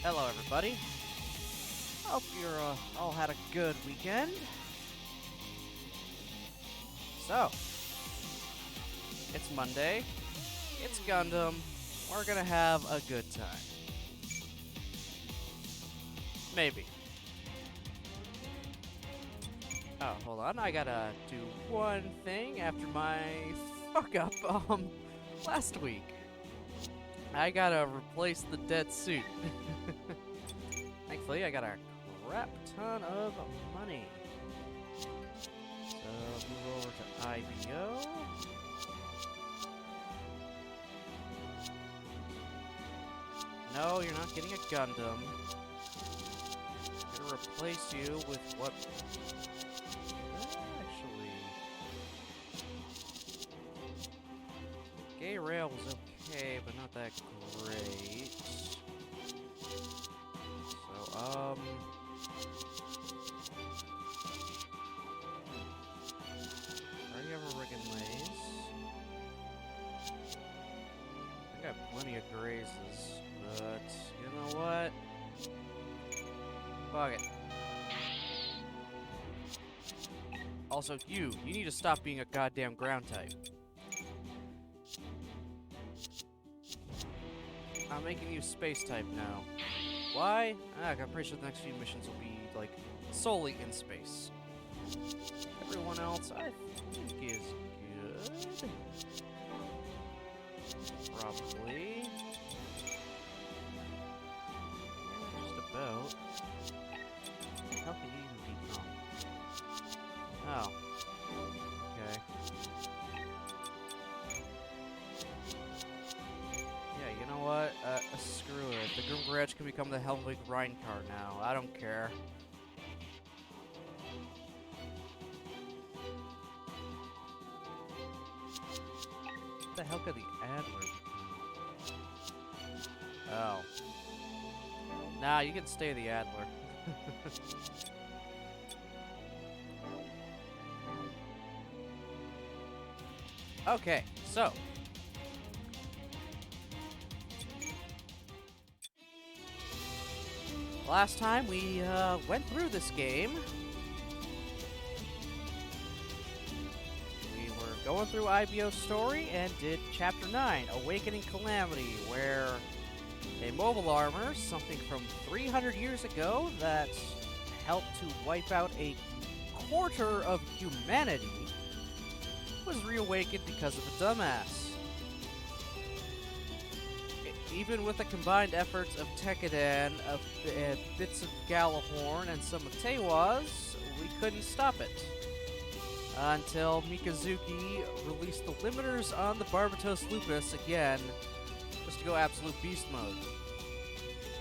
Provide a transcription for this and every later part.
Hello, everybody. Hope you're all had a good weekend. So, it's Monday. It's Gundam. We're gonna have a good time. Maybe. Oh, hold on. I gotta do one thing after my fuck up last week. I gotta replace the dead suit. Thankfully, I got a crap ton of money. So, move over to IBO. No, you're not getting a Gundam. I'm gonna replace you with what... Actually... Gay Rail was okay, but not that great. So, are you ever rigging lays? I got plenty of grazes, but you know what? Fuck it. Also, you need to stop being a goddamn ground type. I'm making you space type now. Why? I'm pretty sure the next few missions will be, like, solely in space. Everyone else, I think, is good. Probably. Just about. How can you even be calm? Oh. Okay. Yeah, you know what? Screw it. The Groom Garage can become the Helmwig Rheincar now. I don't care. What the hell could the Adler become? Oh. Nah, you can stay the Adler. Okay, so. Last time we went through this game, we were going through IBO's story and did Chapter 9, Awakening Calamity, where a mobile armor, something from 300 years ago that helped to wipe out a quarter of humanity, was reawakened because of a dumbass. Even with the combined efforts of Tekkadan, bits of Galahorn, and some of Teiwaz, we couldn't stop it. Until Mikazuki released the limiters on the Barbatos Lupus again, just to go absolute beast mode.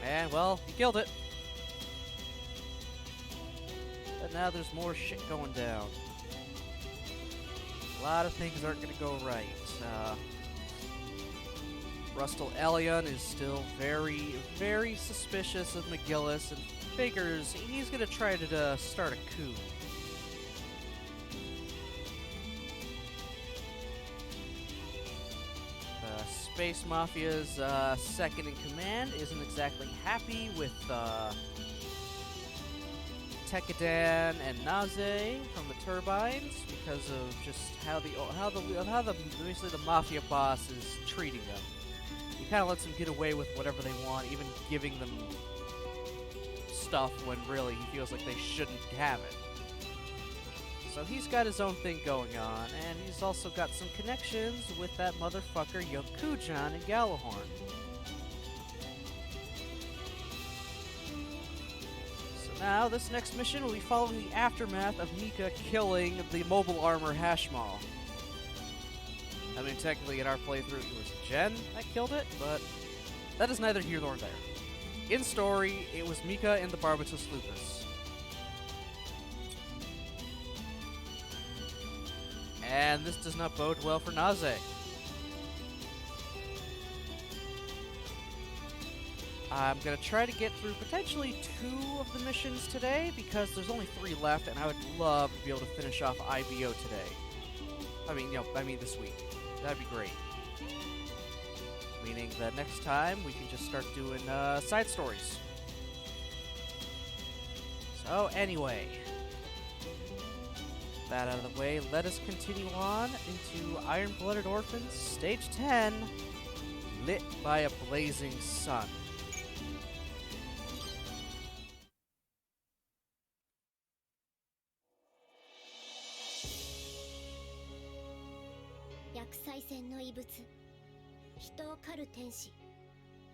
And, well, he killed it. But now there's more shit going down. A lot of things aren't going to go right. Rustal Elion is still very, very suspicious of McGillis and figures he's going to try to start a coup. Space Mafia's second in command isn't exactly happy with Tekkadan and Naze from the turbines because of just how basically the mafia boss is treating them. He kind of lets them get away with whatever they want, even giving them stuff when really he feels like they shouldn't have it. So he's got his own thing going on, and he's also got some connections with that motherfucker Yokujan and Galahorn. So now, this next mission will be following the aftermath of Mika killing the mobile armor Hashmal. I mean, technically in our playthrough it was Jen that killed it, but that is neither here nor there. In story, it was Mika and the Barbatos Lupus. And this does not bode well for Naze. I'm going to try to get through potentially 2 of the missions today, because there's only 3 left, and I would love to be able to finish off IBO today. I mean this week. That'd be great. Meaning that next time we can just start doing side stories. So anyway, that out of the way, let us continue on into Iron-Blooded Orphans, Stage 10, Lit by a Blazing Sun.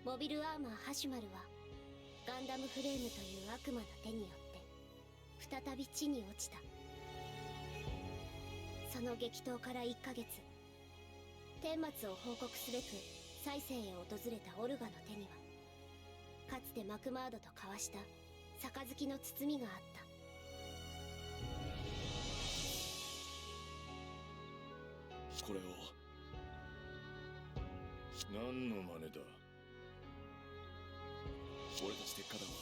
モビルアーマーハシュマルはガンダムフレームという悪魔の手によって再び地に落ちた。その激闘から1ヶ月、顛末を報告すべく再生へ訪れたオルガの手にはかつてマクマードと交わした杯の包みがあった。これを何の真似だ。俺たち鉄火団は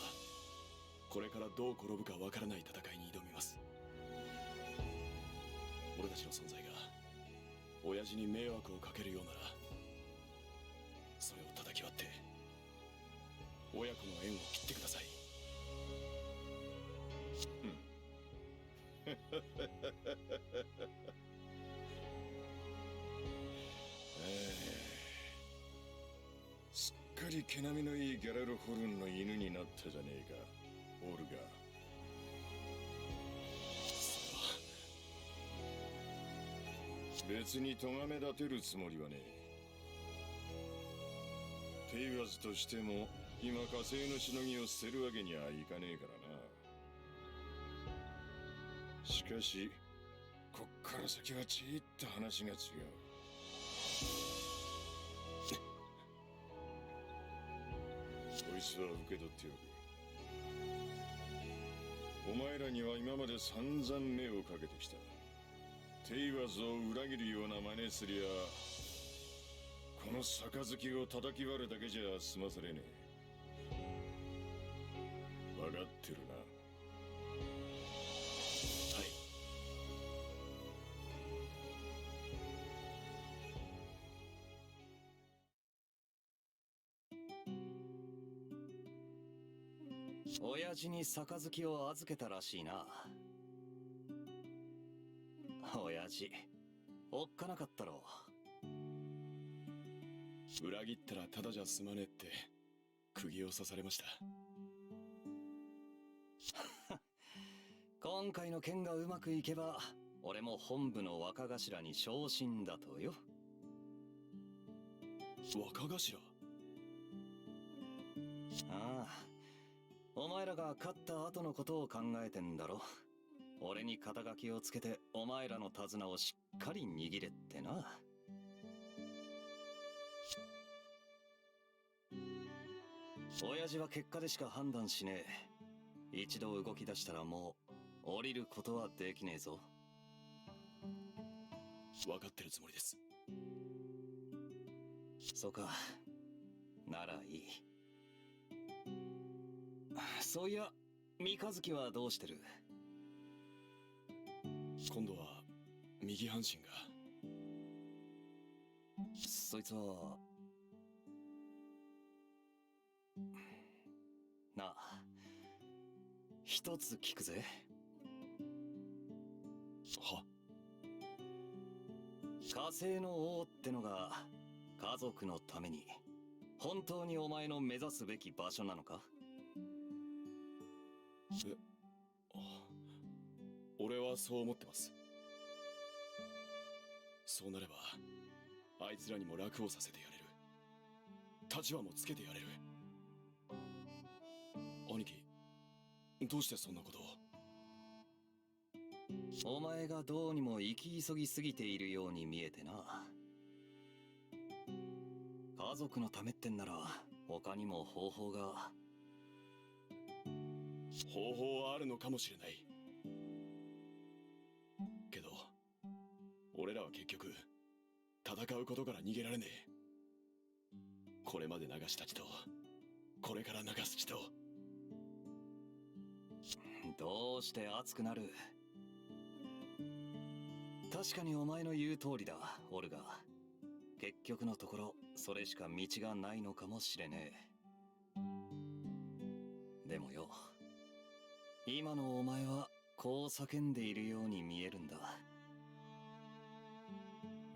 これからどう転ぶかわからない戦いに挑みます。俺たちの存在が親父に迷惑をかけるようなら、それを叩き割って親子の縁を切ってください。すっかり毛並みのいいギャラルホルンの犬になったじゃねえか、オルガ。それは別に咎め立てるつもりはねえ。テイワズとしても今火星のしのぎを捨てるわけにはいかねえからな。しかしこっから先はちいっと話が違う。こいつは受け取っておく。お前らには今まで散々目をかけてきた。テイワズを裏切るような真似すりゃ、この杯を叩き割るだけじゃ済まされねえ。分かってるな。はい。親父に杯を預けたらしいな。親父、おっかなかったろ。裏切ったらただじゃ済まねえって釘を刺されました。今回の件がうまくいけば俺も本部の若頭に昇進だとよ。若頭？ああ、お前らが勝った後のことを考えてんだろ。俺に肩書きをつけてお前らの手綱をしっかり握れってな。親父は結果でしか判断しねえ。一度動き出したらもう降りることはできねえぞ。分かってるつもりです。そうか、ならいい。そういや、三日月はどうしてる？今度は右半身が。そいつはなあ、一つ聞くぜ。は？火星の王ってのが家族のために本当にお前の目指すべき場所なのか？俺はそう思ってます。そうなればあいつらにも楽をさせてやれる。立場もつけてやれる。兄貴、どうしてそんなことを？お前がどうにも行き急ぎすぎているように見えてな。家族のためってんなら他にも方法が。方法はあるのかもしれないけど、俺らは結局戦うことから逃げられねえ。これまで流した血とこれから流す血と。どうして熱くなる？確かにお前の言う通りだ、オルガ。結局のところそれしか道がないのかもしれねえ。でもよ、今のお前はこう叫んでいるように見えるんだ。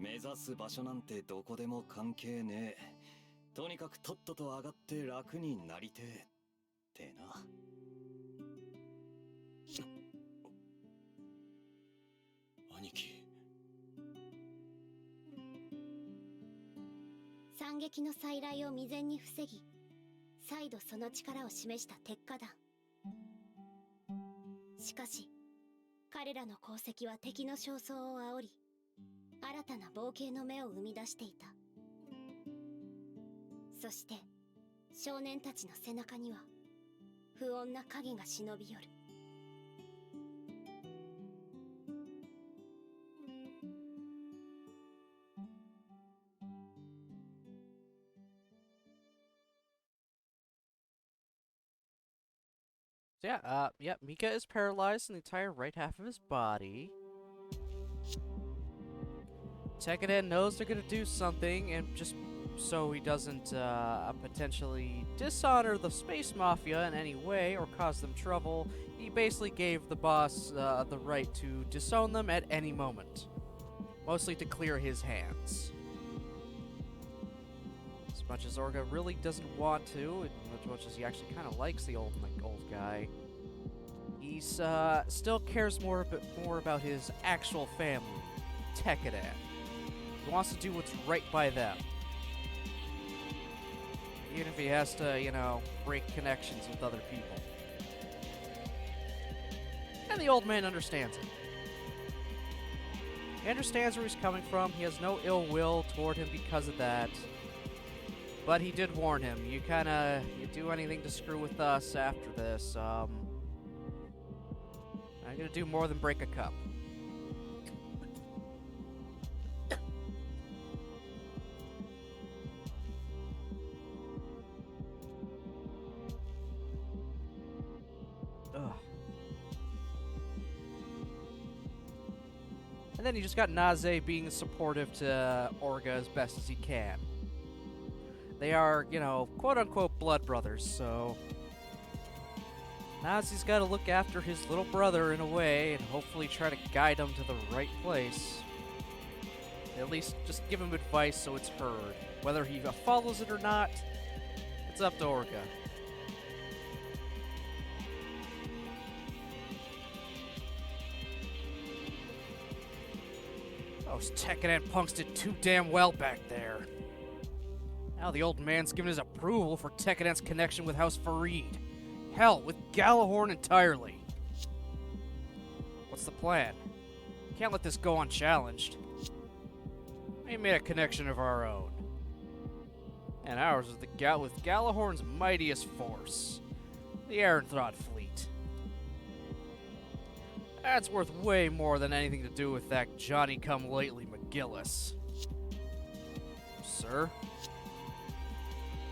目指す場所なんてどこでも関係ねえ。とにかくとっとと上がって楽になりてえってな。兄貴。惨劇の再来を未然に防ぎ、再度その力を示した鉄火団。しかし彼らの功績は敵の焦燥を煽り、新たな冒険の芽を生み出していた。そして少年たちの背中には不穏な影が忍び寄る。So yeah, Mika is paralyzed in the entire right half of his body. Tekkadan knows they're gonna do something, and just so he doesn't potentially dishonor the Space Mafia in any way or cause them trouble, he basically gave the boss the right to disown them at any moment. Mostly to clear his hands. As much as Orga really doesn't want to, as much as he actually kind of likes the old guy, he's still cares a bit more about his actual family, Tekkadan. He wants to do what's right by them. Even if he has to, you know, break connections with other people. And the old man understands it. He understands where he's coming from. He has no ill will toward him because of that. But he did warn him, you do anything to screw with us after this, I'm gonna do more than break a cup. Ugh. And then you just got Naze being supportive to Orga as best as he can. They are, you know, quote-unquote blood brothers, so Naze's got to look after his little brother in a way and hopefully try to guide him to the right place. At least just give him advice so it's heard. Whether he follows it or not, it's up to Orga. Those Tekkadan punks did too damn well back there. Now the old man's given his approval for Tekkadan's connection with House Farid. Hell, with Galahorn entirely. What's the plan? Can't let this go unchallenged. We made a connection of our own. And ours was with Galahorn's mightiest force. The Aranthod fleet. That's worth way more than anything to do with that Johnny-come-lately McGillis. Sir?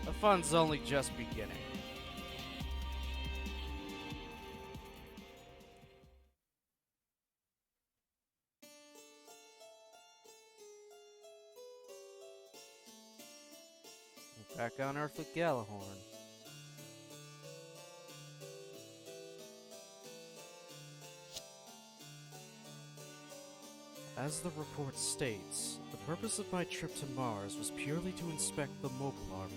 The fun's only just beginning. We're back on Earth with Galahorn. As the report states, the purpose of my trip to Mars was purely to inspect the mobile armor.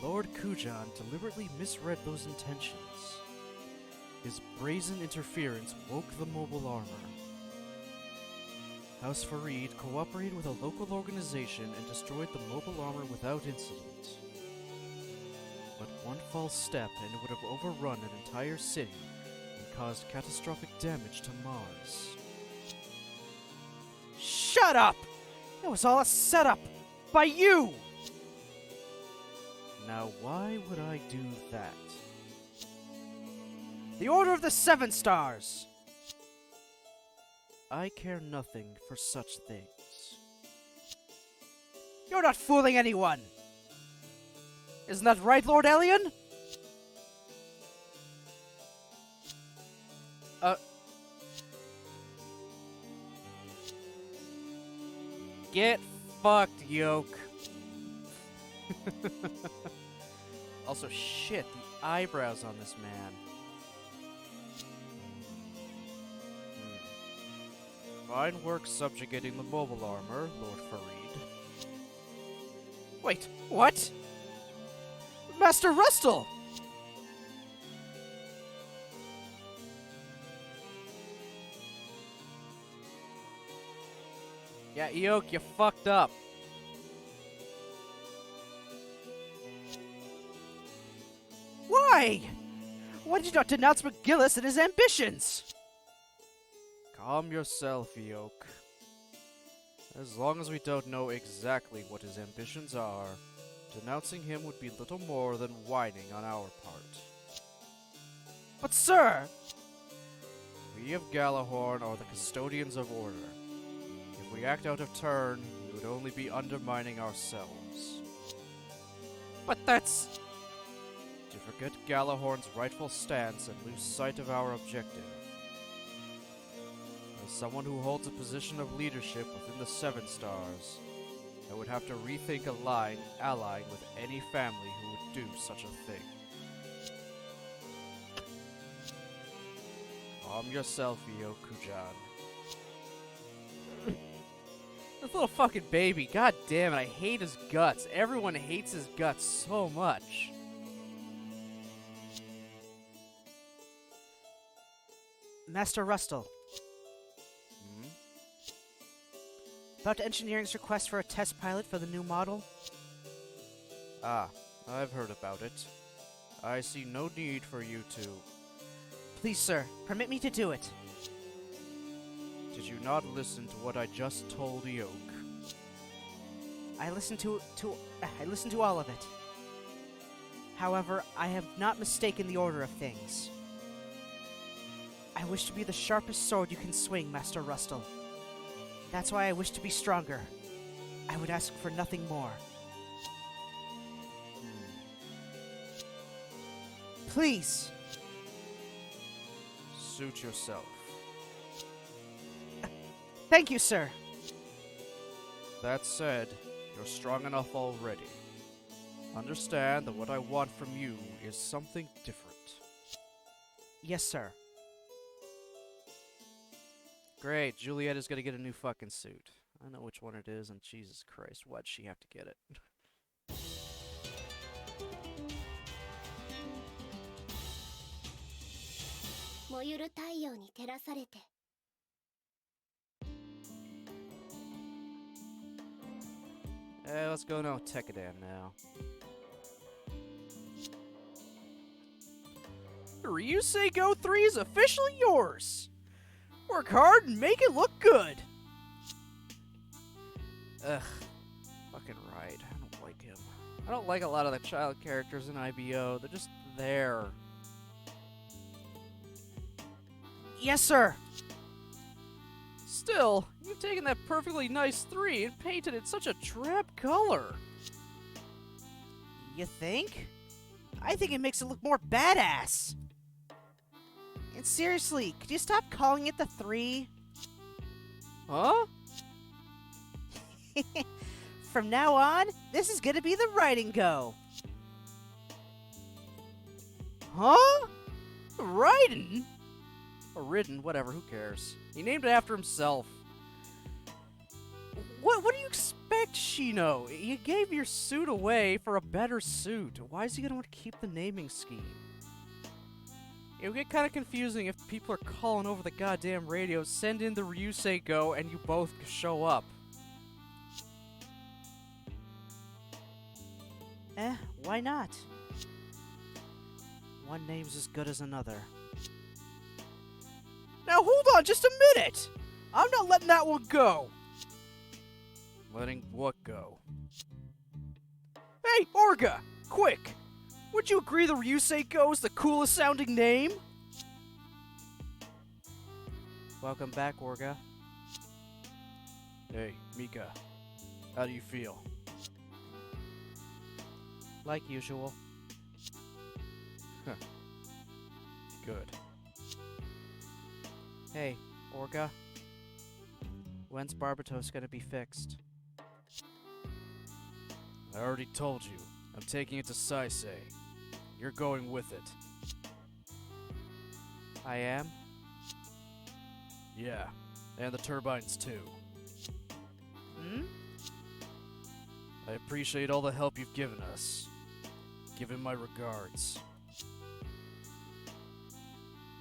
Lord Kujan deliberately misread those intentions. His brazen interference woke the mobile armor. House Farid cooperated with a local organization and destroyed the mobile armor without incident. But one false step and it would have overrun an entire city and caused catastrophic damage to Mars. Shut up! It was all a setup! By you! Now why would I do that? The Order of the Seven Stars! I care nothing for such things. You're not fooling anyone! Isn't that right, Lord Elion? Get fucked, yoke. Also, shit, the eyebrows on this man. Fine work subjugating the mobile armor, Lord Farid. Wait, what? Master Rustle! Yeah, Eok, you fucked up. Why? Why did you not denounce McGillis and his ambitions? Calm yourself, Eok. As long as we don't know exactly what his ambitions are, denouncing him would be little more than whining on our part. But sir! We of Galahorn are the custodians of order. If we act out of turn, we would only be undermining ourselves. But that's... to forget Galahorn's rightful stance and lose sight of our objective. As someone who holds a position of leadership within the Seven Stars, I would have to rethink allying with any family who would do such a thing. Calm yourself, Io-Kujan. This little fucking baby, god damn it, I hate his guts. Everyone hates his guts so much. Master Rustle. About engineering's request for a test pilot for the new model? Ah, I've heard about it. I see no need for you to... Please, sir, permit me to do it. Did you not listen to what I just told Eok? I listened to all of it. However, I have not mistaken the order of things. I wish to be the sharpest sword you can swing, Master Rustle. That's why I wish to be stronger. I would ask for nothing more. Please! Suit yourself. Thank you, sir! That said, you're strong enough already. Understand that what I want from you is something different. Yes, sir. Great, Juliet is gonna get a new fucking suit. I know which one it is, and Jesus Christ, why'd she have to get it? Let's go now Tekkadan now. Ryusei Go 3 is officially yours! Work hard and make it look good! Ugh. Fucking right. I don't like him. I don't like a lot of the child characters in IBO. They're just there. Yes, sir! Still, you've taken that perfectly nice 3 and painted it such a drab color. You think? I think it makes it look more badass! And seriously, could you stop calling it the 3? Huh? From now on, this is gonna be the Riding Go. Huh? Raiden? Or Ridden, whatever, who cares? He named it after himself. What do you expect, Shino? You gave your suit away for a better suit. Why is he gonna want to keep the naming scheme? It would get kind of confusing if people are calling over the goddamn radio, send in the Ryusei Go, and you both show up. Why not? One name's as good as another. Now hold on just a minute! I'm not letting that one go! Letting what go? Hey, Orga! Quick! Would you agree the Ryusei Go is the coolest sounding name? Welcome back, Orga. Hey, Mika. How do you feel? Like usual. Huh. Good. Hey, Orga. When's Barbatos gonna be fixed? I already told you. I'm taking it to Saisei. You're going with it. I am? Yeah. And the turbines too. Hmm? I appreciate all the help you've given us. Give him my regards.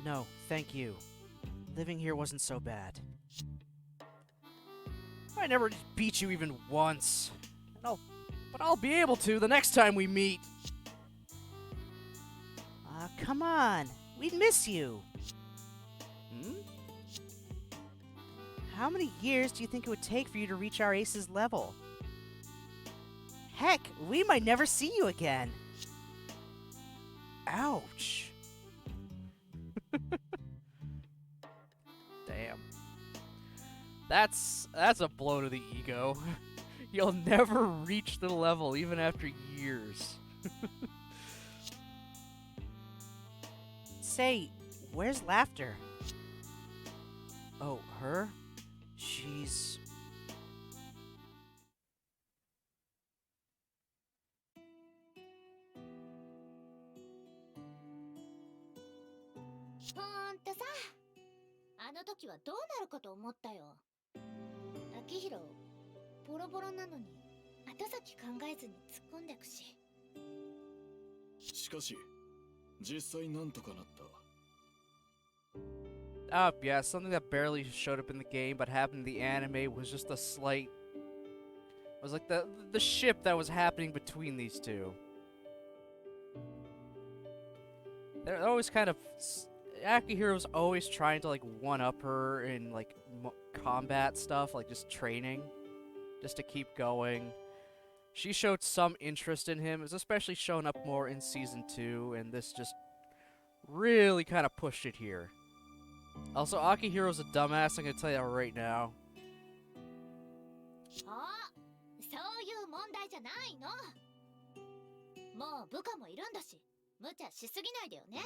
No, thank you. Living here wasn't so bad. I never beat you even once. But I'll be able to the next time we meet. Come on. We'd miss you. Hmm? How many years do you think it would take for you to reach our ace's level? Heck, we might never see you again. Ouch. Damn. That's a blow to the ego. You'll never reach the level even after years. Say, where's Laughter? Oh, her? She's...さ、あの時はどうなるかと思ったよ。秋広、ボロボロなのに後先考えずに突っ込んでくし。しかし、実際なんとかなった。Yeah, something that barely showed up in the game but happened in the anime was just a slight... It was like the ship that was happening between these two. They're always kind of... Akihiro's always trying to, like, one-up her in, like, combat stuff, like, just training. Just to keep going. She showed some interest in him. It was especially shown up more in Season 2, and this just really kind of pushed it here. Also, Akihiro's a dumbass, I'm gonna tell you that right now. そういう問題じゃないの。もう部下もいるんだし、無茶しすぎないでよね。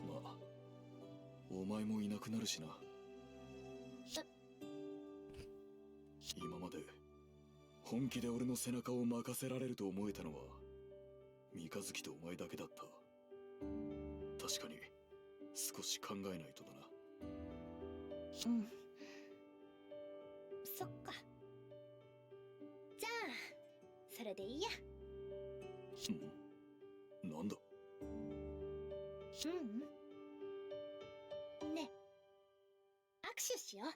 まあ、お前もいなくなるしな。今まで本気で俺の背中を任せられると思えたのは三日月とお前だけだった。確かに少し考えないとだな。うん。そっか。じゃあそれでいいや。なんだ。ねえ、握手しよう。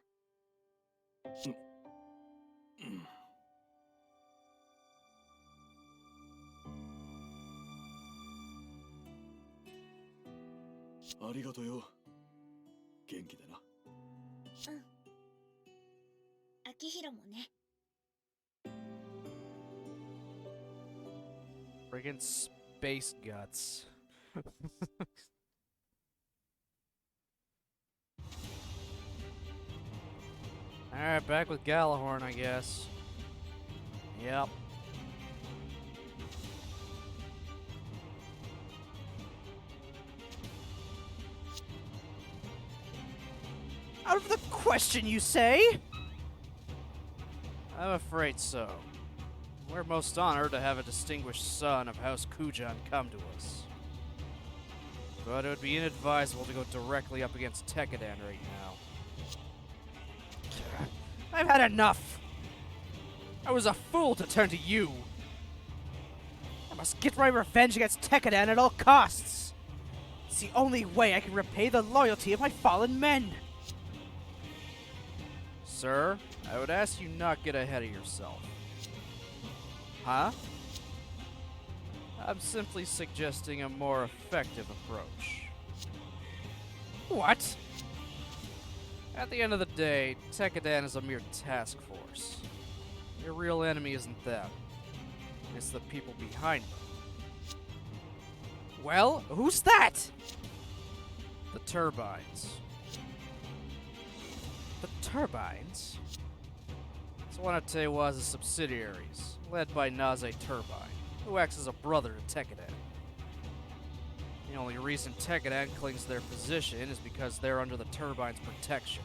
ありがとうよ。元気でな。秋広もね。Friggin' space guts. Alright, back with Galahorn, I guess. Yep. Out of the question, you say? I'm afraid so. We're most honored to have a distinguished son of House Kujan come to us. But it would be inadvisable to go directly up against Tekkadan right now. I've had enough. I was a fool to turn to you. I must get my revenge against Tekkadan at all costs. It's the only way I can repay the loyalty of my fallen men. Sir, I would ask you not get ahead of yourself. Huh? I'm simply suggesting a more effective approach. What? At the end of the day, Tekkadan is a mere task force. Your real enemy isn't them. It's the people behind them. Well, who's that? The turbines. The turbines? It's one of Tewa's subsidiaries, led by Naze Turbine, who acts as a brother to Tekkadan. The only reason Tekkadan clings to their position is because they're under the turbine's protection.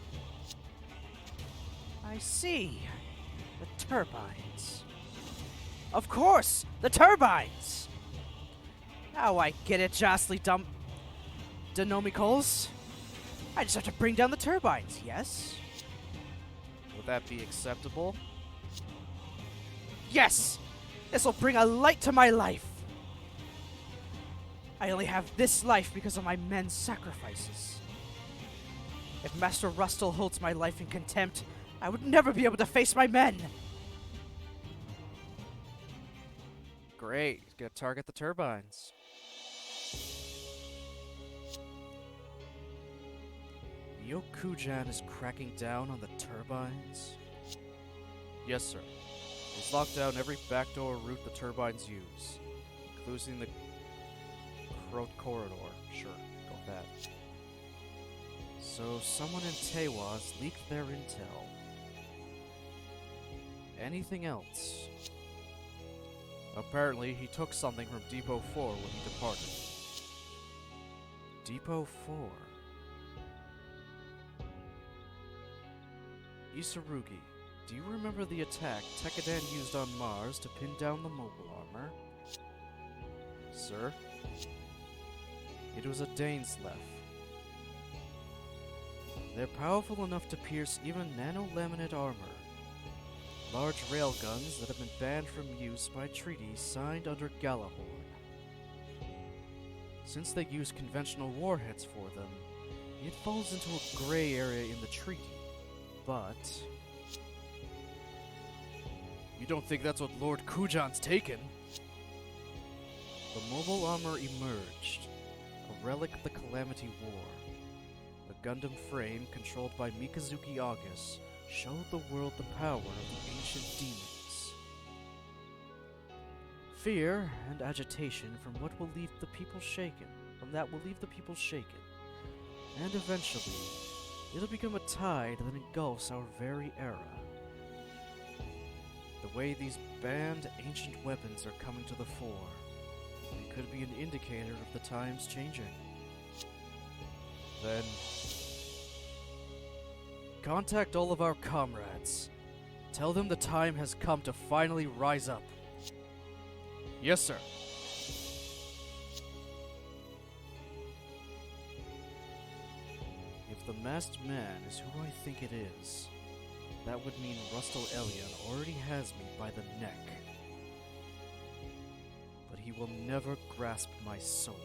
I see. The turbines. Of course! The turbines! Now I get it, Jostly Denomicals. I just have to bring down the turbines, yes? Would that be acceptable? Yes! This will bring a light to my life! I only have this life because of my men's sacrifices. If Master Rustle holds my life in contempt, I would never be able to face my men! Great. He's gonna target the turbines. Yokujan is cracking down on the turbines? Yes, sir. He's locked down every backdoor route the turbines use, including the corridor. Sure, go with that. So someone in Tewa's leaked their intel. Anything else? Apparently, he took something from Depot 4 when he departed. Depot 4? Isarugi, do you remember the attack Tekadan used on Mars to pin down the mobile armor? Sir? It was a Dainsleff. They're powerful enough to pierce even nano-laminate armor. Large railguns that have been banned from use by treaties signed under Galahorn. Since they use conventional warheads for them, it falls into a gray area in the treaty. But you don't think that's what Lord Kujan's taken? The mobile armor emerged, a relic of the Calamity War. The Gundam frame, controlled by Mikazuki August, showed the world the power of the ancient demons. Fear and agitation from what will leave the people shaken, and eventually, it'll become a tide that engulfs our very era. The way these banned ancient weapons are coming to the fore, it could be an indicator of the times changing. Then, contact all of our comrades. Tell them the time has come to finally rise up. Yes, sir. If the masked man is who I think it is, that would mean Rustal Elion already has me by the neck. But he will never grasp my soul.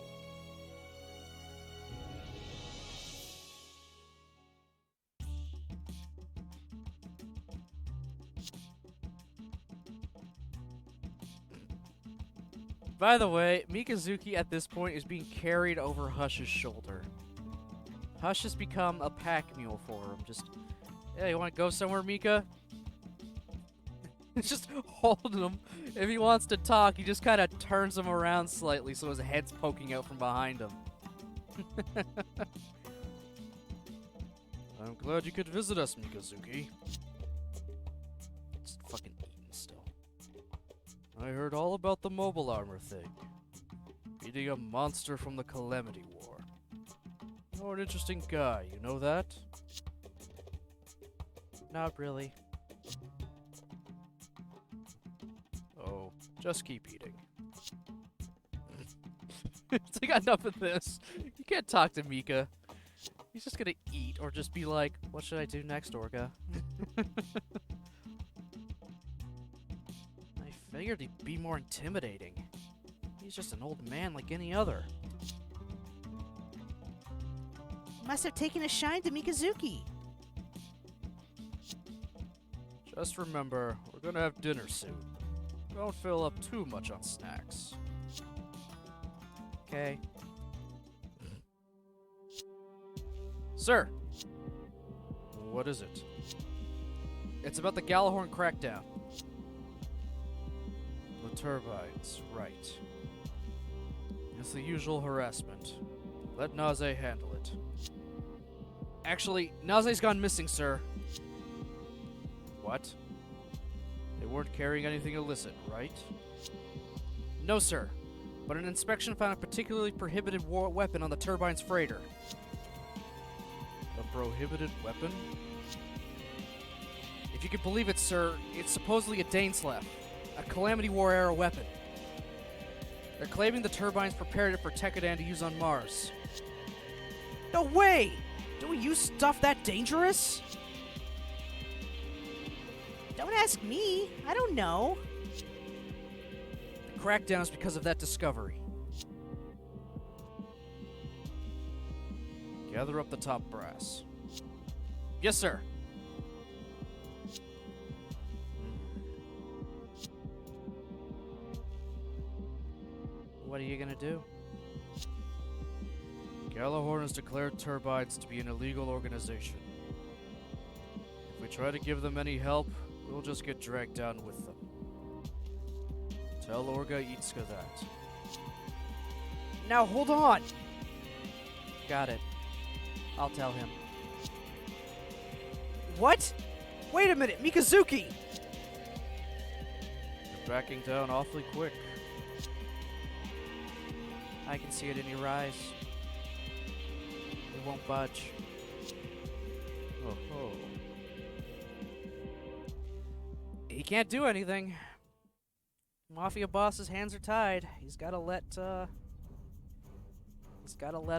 By the way, Mikazuki at this point is being carried over Hush's shoulder. Hush has become a pack mule for him. Just, hey, you want to go somewhere, Mika? Just holding him. If he wants to talk, he just kind of turns him around slightly so his head's poking out from behind him. I'm glad you could visit us, Mikazuki. Just fucking eating still. I heard all about the mobile armor thing. Beating a monster from the Calamity War. You're an interesting guy, you know that? Not really. Oh, just keep eating. It's like, enough of this. You can't talk to Mika. He's just gonna eat or just be like, what should I do next, Orga? I figured he'd be more intimidating. He's just an old man like any other. Must have taken a shine to Mikazuki. Just remember, we're gonna have dinner soon. Don't fill up too much on snacks. Okay. Sir! What is it? It's about the Galahorn crackdown. The turbines, right. It's the usual harassment. Let Naze handle it. Actually, Naze's gone missing, sir. What? They weren't carrying anything illicit, right? No, sir. But an inspection found a particularly prohibited weapon on the turbine's freighter. A prohibited weapon? If you can believe it, sir, it's supposedly a Dainsleff, a Calamity War-era weapon. They're claiming the turbines prepared it for Tekadan to use on Mars. No way! Do we use stuff that dangerous? Don't ask me. I don't know. The crackdown is because of that discovery. Gather up the top brass. Yes, sir. What are you gonna do? Gallahorn has declared Turbines to be an illegal organization. If we try to give them any help, we'll just get dragged down with them. Tell Orga Itsuka that. Now hold on. Got it. I'll tell him. What? Wait a minute, Mikazuki! You're backing down awfully quick. I can see it in your eyes. It won't budge. Oh ho. He can't do anything. Mafia boss's hands are tied. He's gotta let a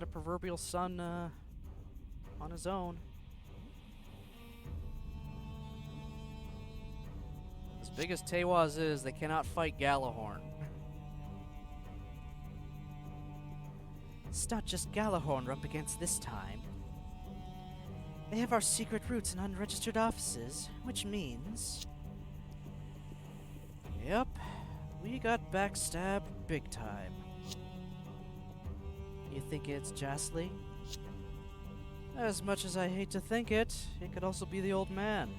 proverbial son on his own. As big as Teiwaz is, they cannot fight Gallahorn. It's not just Gallahorn we're up against this time. They have our secret routes and unregistered offices, which means... Yep, we got backstabbed big time. You think it's Jasly? As much as I hate to think it, it could also be the old man.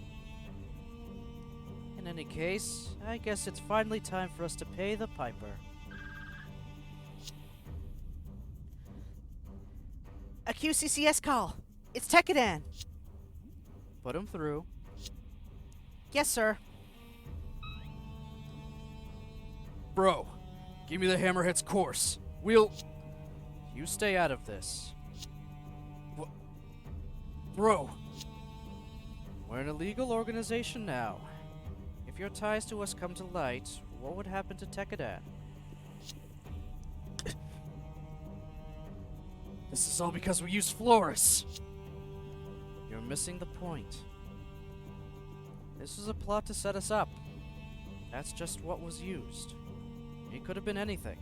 In any case, I guess it's finally time for us to pay the piper. A QCCS call! It's Tekkadan! Put him through. Yes, sir. Bro, give me the Hammerhead's course. We'll... You stay out of this. Bro! We're an illegal organization now. If your ties to us come to light, what would happen to Tekkadan? This is all because we used Flores! You're missing the point. This was a plot to set us up. That's just what was used. It could have been anything.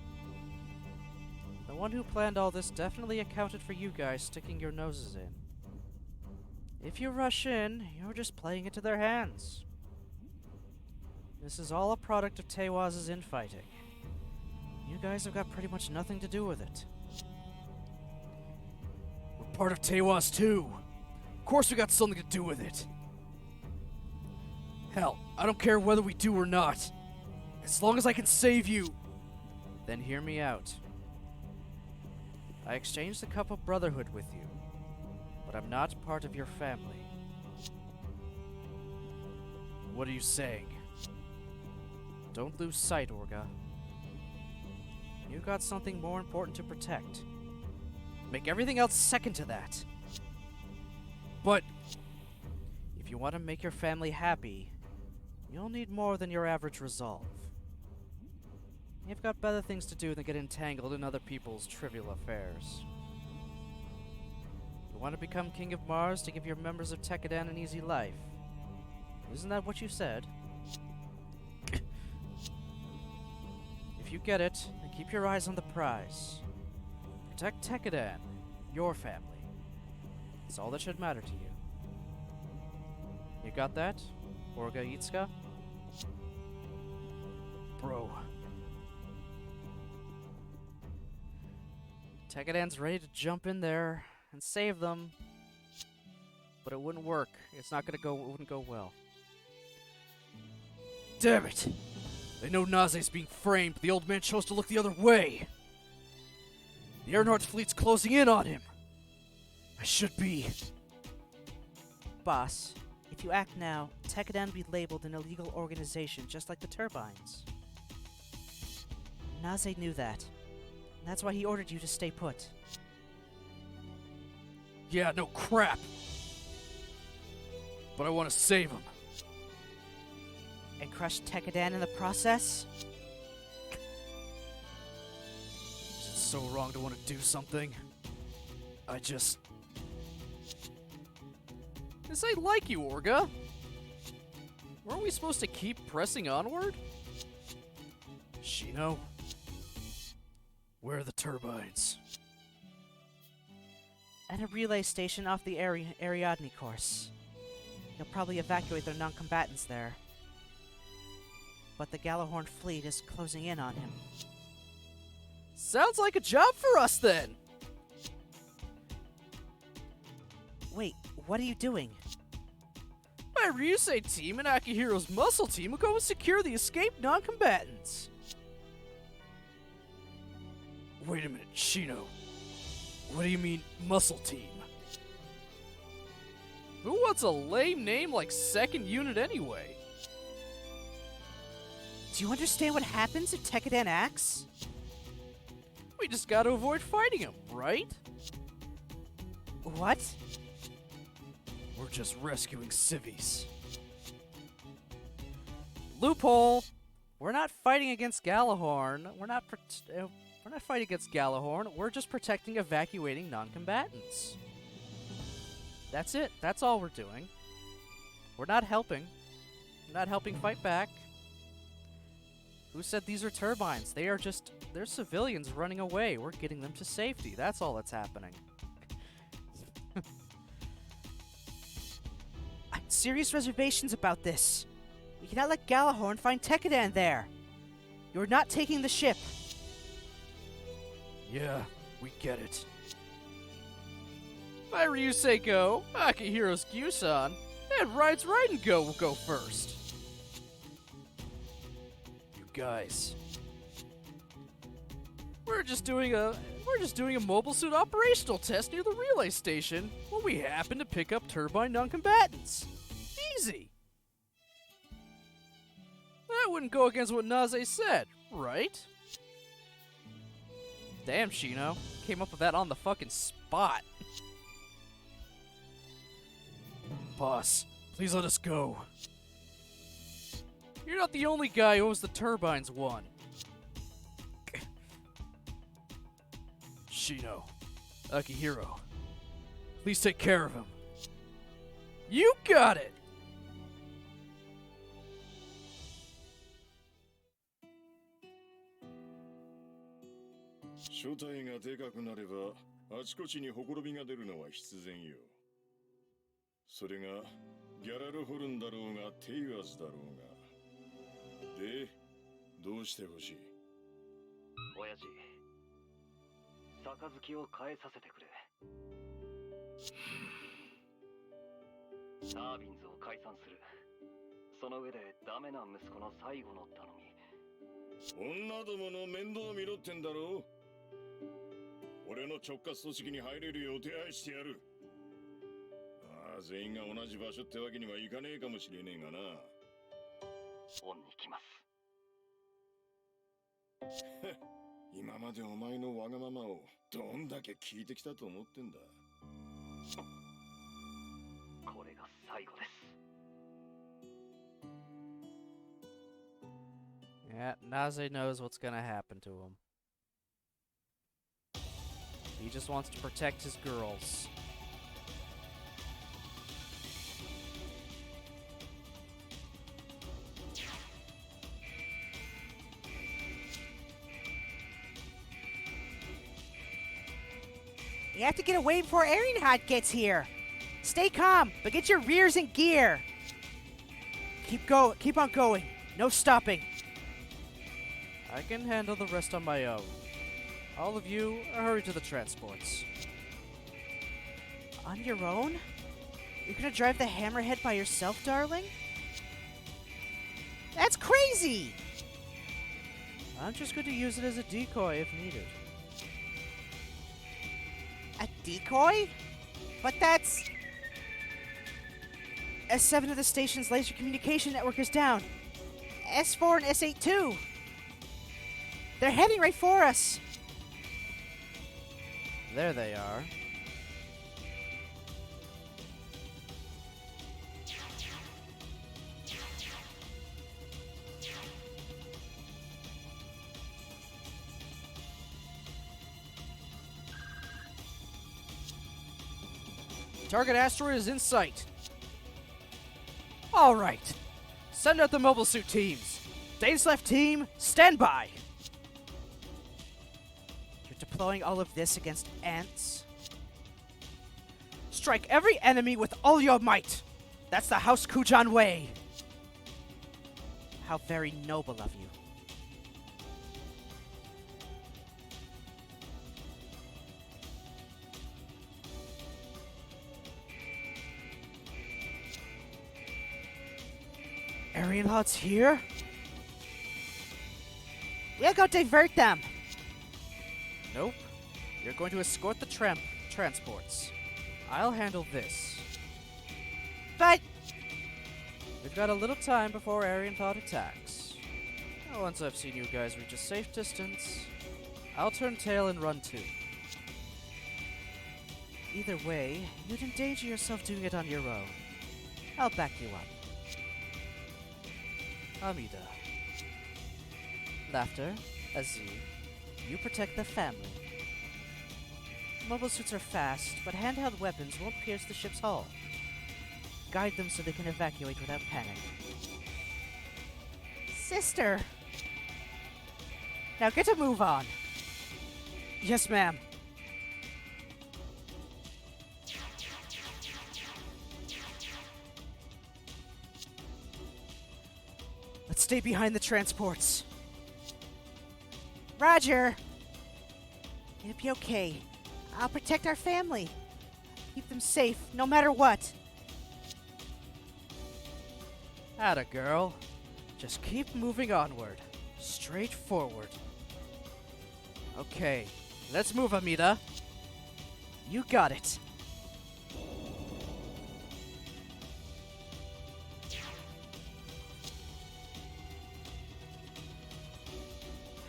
The one who planned all this definitely accounted for you guys sticking your noses in. If you rush in, you're just playing into their hands. This is all a product of Teiwaz's infighting. You guys have got pretty much nothing to do with it. We're part of Teiwaz too. Of course we got something to do with it. Hell, I don't care whether we do or not. As long as I can save you. Then hear me out. I exchanged the Cup of Brotherhood with you, but I'm not part of your family. What are you saying? Don't lose sight, Orga. You got something more important to protect. Make everything else second to that. But if you want to make your family happy, you'll need more than your average resolve. You've got better things to do than get entangled in other people's trivial affairs. You want to become King of Mars to give your members of Tekkadan an easy life. Isn't that what you said? If you get it, then keep your eyes on the prize. Protect Tekkadan, your family. It's all that should matter to you. You got that, Orga Itsuka? Bro. Tekkadan's ready to jump in there and save them, but it wouldn't work. It wouldn't go well. Damn it! They know Naze's being framed, but the old man chose to look the other way. The Earnhardt fleet's closing in on him. I should be... Boss, if you act now, Tekkadan will be labeled an illegal organization just like the Turbines. Naze knew that. That's why he ordered you to stay put. Yeah, no crap. But I want to save him. And crush Tekkadan in the process? Is it so wrong to want to do something? This ain't like you, Orga. Weren't we supposed to keep pressing onward? Shino? Where are the turbines? At a relay station off the Ariadne course. You'll probably evacuate their non-combatants there. But the Galahorn fleet is closing in on him. Sounds like a job for us then! Wait, what are you doing? My Ryusei team and Akihiro's muscle team will go and secure the escaped non-combatants. Wait a minute, Shino. What do you mean, muscle team? Who wants a lame name like second unit anyway? Do you understand what happens if Tekkadan acts? We just gotta avoid fighting him, right? What? We're just rescuing civvies. Loophole! We're not fighting against Galahorn. We're not fighting against Galahorn. We're just protecting evacuating non-combatants. That's it. That's all we're doing. We're not helping. We're not helping fight back. Who said these are turbines? They're civilians running away. We're getting them to safety. That's all that's happening. I had serious reservations about this. We cannot let Galahorn find Tekkadan there. You're not taking the ship. Yeah, we get it. My Ryusei go, Akihiro's Gyusan, and Ride's Ride-and-Go will go first. You guys. We're just doing a mobile suit operational test near the relay station when we happen to pick up turbine non-combatants. Easy. That wouldn't go against what Naze said, right? Damn, Shino. Came up with that on the fucking spot. Boss, please let us go. You're not the only guy who owes the turbines one. Shino, Akihiro, please take care of him. You got it!書体がでかくなればあちこちにほころびが出るのは必然よ。それがギャラルホルンだろうがテイワーズだろうが。で、どうしてほしい？親父、杯を変えさせてくれ。タービンズを解散する。その上でダメな息子の最後の頼み。女どもの面倒見ろってんだろう。俺の直轄組織に入れるよう手配してやる。ああ、全員が同じ場所ってわけにはいかねえかもしれねえがな。恩に来ます。今までお前のわがままをどんだけ聞いてきたと思ってんだ。これが最後です。Yeah, Naze knows what's gonna happen to him. He just wants to protect his girls. You have to get away before Erenhard gets here. Stay calm, but get your rears in gear. Keep on going. No stopping. I can handle the rest on my own. All of you, hurry to the transports. On your own? You're gonna drive the Hammerhead by yourself, darling? That's crazy! I'm just going to use it as a decoy if needed. A decoy? But that's... S7 of the station's laser communication network is down. S4 and S8 too. They're heading right for us. There they are. Target asteroid is in sight. All right. Send out the mobile suit teams. Dane's left team, stand by! You're deploying all of this against ants? Strike every enemy with all your might! That's the House Kujan way! How very noble of you. Aryan Lord's here? We'll go divert them! Nope. You're going to escort the transports. I'll handle this. But We've got a little time before Aryan Thought attacks. Once I've seen you guys reach a safe distance, I'll turn tail and run too. either way, you'd endanger yourself doing it on your own. I'll back you up. Amida. Laughter, Aziz, you protect the family. Mobile suits are fast, but handheld weapons won't pierce the ship's hull. Guide them so they can evacuate without panic. Sister! Now get a move on! Yes, ma'am. Let's stay behind the transports. Roger! It'll be okay. I'll protect our family. Keep them safe, no matter what. Atta girl. Just keep moving onward. Straight forward. Okay, let's move, Amida. You got it.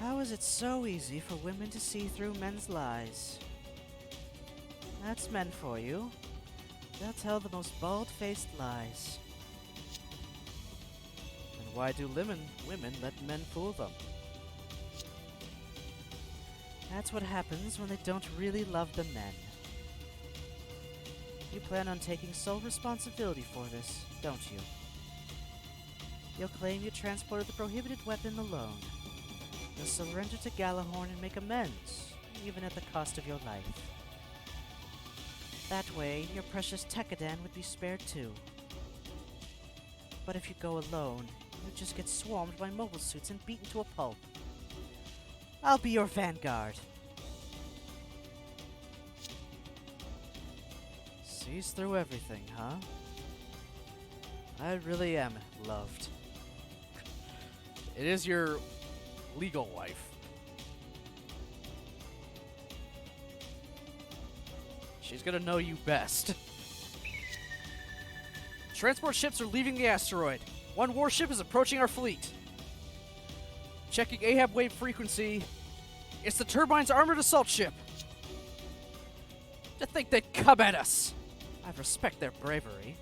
How is it so easy for women to see through men's lies? That's men for you. They'll tell the most bald-faced lies. And why do women let men fool them? That's what happens when they don't really love the men. You plan on taking sole responsibility for this, don't you? You'll claim you transported the prohibited weapon alone. You'll surrender to Galahorn and make amends, even at the cost of your life. That way, your precious Tekadan would be spared too. But if you go alone, you'd just get swarmed by mobile suits and beaten to a pulp. I'll be your vanguard. Sees through everything, huh? I really am loved. It is your legal wife. She's gonna know you best. Transport ships are leaving the asteroid. One warship is approaching our fleet. Checking Ahab wave frequency. It's the Turbine's armored assault ship. To think they'd come at us. I respect their bravery.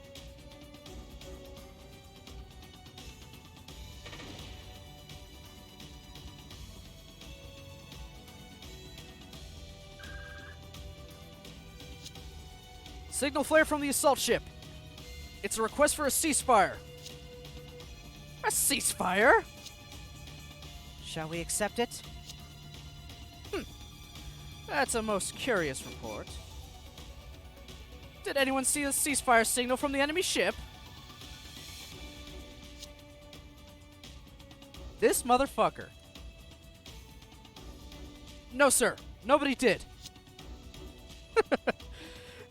Signal flare from the assault ship. It's a request for a ceasefire. A ceasefire? Shall we accept it? That's a most curious report. Did anyone see the ceasefire signal from the enemy ship? This motherfucker. No, sir. Nobody did.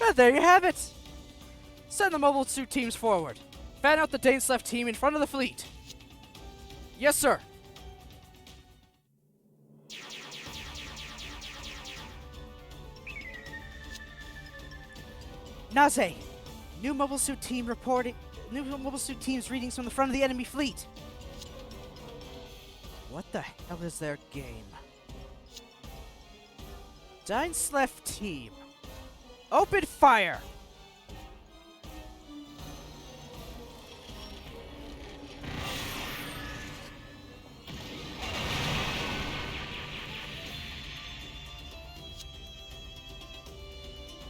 And there you have it. Send the mobile suit teams forward. Fan out the Danes left team in front of the fleet. Yes, sir. Naze! New mobile suit team reporting. New mobile suit team's readings from the front of the enemy fleet. What the hell is their game? Danes left team. Open fire!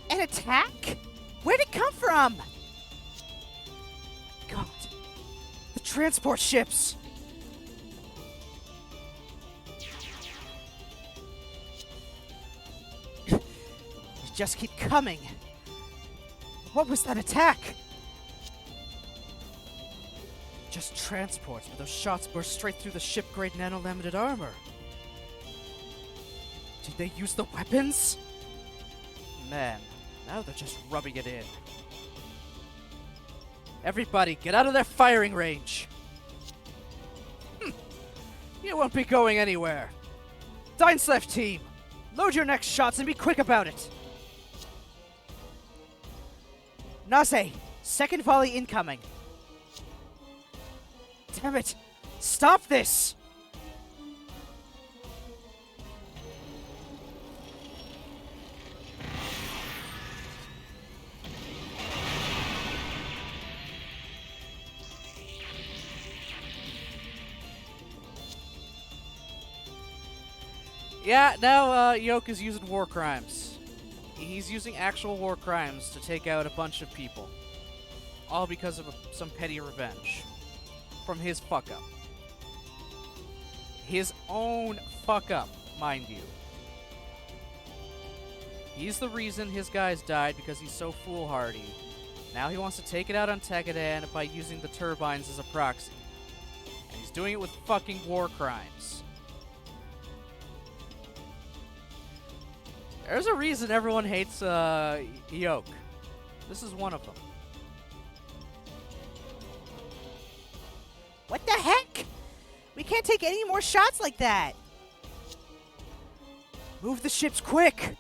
An attack? Where'd it come from? God. The transport ships! They just keep coming. What was that attack? Just transports, but those shots burst straight through the ship-grade nano-laminated armor. Did they use the weapons? Man, now they're just rubbing it in. Everybody, get out of their firing range! You won't be going anywhere. Deinslef team, load your next shots and be quick about it. Naze, second volley incoming. Damn it! Stop this! Yeah, now Yoke is using war crimes. He's using actual war crimes to take out a bunch of people. All because of some petty revenge. From his fuck-up. His own fuck-up, mind you. He's the reason his guys died because he's so foolhardy. Now he wants to take it out on Tekadan by using the turbines as a proxy. And he's doing it with fucking war crimes. There's a reason everyone hates Yoke. This is one of them. What the heck? We can't take any more shots like that. Move the ships quick.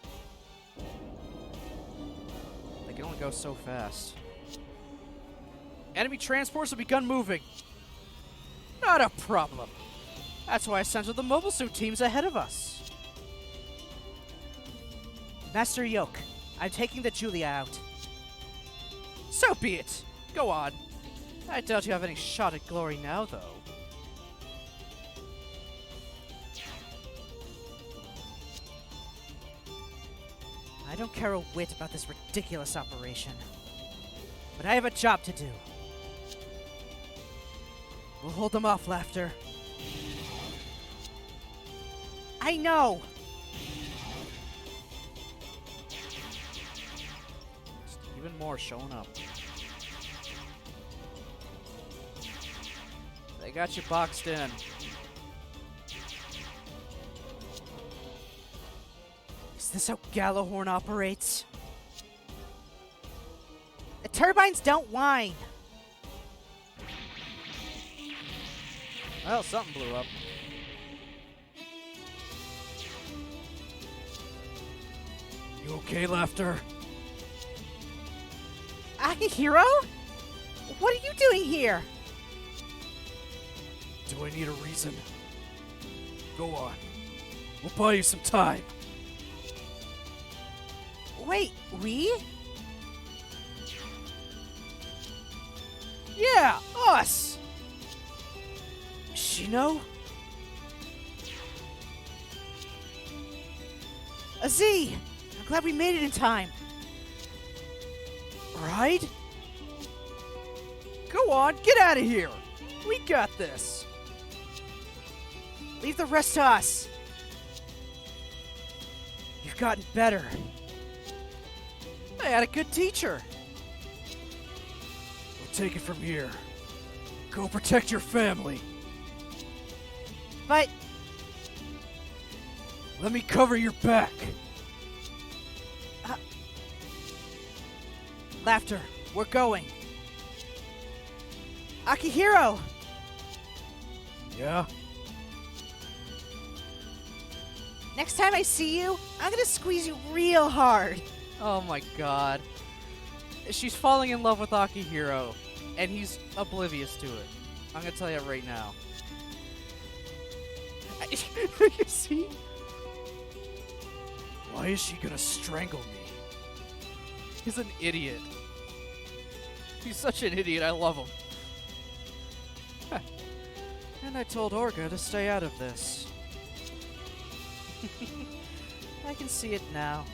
They can only go so fast. Enemy transports have begun moving. Not a problem. That's why I sent the mobile suit teams ahead of us. Master Yoke, I'm taking the Julia out. So be it. Go on. I doubt you have any shot at glory now, though. I don't care a whit about this ridiculous operation. But I have a job to do. We'll hold them off, Laughter. I know! Even more showing up. They got you boxed in. Is this how Gallahorn operates? The turbines don't whine. Well, something blew up. You okay, Laughter? Akihiro? What are you doing here? Do I need a reason? Go on. We'll buy you some time. Wait, we? Yeah, us! Shino? Azee! I'm glad we made it in time. Right? Go on, get out of here! We got this! Leave the rest to us. You've gotten better. I had a good teacher. We'll take it from here. Go protect your family. But Let me cover your back. Laughter, we're going. Akihiro! Yeah? Next time I see you, I'm gonna squeeze you real hard. Oh my god. She's falling in love with Akihiro, and he's oblivious to it. I'm gonna tell you right now. You see? Why is she gonna strangle me? He's an idiot. He's such an idiot, I love him. And I told Orga to stay out of this. I can see it now.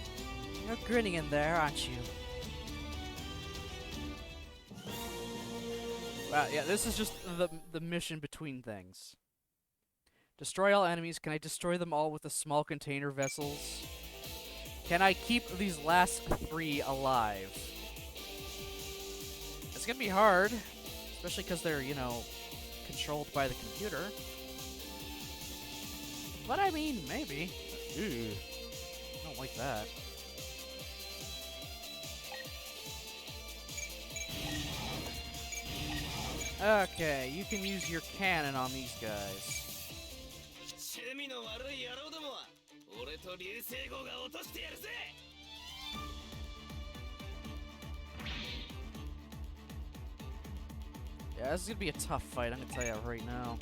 You're grinning in there, aren't you? Yeah, this is just the mission between things. Destroy all enemies. Can I destroy them all with the small container vessels? Can I keep these last 3 alive? It's gonna be hard, especially because they're, you know, controlled by the computer. But I mean, maybe. Ooh, I don't like that. Okay, you can use your cannon on these guys. Yeah, this is gonna be a tough fight, I'm gonna tell you right now.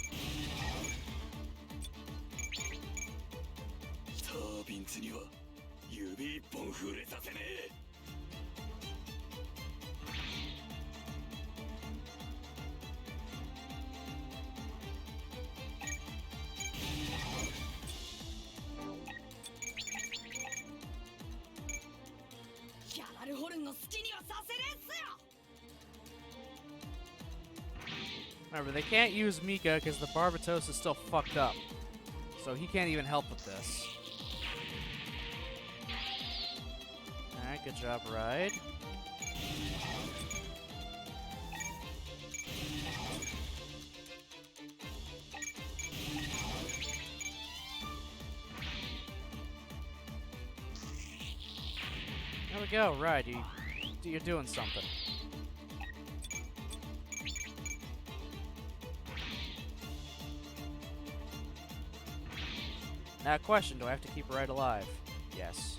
Remember, they can't use Mika because the Barbatos is still fucked up. So he can't even help with this. Alright, good job, Ride. There we go, Ride. You're doing something. Now, question, do I have to keep Ride alive? Yes.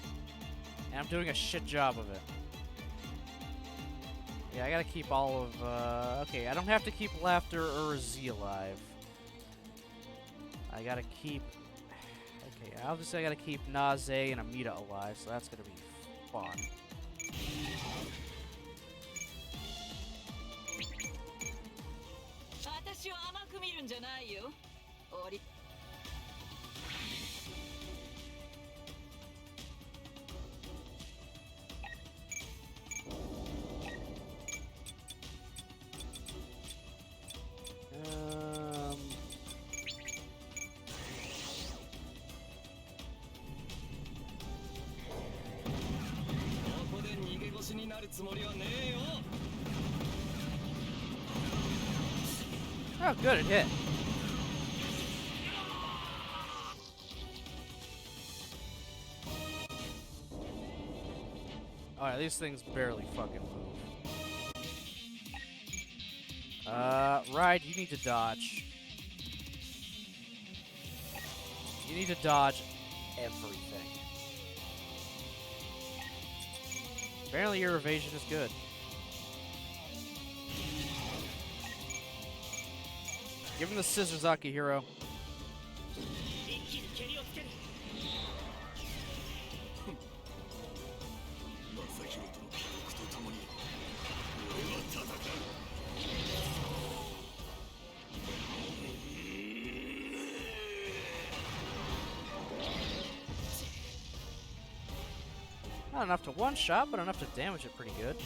And I'm doing a shit job of it. Yeah, I gotta keep all of, okay, I don't have to keep Laughter or Z alive. I gotta keep... Okay, obviously I gotta keep Naze and Amita alive, so that's gonna be fun. Oh, good, it hit. Alright, these things barely fucking move. Ride, you need to dodge. You need to dodge everything. Apparently your evasion is good. Give him the Scissorzaki hero. Not enough to one-shot, but enough to damage it pretty good.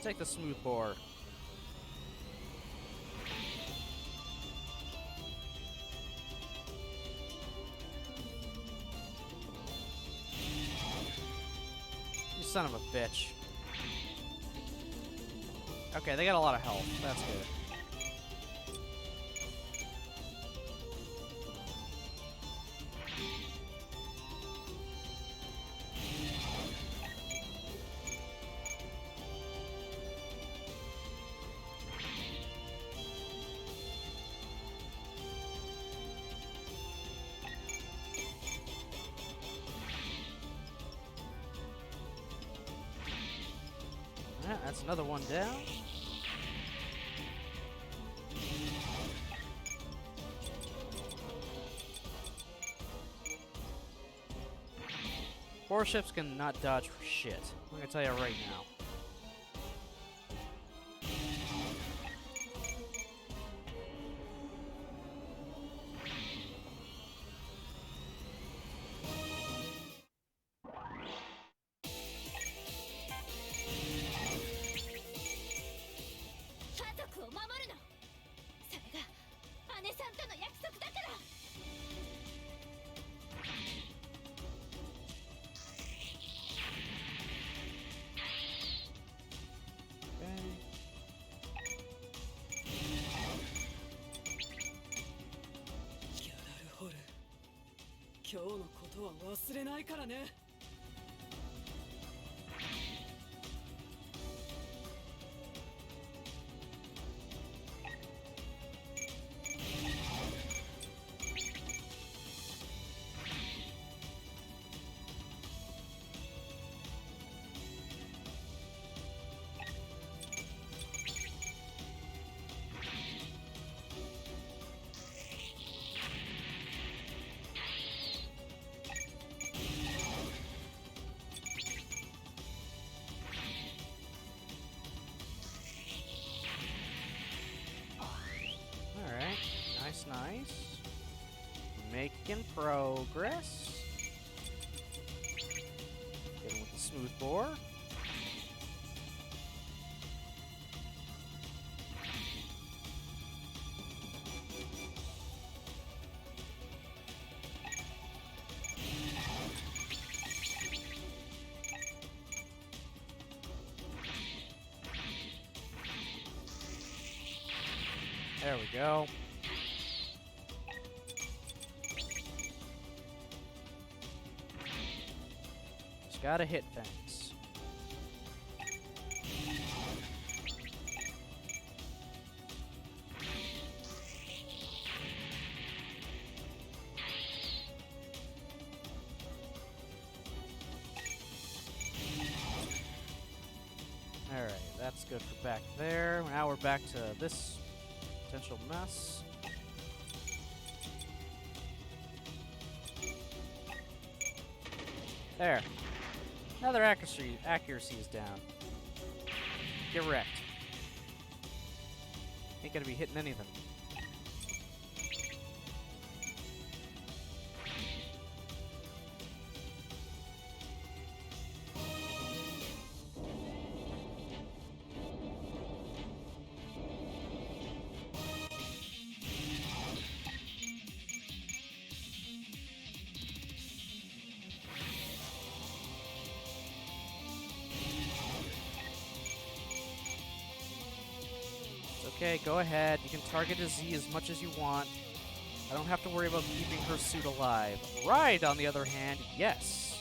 Take the smooth bore. You son of a bitch. Okay, they got a lot of health. That's good. That's another one down. Warships can not dodge for shit. I'm gonna tell you right now. 今日のことは忘れないからね。Alright, nice. Making progress. Getting with the smooth bore. There we go. Just gotta hit things. Alright, that's good for back there. Now we're back to this potential mess. There. Now their accuracy is down. Get wrecked. Ain't gonna be hitting anything. Okay, go ahead. You can target a Z as much as you want. I don't have to worry about keeping her suit alive. Ride, on the other hand, yes.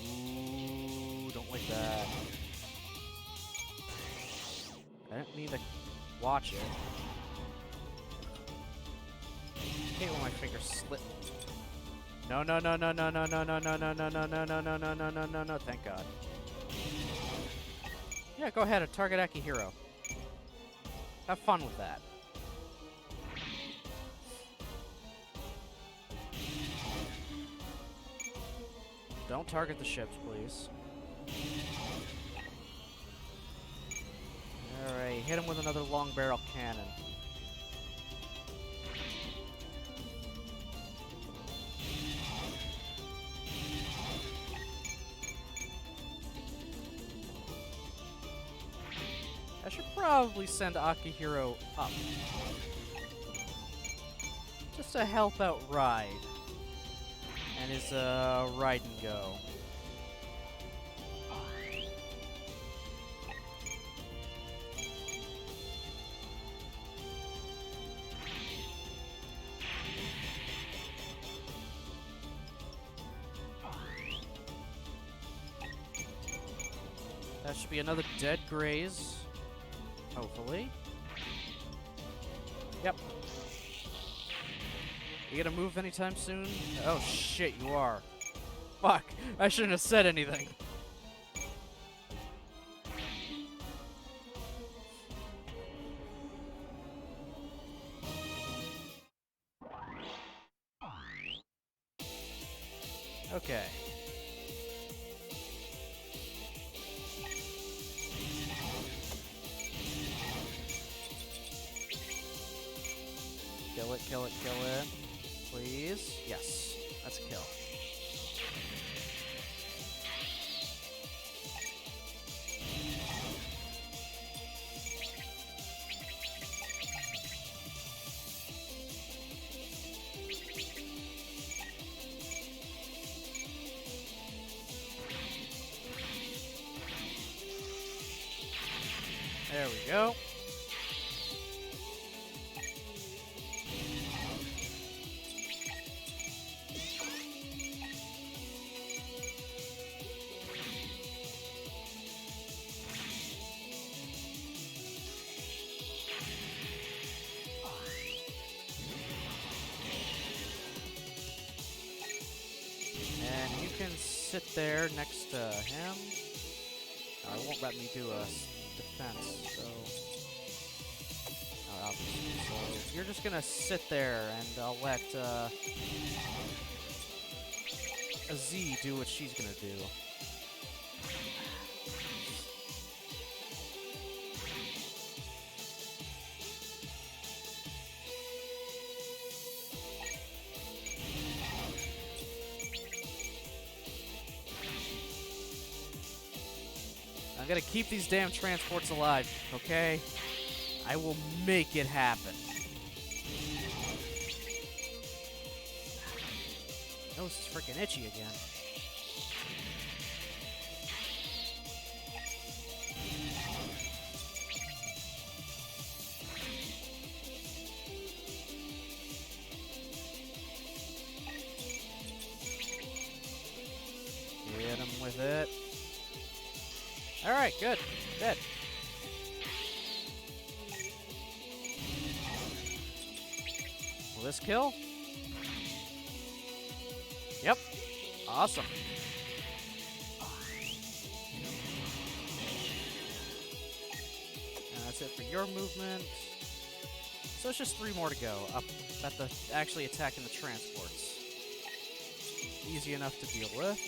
Ooh, don't like that. I didn't mean to watch it. I hate when my fingers slip. No, no, no, no, no, no, no, no, no, no, no, no, no, no, no, no, no, no, no, no, thank God. Yeah, go ahead and target Akihiro. Have fun with that. Don't target the ships, please. Alright, hit him with another long barrel cannon. I should probably send Akihiro up. Just to help out Ride. And his, ride and go. That should be another dead graze. Hopefully. Yep. You gonna move anytime soon? Oh shit, you are. Fuck, I shouldn't have said anything. Okay. Kill it, kill it, kill it. Please. Yes, that's a kill. we go. And you can sit there next to him. It won't let me do a defense, so... obviously. So you're just gonna sit there, and I'll let a Z do what she's gonna do. I'm gonna keep these damn transports alive, okay? I will make it happen. Nose is freaking itchy again. Get him with it. Alright, good. Dead. Will this kill? Yep. Awesome. And that's it for your movement. So it's just 3 more to go up at the actually attacking the transports. Easy enough to deal with.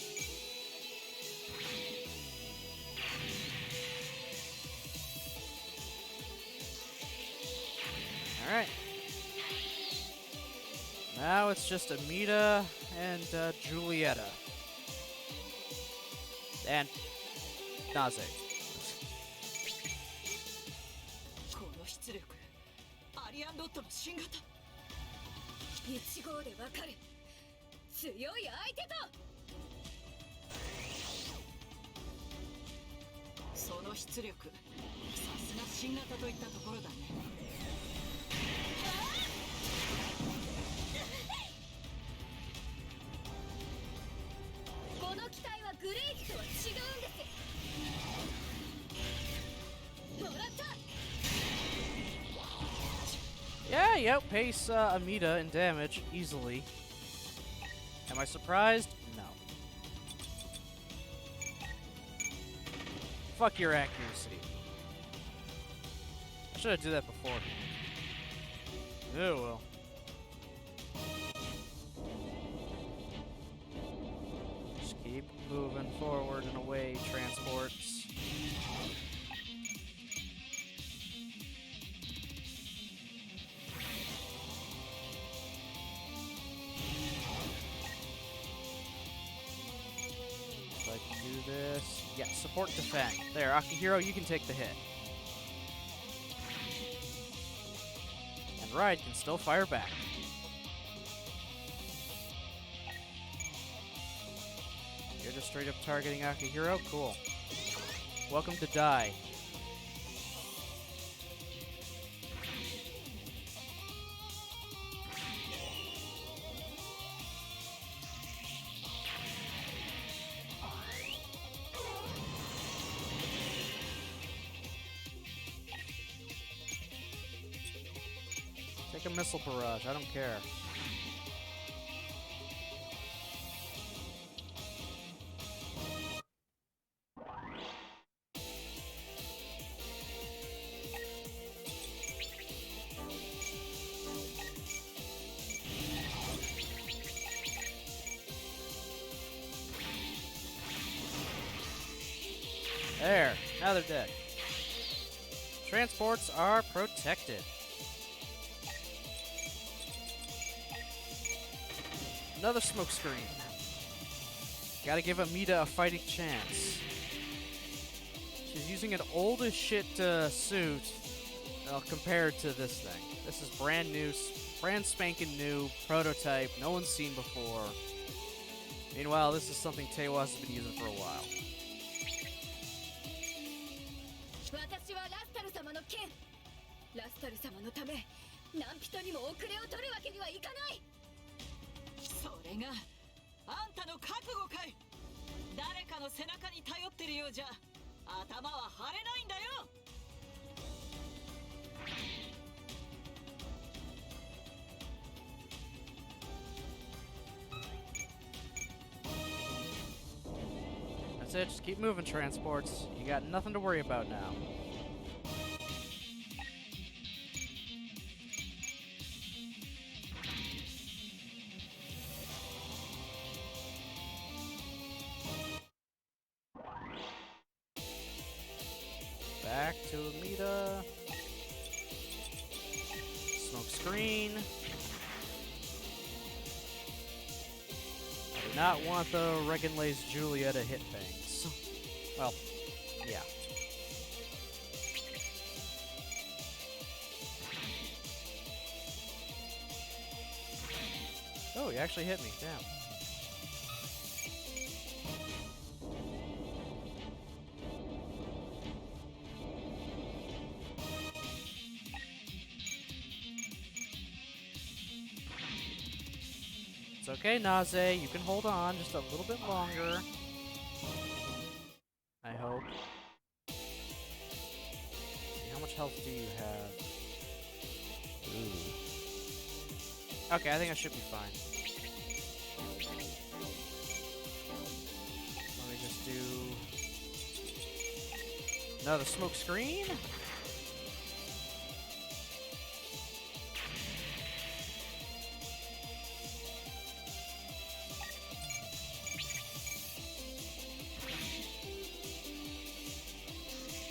Alright. Now it's just Amita and Julieta. And Naze. この出力アリアンドットの新型1号でわかる強い相手とその出力さすが新型といったところだねこの機体はグレイズとは違うんですもらった Yeah, you outpace Amita in damage easily. Am I surprised? No. Fuck your accuracy. I should have did that before. Oh well. Just keep moving forward and away, transports. So I can do this. Yeah, support defend. There, Akihiro, you can take the hit. And Ride can still fire back. You're just straight up targeting Akihiro? Cool. Welcome to die. Take a missile barrage, I don't care. There, now they're dead. Transports are protected. Another smoke screen. Gotta give Amita a fighting chance. She's using an old as shit suit compared to this thing. This is brand new, brand spanking new, prototype, no one's seen before. Meanwhile, this is something Teiwas has been using for a while. 私はラスタル様のケン。ラスタル様のため何人にも遅れを取るわけにはいかない。それがあんたの覚悟かい。誰かの背中に頼ってるようじゃ頭は張れないんだよ。That's it, just keep moving, transports. You got nothing to worry about now. Back to Amita. Smoke screen. I do not want the Regan-Lay's Julia to hit things. Well, yeah. Oh, you actually hit me. Damn. It's okay, Naze. You can hold on just a little bit longer. I hope. How much health do you have? Ooh. Okay, I think I should be fine. Let me just do another smoke screen.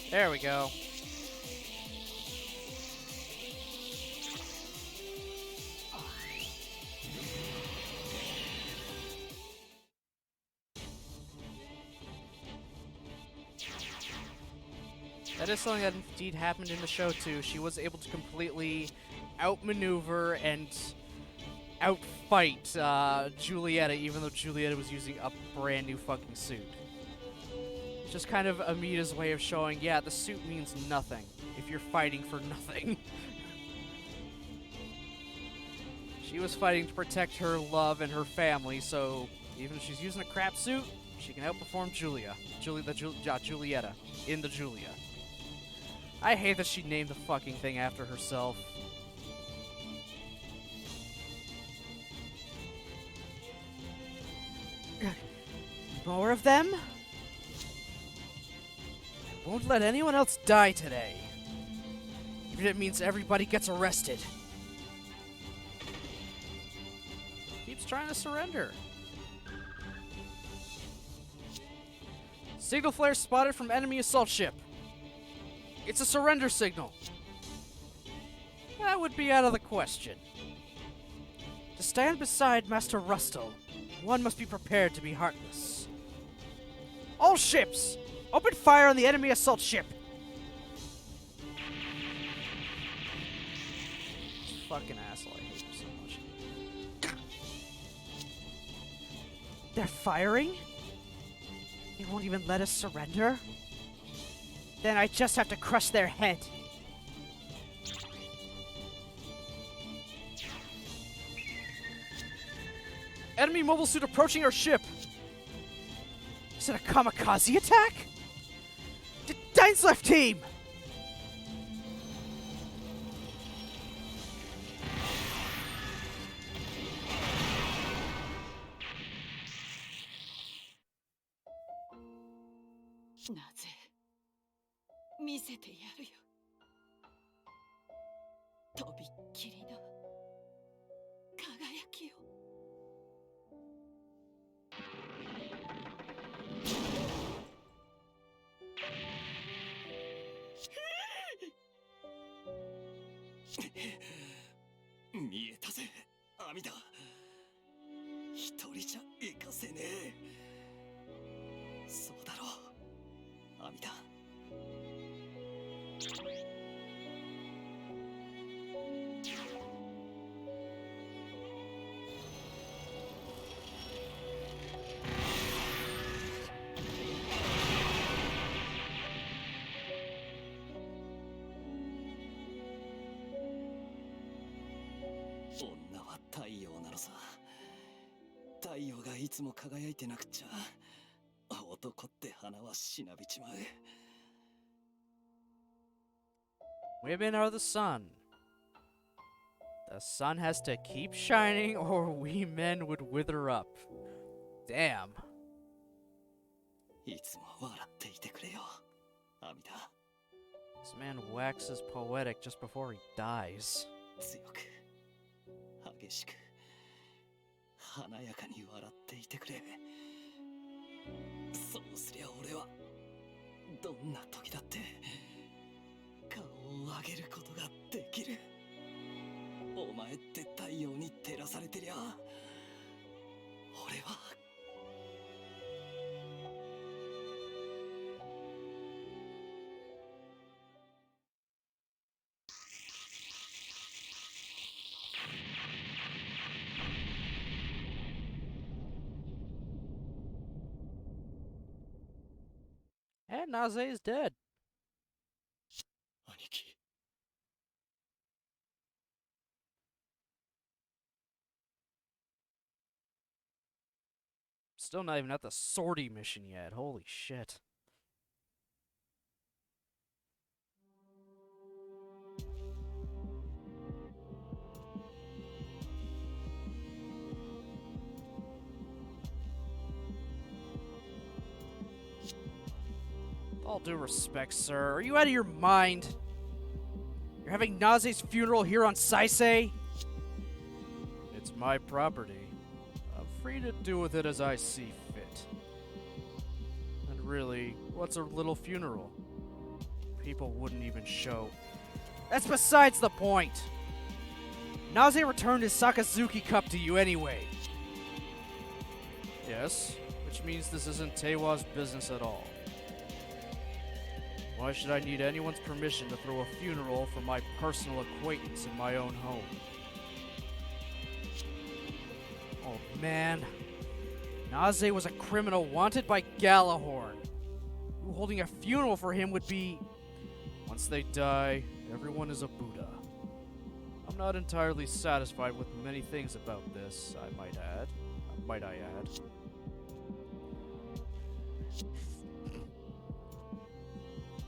There we go. That is something that indeed happened in the show too. She was able to completely outmaneuver and outfight Julieta, even though Julieta was using a brand new fucking suit. It's just kind of Amita's way of showing, yeah, the suit means nothing if you're fighting for nothing. She was fighting to protect her love and her family, so even if she's using a crap suit, she can outperform Julieta in the Julia. I hate that she named the fucking thing after herself. More of them? I won't let anyone else die today. Even if it means everybody gets arrested. Keeps trying to surrender. Signal flare spotted from enemy assault ship. It's a surrender signal. That would be out of the question. To stand beside Master Rustle, one must be prepared to be heartless. All ships! Open fire on the enemy assault ship! This fucking asshole, I hate him so much. They're firing? They won't even let us surrender? Then I just have to crush their head. Enemy mobile suit approaching our ship. Is it a kamikaze attack? Dine's left team!なぜ見せてやるよ。とびっきりの輝きを。見えたぜ、阿弥陀。一人じゃ行かせねえ。そうだろう、阿弥陀。さ。太陽がいつも輝いてなくっちゃ、男って花はしなびちまう。Women are the sun. The sun has to keep shining or we men would wither up. Damn. いつも笑っていてくれよ、アミダ。This man waxes poetic just before he dies. 強く、激しく、華やかに笑っていてくれ。そうすりゃ俺はどんな時だって顔を上げることができる。お前って太陽に照らされてりゃ俺は。And Naze is dead. 兄貴。Still not even at the sortie mission yet. Holy shit. With all due respect, sir, are you out of your mind? You're having Naze's funeral here on Saisei? It's my property. I'm free to do with it as I see fit. And really, what's a little funeral? People wouldn't even show. That's besides the point! Naze returned his Sakazuki Cup to you anyway. Yes, which means this isn't Teiwa's business at all. Why should I need anyone's permission to throw a funeral for my personal acquaintance in my own home? Oh man. Naze was a criminal wanted by Galahorn. You holding a funeral for him would be... Once they die, everyone is a Buddha. I'm not entirely satisfied with many things about this, might I add.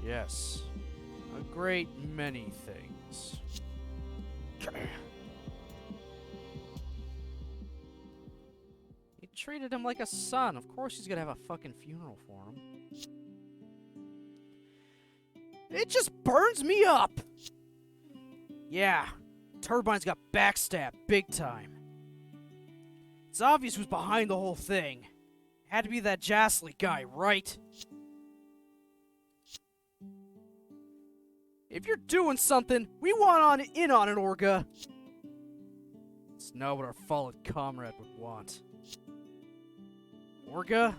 Yes, a great many things. He treated him like a son. Of course he's gonna have a fucking funeral for him. It just burns me up! Yeah, Turbine's got backstabbed big time. It's obvious who's behind the whole thing. Had to be that Jasley guy, right? If you're doing something, we want in on it, Orga. It's not what our fallen comrade would want. Orga?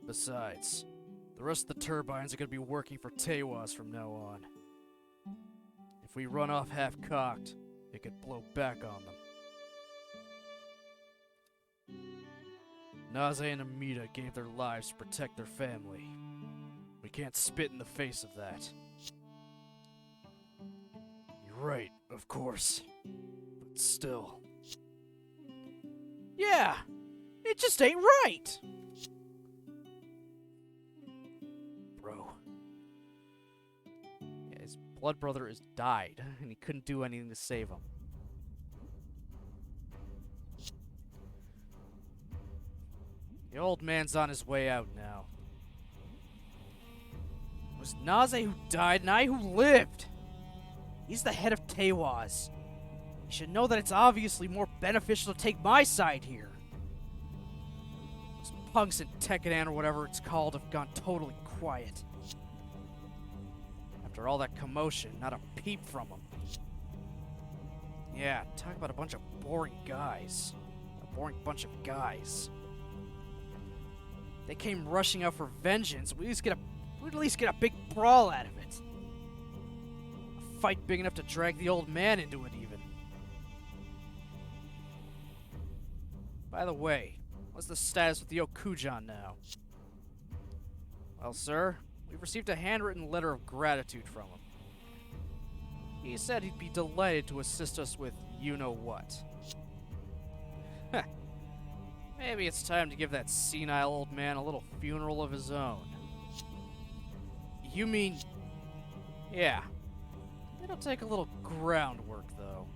Besides, the rest of the turbines are going to be working for Teiwas from now on. If we run off half-cocked, it could blow back on them. Naze and Amida gave their lives to protect their family. We can't spit in the face of that. You're right, of course. But still. Yeah! It just ain't right! Bro. Yeah, his blood brother has died, and he couldn't do anything to save him. The old man's on his way out now. It was Naze who died and I who lived. He's the head of Teiwas. He should know that it's obviously more beneficial to take my side here. Those punks in Tekkadan or whatever it's called have gone totally quiet. After all that commotion, not a peep from them. Yeah, talk about a bunch of boring guys. A boring bunch of guys. They came rushing out for vengeance. We'd at least get a big brawl out of it. A fight big enough to drag the old man into it, even. By the way, what's the status with the Okujan now? Well, sir, we've received a handwritten letter of gratitude from him. He said he'd be delighted to assist us with you-know-what. Maybe it's time to give that senile old man a little funeral of his own. You mean... Yeah. It'll take a little groundwork, though.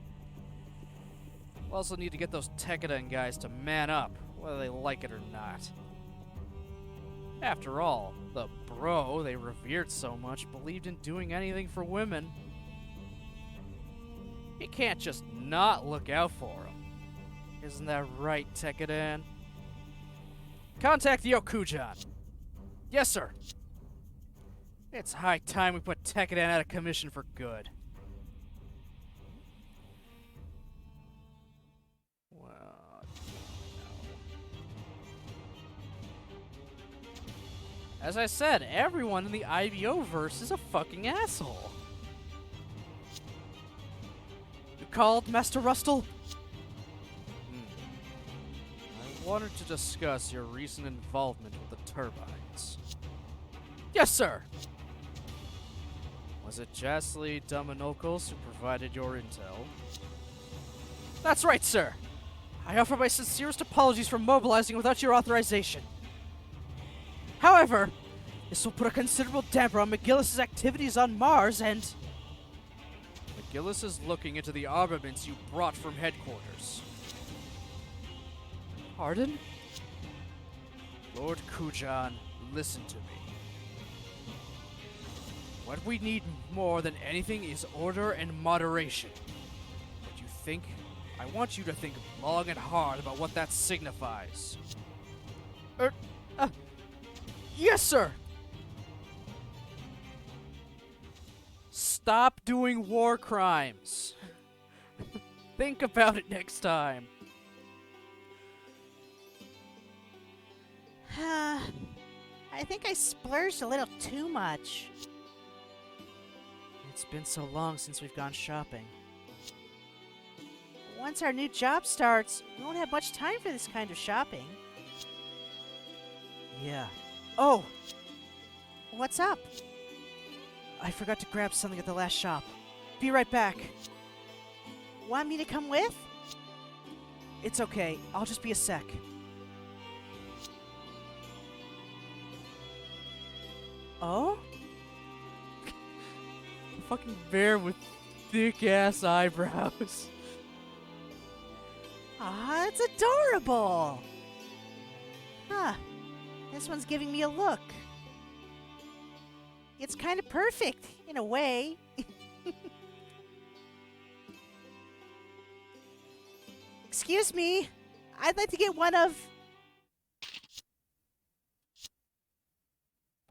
We'll also need to get those Tekkadan guys to man up, whether they like it or not. After all, the bro they revered so much believed in doing anything for women. You can't just not look out for him. Isn't that right, Tekkadan? Contact the Okujan. Yes, sir. It's high time we put Tekkadan out of commission for good. Well, no. As I said, everyone in the IBO verse is a fucking asshole. You called, Master Rustle? I wanted to discuss your recent involvement with the turbines. Yes, sir! Was it Jasly Dominocles who provided your intel? That's right, sir! I offer my sincerest apologies for mobilizing without your authorization. However, this will put a considerable damper on McGillis' activities on Mars and... McGillis is looking into the armaments you brought from headquarters. Pardon? Lord Kujan, listen to me. What we need more than anything is order and moderation. What you think, I want you to think long and hard about what that signifies. Yes, sir! Stop doing war crimes. Think about it next time. I think I splurged a little too much. It's been so long since we've gone shopping. Once our new job starts, we won't have much time for this kind of shopping. Yeah. Oh! What's up? I forgot to grab something at the last shop. Be right back. Want me to come with? It's okay. I'll just be a sec. Oh? Fucking bear with thick-ass eyebrows. Ah, it's adorable! Huh. This one's giving me a look. It's kind of perfect, in a way. Excuse me. I'd like to get one of...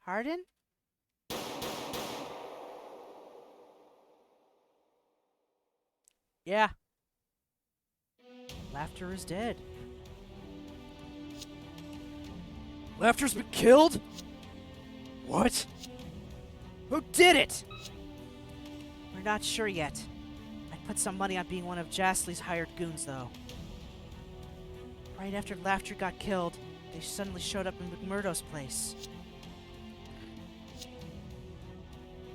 Pardon? Yeah. Laughter is dead. Laughter's been killed? What? Who did it? We're not sure yet. I'd put some money on being one of Jasly's hired goons, though. Right after Laughter got killed, they suddenly showed up in McMurdo's place.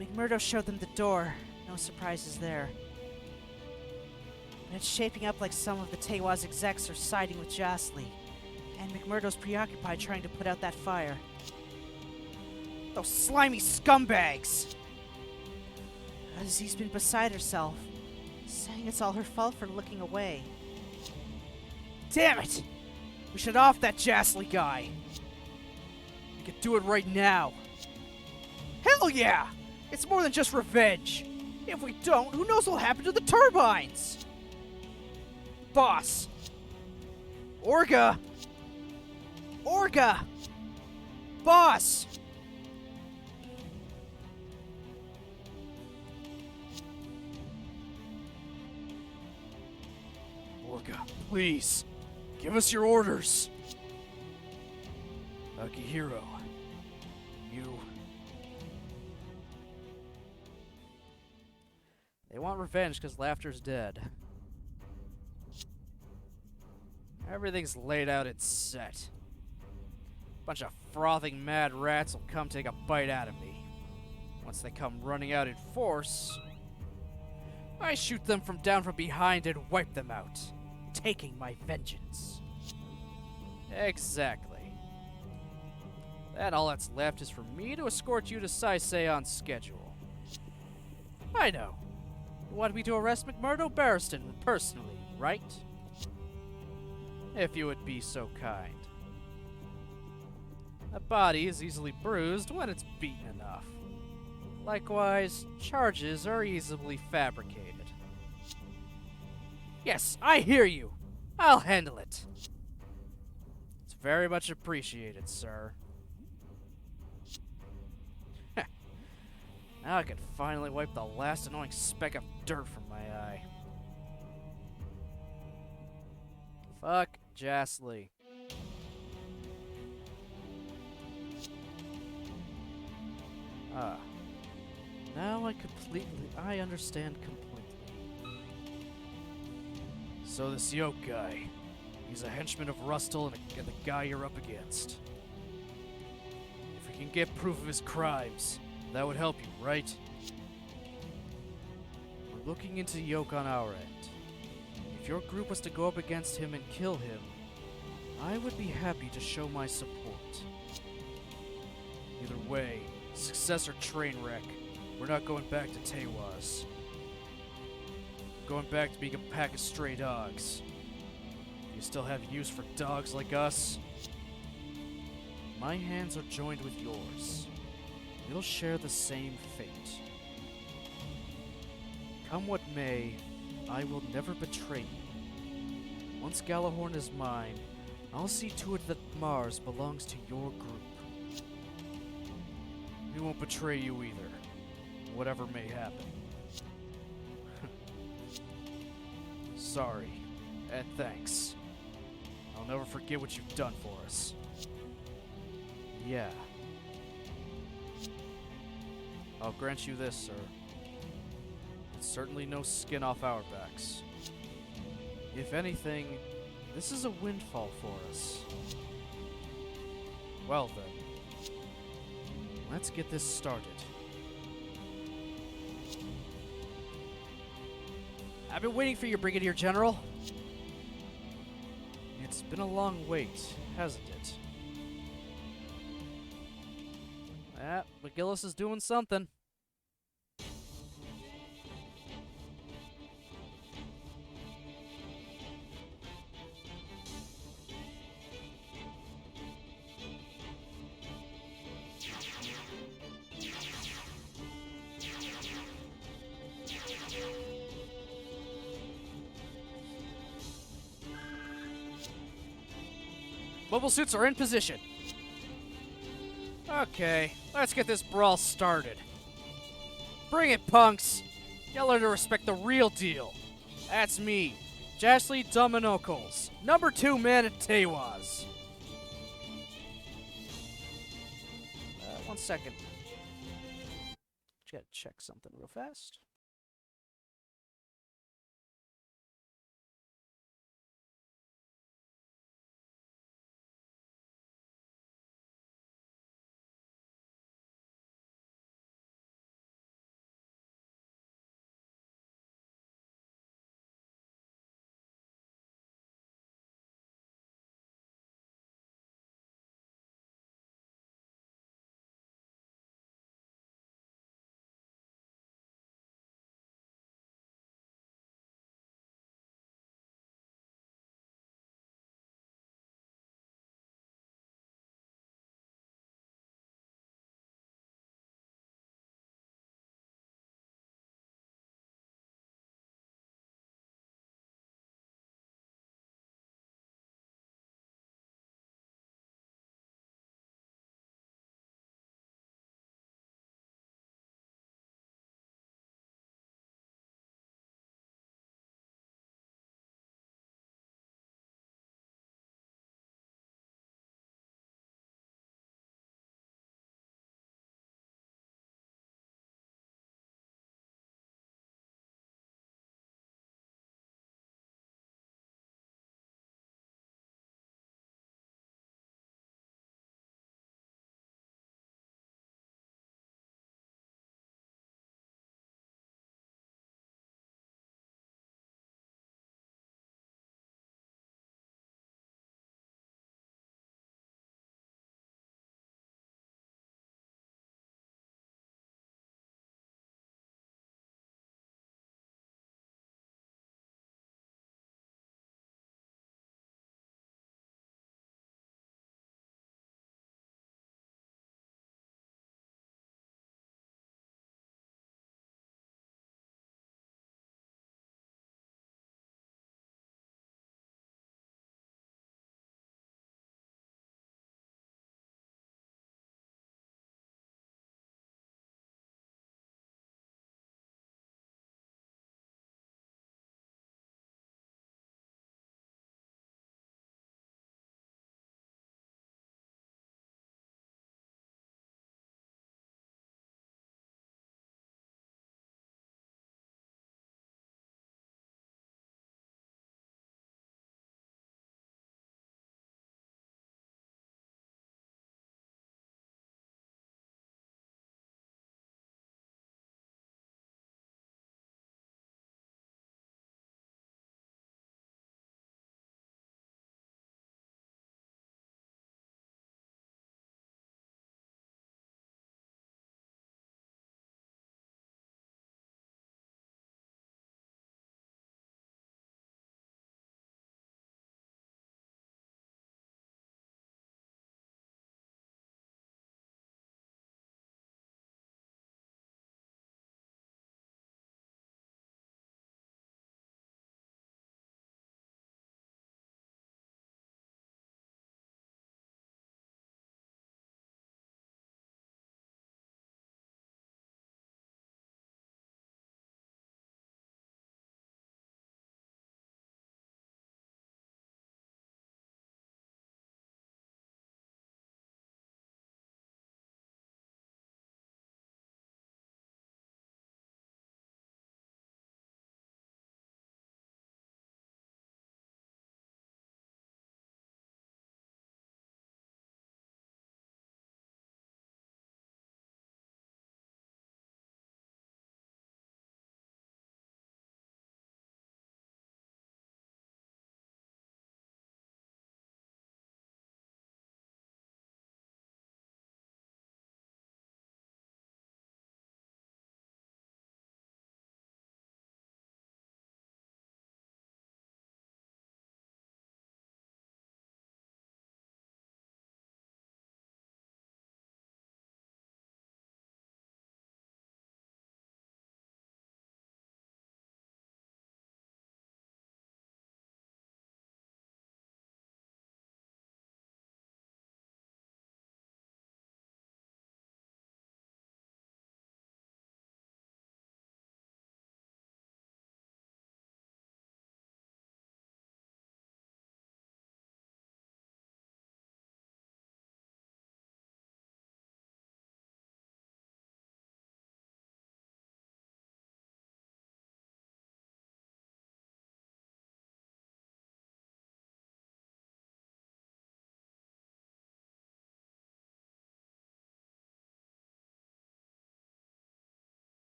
McMurdo showed them the door. No surprises there. But it's shaping up like some of the Tewa's execs are siding with Jasly. And McMurdo's preoccupied trying to put out that fire. Those slimy scumbags! Aziz's been beside herself, saying it's all her fault for looking away. Damn it! We should off that Jasly guy! We could do it right now! Hell yeah! It's more than just revenge! If we don't, who knows what'll happen to the turbines? Boss! Orga! Orga! Boss! Orga, please, give us your orders. Akihiro, you... They want revenge because Laughter's dead. Everything's laid out and set. Bunch of frothing mad rats will come take a bite out of me. Once they come running out in force, I shoot them from down from behind and wipe them out. taking my vengeance. Exactly. Then all that's left is for me to escort you to Saisei on schedule. I know. You want me to arrest McMurdo Barriston personally, right? If you would be so kind. A body is easily bruised when it's beaten enough. Likewise, charges are easily fabricated. Yes, I hear you. I'll handle it. It's very much appreciated, sir. Now I can finally wipe the last annoying speck of dirt from my eye. Fuck Jastly. Ah. Now I understand completely. So this Yoke guy, he's a henchman of Rustle and the guy you're up against. If we can get proof of his crimes, that would help you, right? We're looking into Yoke on our end. If your group was to go up against him and kill him, I would be happy to show my support. Either way, success or train wreck, we're not going back to Tewas. We're going back to being a pack of stray dogs. Do you still have use for dogs like us? My hands are joined with yours. We'll share the same fate. Come what may, I will never betray you. Once Galahorn is mine, I'll see to it that Mars belongs to your group. We won't betray you either, whatever may happen. Sorry, and thanks. I'll never forget what you've done for us. Yeah. I'll grant you this, sir. It's certainly no skin off our backs. If anything, this is a windfall for us. Well then, let's get this started. I've been waiting for you, Brigadier General. It's been a long wait, hasn't it? McGillis is doing something. Mobile suits are in position. Okay, let's get this brawl started. Bring it, punks! Y'all learn to respect the real deal. That's me, Jastly Dominocles, number 2 man at Tewas. 1 second. Just gotta check something real fast.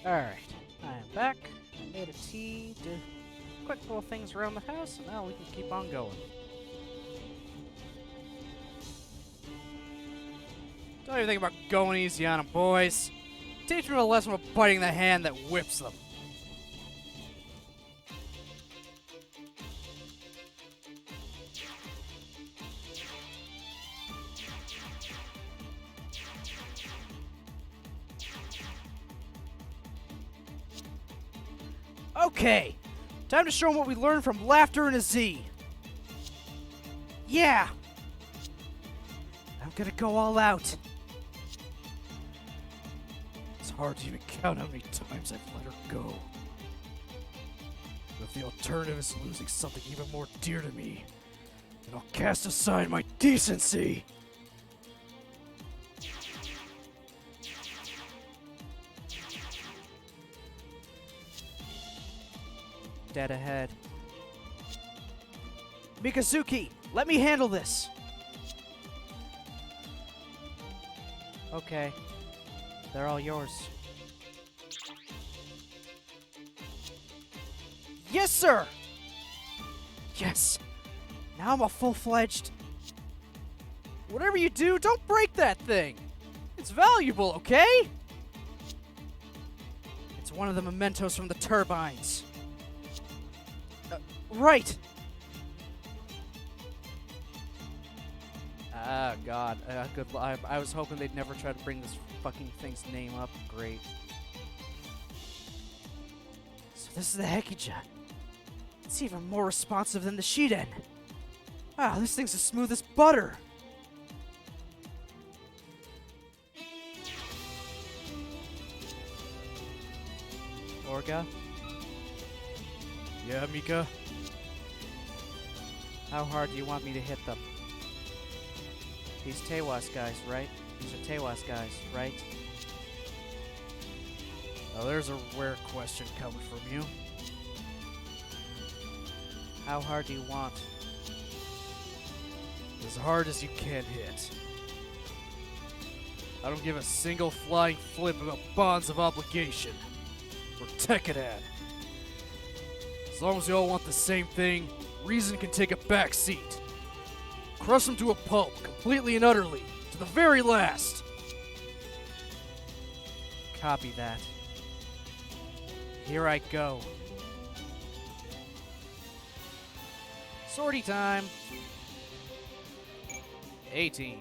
Alright, I am back. Made a tea, did quick little things around the house, and now we can keep on going. Don't even think about going easy on them, boys. Teach them a lesson of biting the hand that whips them. Okay, time to show them what we learned from Laughter in a Z. Yeah! I'm gonna go all out. It's hard to even count how many times I've let her go. But the alternative is losing something even more dear to me. And I'll cast aside my decency. Dead ahead. Mikazuki, let me handle this. Okay. They're all yours. Yes, sir! Yes! Now I'm a full-fledged... Whatever you do, don't break that thing! It's valuable, okay? It's one of the mementos from the turbines. Right! Ah, God. Good. I was hoping they'd never try to bring this fucking thing's name up. Great. So this is the Hekija. It's even more responsive than the Shiden. Wow, this thing's as smooth as butter. Orga? Yeah, Mika? How hard do you want me to hit them? These Tewas guys, right? These are Tewas guys, right? Now there's a rare question coming from you. How hard do you want? As hard as you can hit. I don't give a single flying flip about bonds of obligation. Or Tekkadan. As long as you all want the same thing, reason can take a back seat. Crush them to a pulp, completely and utterly, to the very last. Copy that. Here I go. Sortie time. A-team.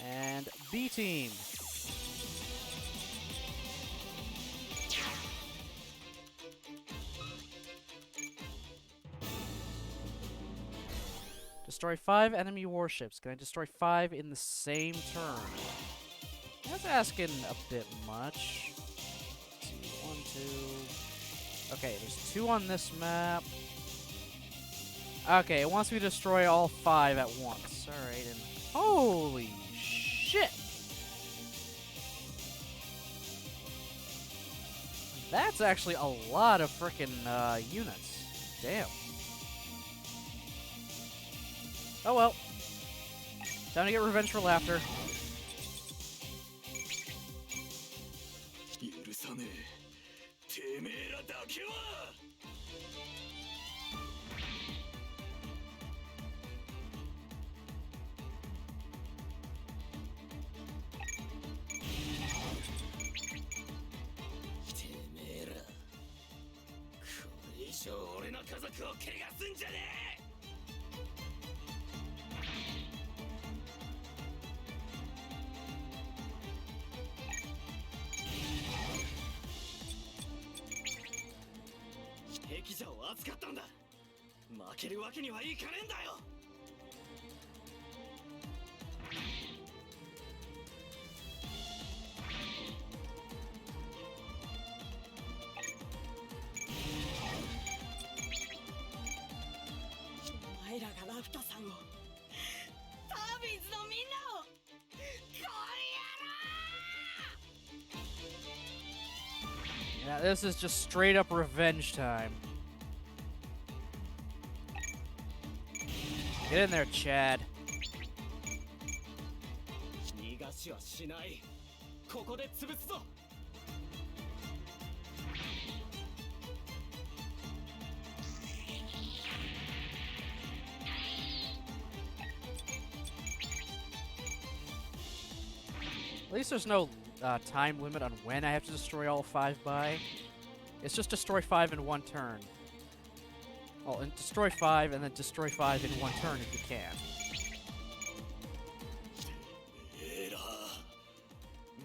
And B-team. Destroy 5 enemy warships. Can I destroy 5 in the same turn? That's asking a bit much. Let's see, 1, 2. Okay, there's 2 on this map. Okay, it wants me to destroy all 5 at once. Alright, and holy shit! That's actually a lot of frickin' units. Damn. Oh well. Time to get revenge for Laughter. 許さねえ。てめえらだけは。てめえら。これ以上俺の家族を怪我すんじゃねえ。壁者を扱ったんだ。負けるわけにはいかねえんだよ。お前らがラフタさんを、タービンズのみんなを、これやろ！ Yeah, this is just straight up revenge time. Get in there, Chad. 逃がししはしない。ここで潰すぞ。At least there's no time limit on when I have to destroy all 5 by. It's just destroy 5 in 1 turn. Well, and destroy 5 and then destroy 5 in 1 turn if you can. えら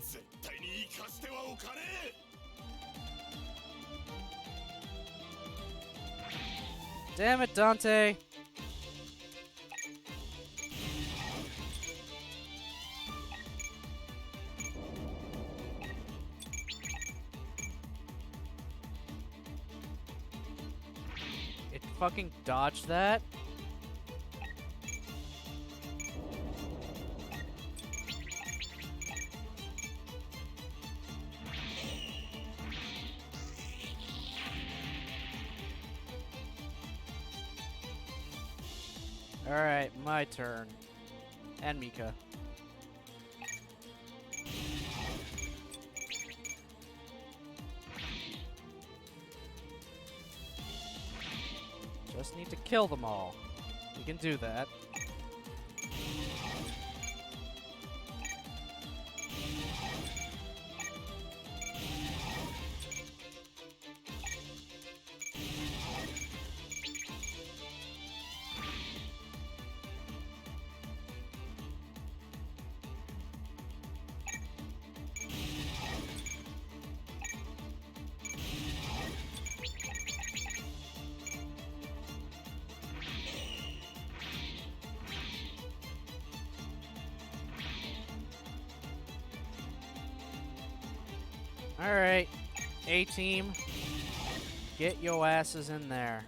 絶対に生かしてはおかねえ。 Damn it, Dante! It fucking dodged that? Alright, my turn. And Mika. Just need to kill them all. We can do that. Alright, A-Team, get your asses in there.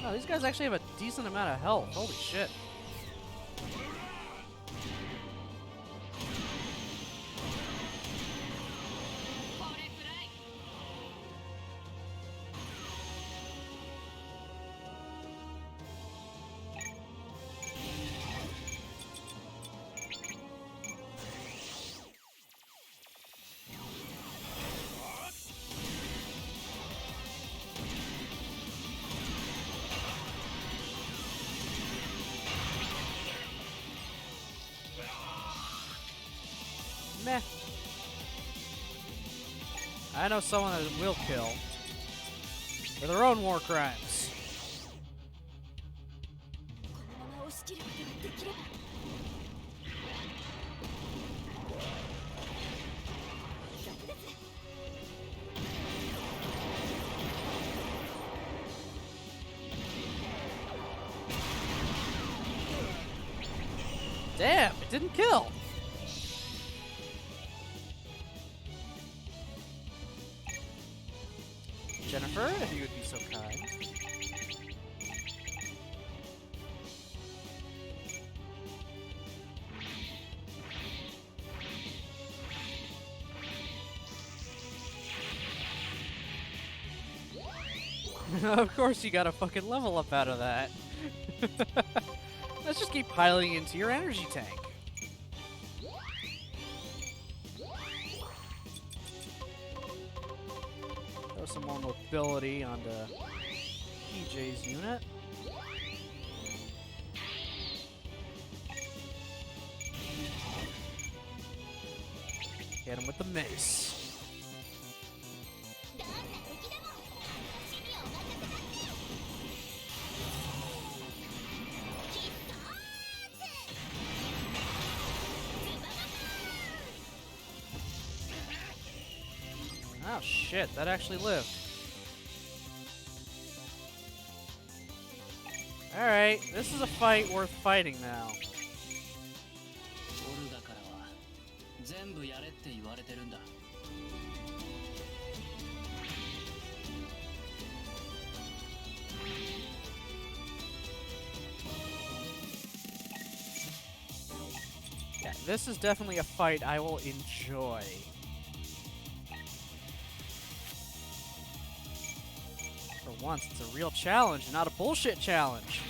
Oh, these guys actually have a decent amount of health. Holy shit. Meh. I know someone that will kill. For their own war crimes. Damn, it didn't kill. Jennifer, if you would be so kind. Of course you got a fucking level up out of that. Let's just keep piling into your energy tank. Throw some more mobility onto PJ's unit. Hit him with the mace. Oh shit, that actually lived. Alright, this is a fight worth fighting now. 全部やれって言われてるんだ。Yeah, this is definitely a fight I will enjoy. For once, it's a real challenge, not a bullshit challenge.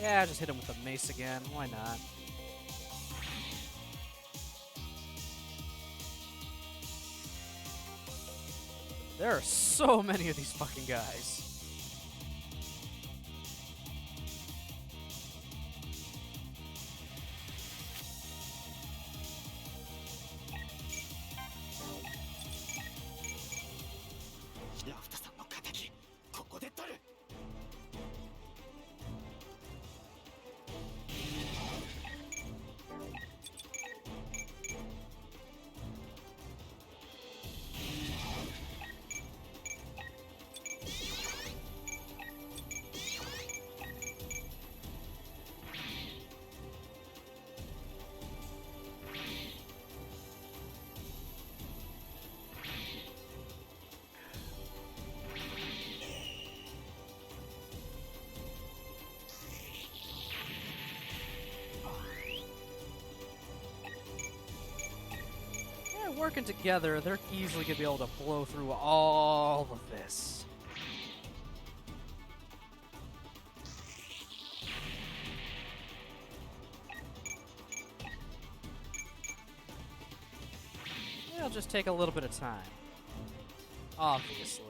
Yeah, just hit him with the mace again. Why not? There are so many of these fucking guys. Working together, they're easily gonna be able to blow through all of this. It'll just take a little bit of time. Obviously.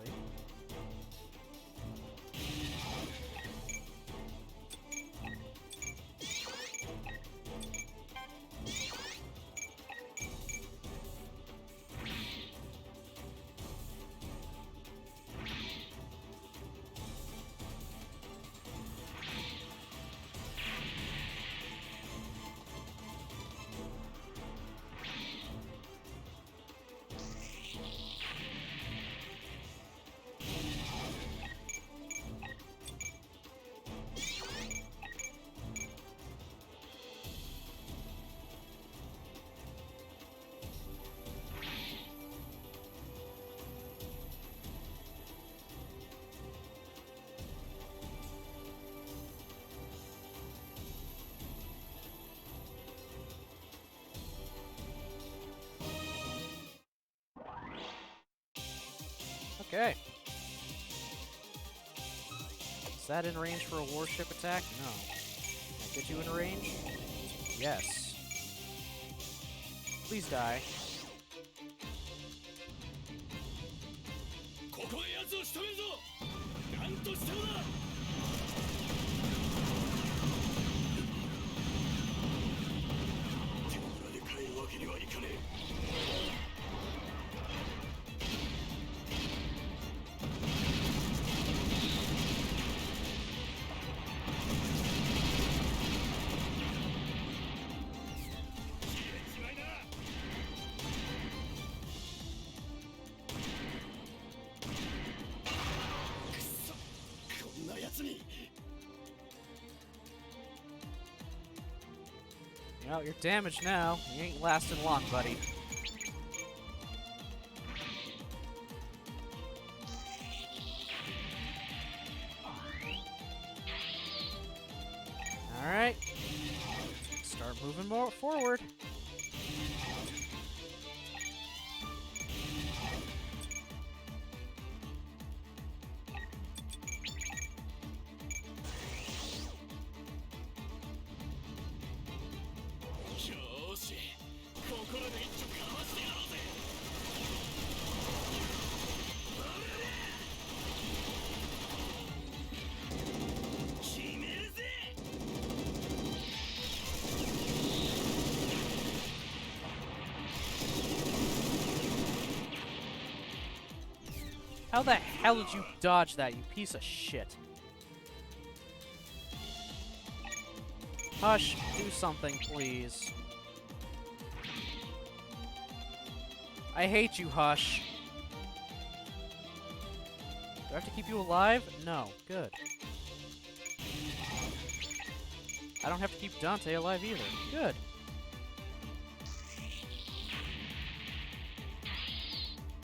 Okay. Is that in range for a warship attack? No. Can I get you in range? Yes. Please die. Well, you're damaged now. You ain't lasting long, buddy. Alright. Start moving more forward. How the hell did you dodge that, you piece of shit? Hush, do something, please. I hate you, Hush. Do I have to keep you alive? No. Good. I don't have to keep Dante alive either. Good.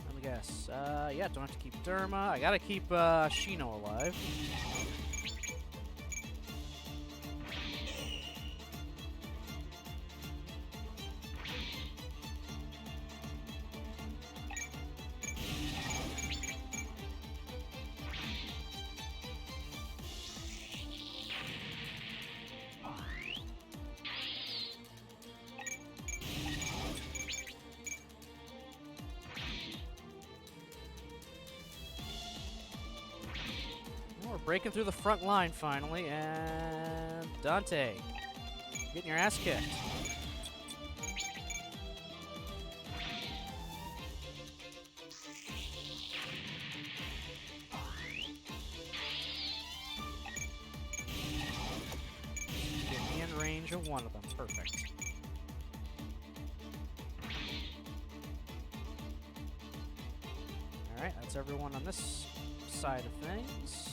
Let me guess. Yeah, don't have to keep Derma. I gotta keep, Shino alive. We're breaking through the front line finally, and Dante, getting your ass kicked. Get me in range of one of them. Perfect. Alright, that's everyone on this side of things.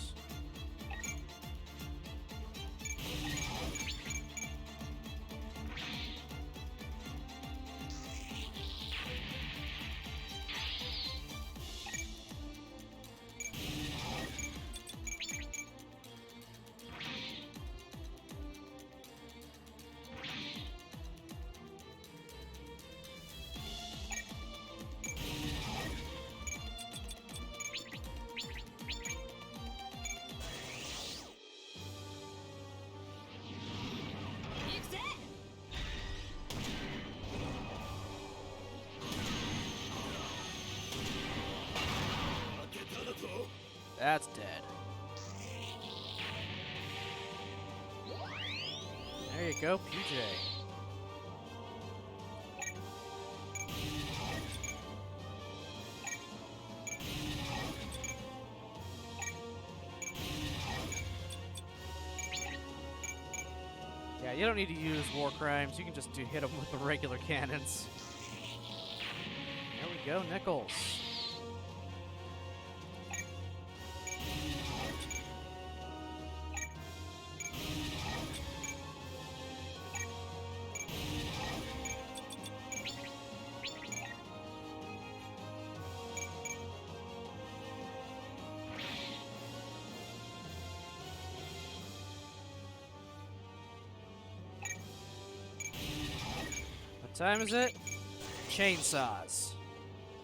That's dead. There you go, PJ. Yeah, you don't need to use war crimes. You can just hit them with the regular cannons. There we go, Nichols. What time is it? Chainsaws.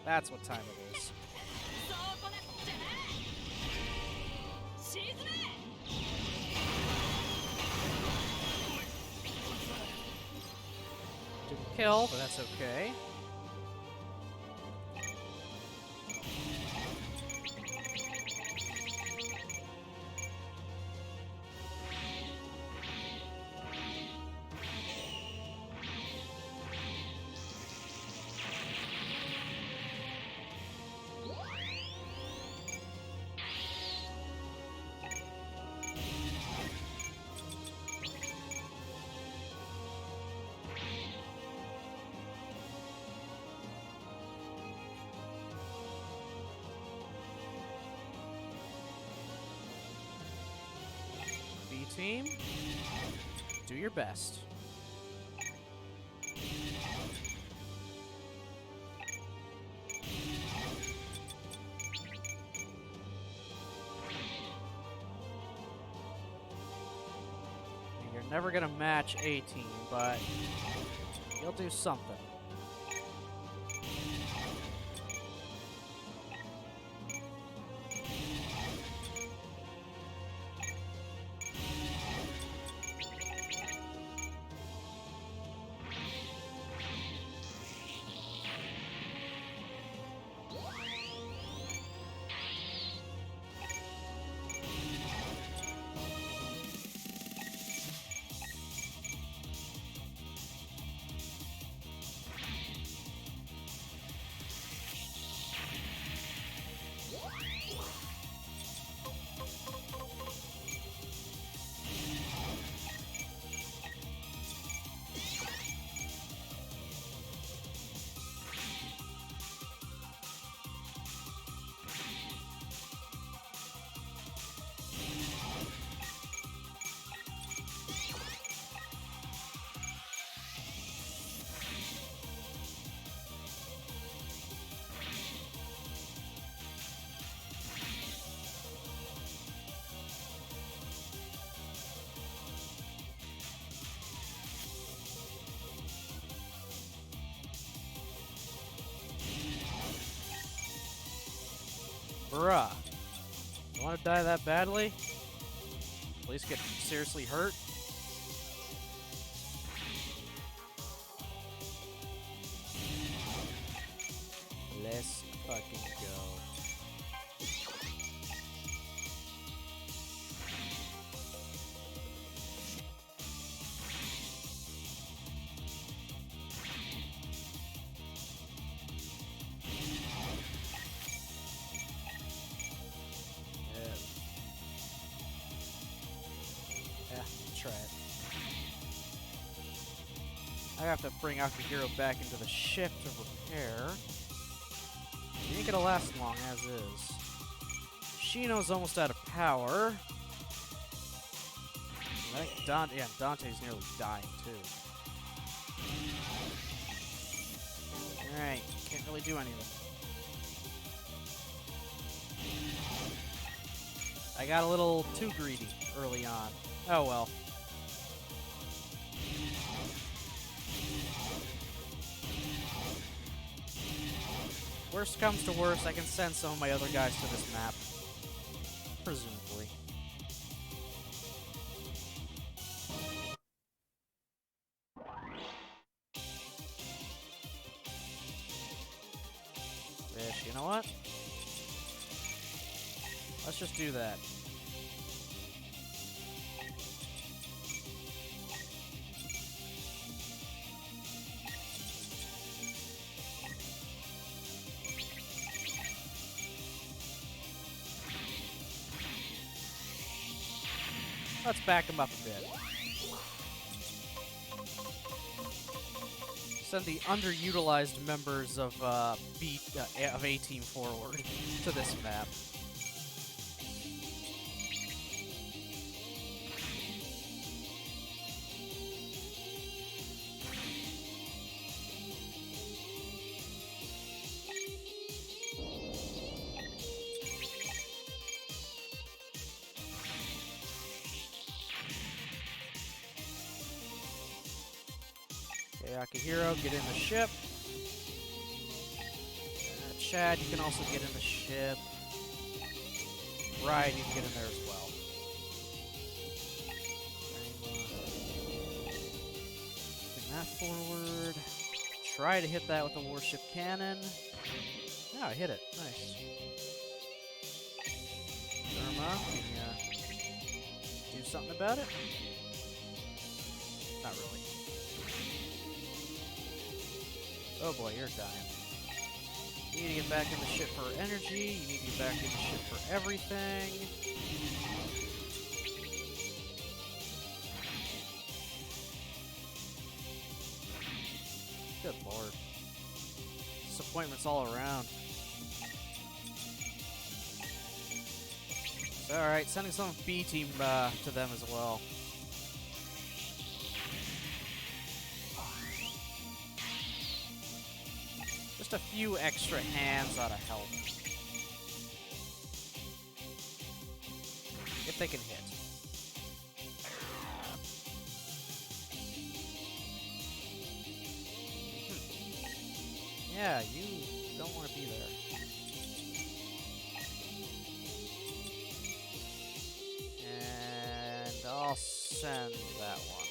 That's what time it is. Didn't kill, but that's okay. Team, do your best. You're never gonna match A team, but you'll do something. Bruh. You want to die that badly? At least get seriously hurt? Let's fucking go. Yeah, try it. I have to bring Akihiro back into the ship to repair. He ain't gonna last long as is. Shino's almost out of power. I think Dante's nearly dying too. Alright, can't really do anything. I got a little too greedy early on. Oh well. Worst comes to worst, I can send some of my other guys to this map. Presumably. Fish, you know what? Let's just do that. Let's back him up a bit. Send the underutilized members of A-Team forward to this map. Akihiro, get in the ship. Chad, you can also get in the ship. Ryan, you can get in there as well. Bring that forward. Try to hit that with the warship cannon. Oh, I hit it. Nice. Dharma, can you do something about it? Not really. Oh boy, you're dying. You need to get back in the ship for energy. You need to get back in the ship for everything. Good lord. Disappointments all around. It's alright, sending some B-Team to them as well. Just a few extra hands ought to help. If they can hit. Yeah, you don't want to be there. And I'll send that one.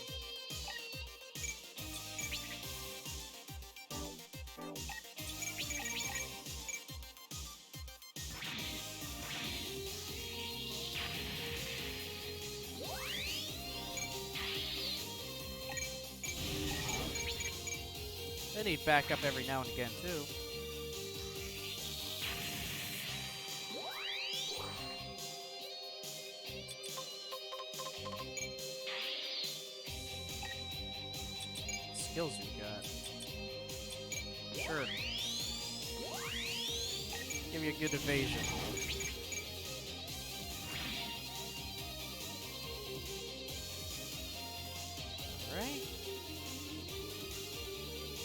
They need backup every now and again, too. Skills you got. Sure. Give you a good evasion. Alright.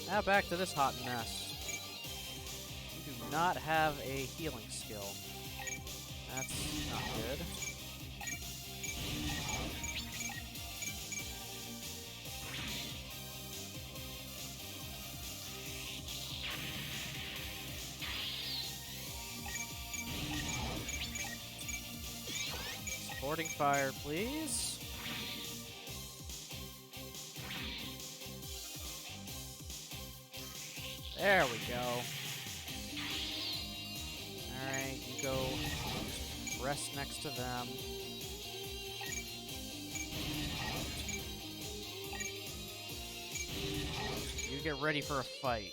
Now back to this hot mess. You do not have a healing skill. That's not good. Warding fire, please. There we go. Alright, you go rest next to them. You get ready for a fight.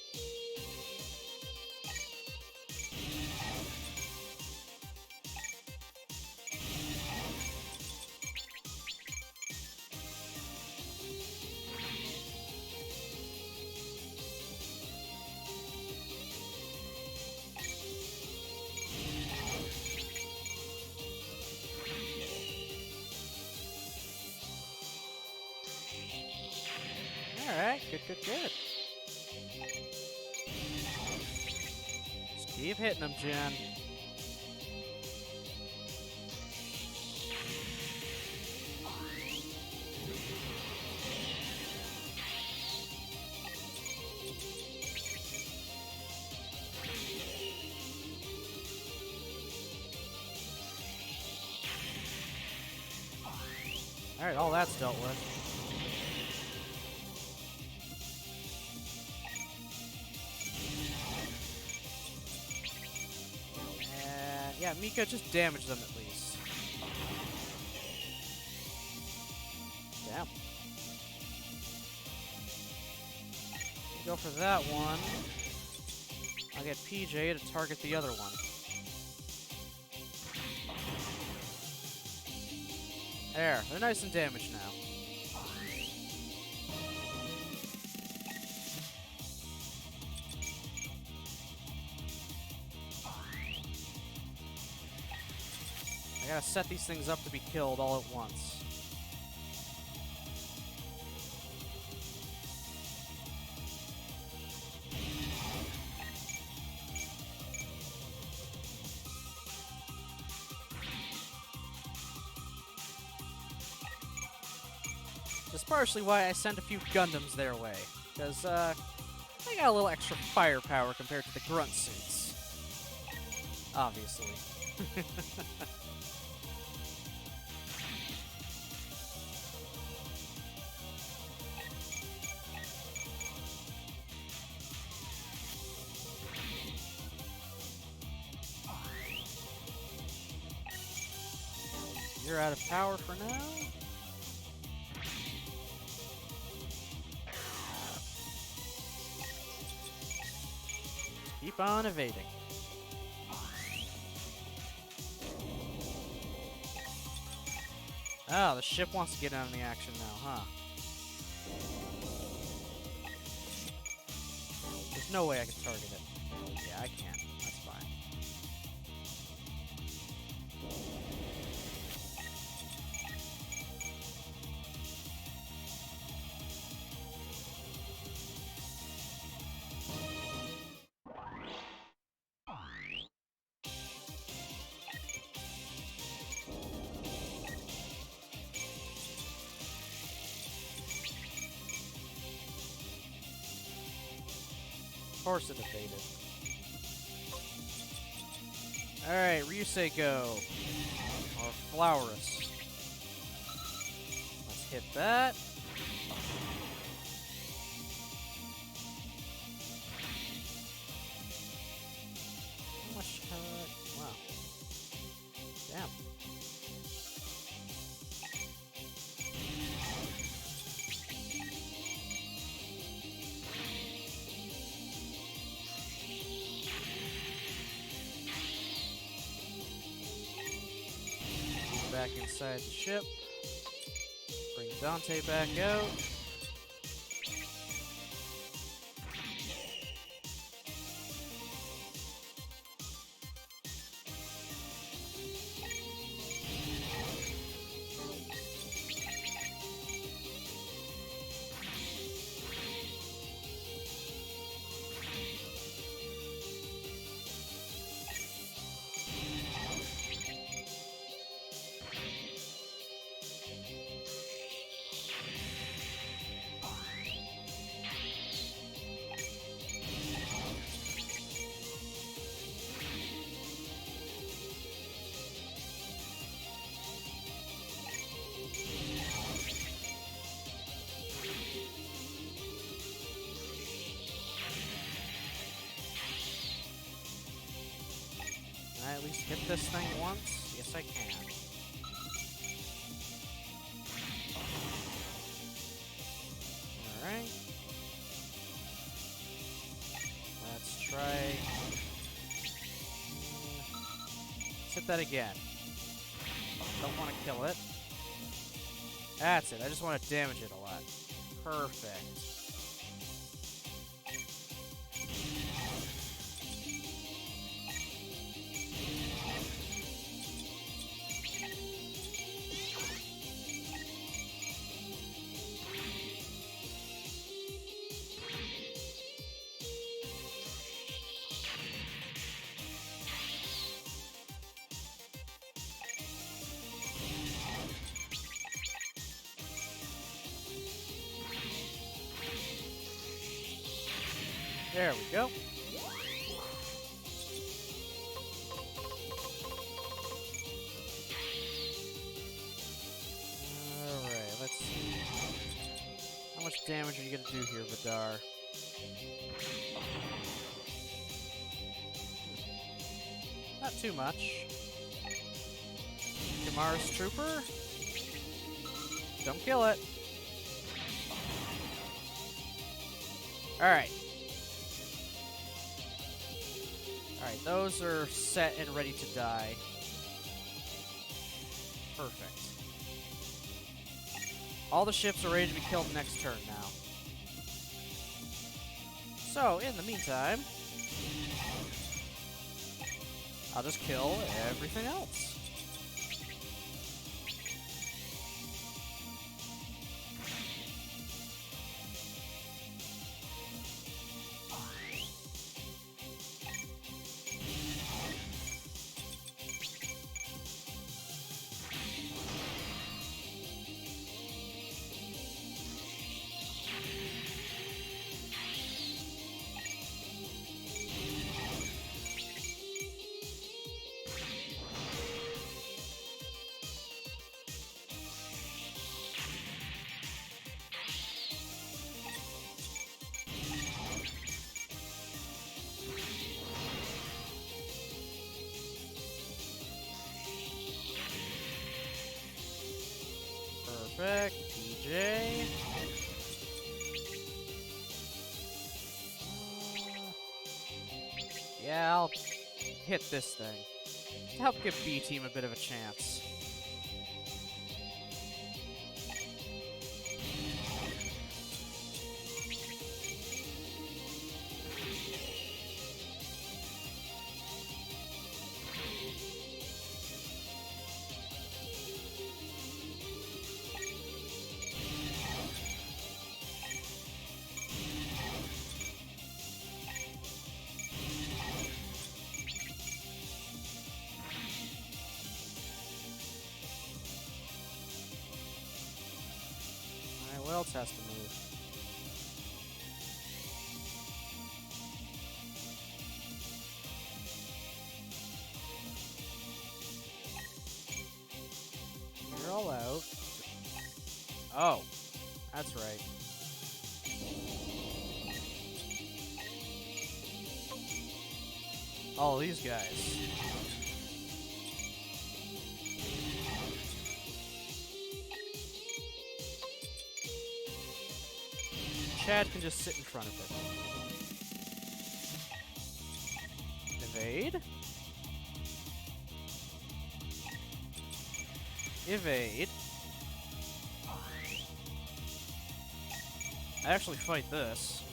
Alright, good. Just keep hitting them, Jen. Alright, all that's dealt with. Yeah, Mika, just damage them at least. Damn. Go for that one. I'll get PJ to target the other one. There, they're nice and damaged now. I gotta set these things up to be killed all at once. That's partially why I sent a few Gundams their way, because they got a little extra firepower compared to the grunt suits. Obviously. You're out of power for now. Keep on evading. Ah, the ship wants to get in on the action now, huh? There's no way I can target it. Yeah, I can. That's fine. Of course it evaded. Alright, Ryusei go. Or Flowers. Let's hit that. How much? Wow. Damn. Back inside the ship. Bring Dante back out. at least hit this thing once? Yes, I can. Alright. Let's try... Let's hit that again. Don't want to kill it. That's it. I just want to damage it a lot. Perfect. There we go. Alright, let's see. How much damage are you gonna do here, Vidar? Not too much. Kamara's trooper? Don't kill it. Alright. Alright, those are set and ready to die. Perfect. All the ships are ready to be killed next turn now. So, in the meantime, I'll just kill everything else. Perfect, PJ. Yeah, I'll hit this thing to help give B-Team a bit of a chance. What else has to move? You're all out. Oh, that's right. All these guys. Chad can just sit in front of it. Evade. Evade. I actually fight this.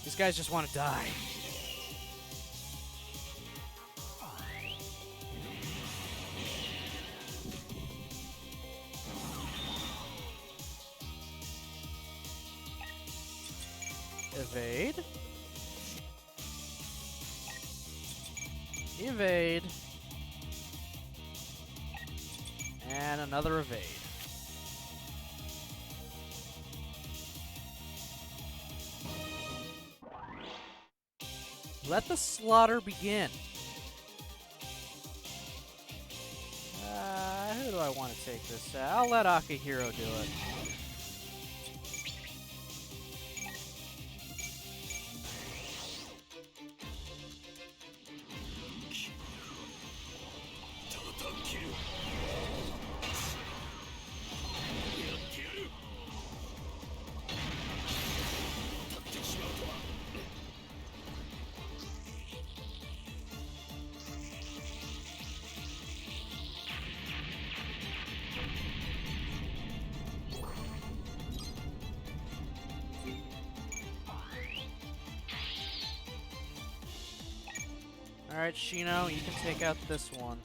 These guys just want to die. evade. Evade. And another evade. Let the slaughter begin. Who do I want to take this? I'll let Akihiro do it. Alright, Shino, you can take out this one.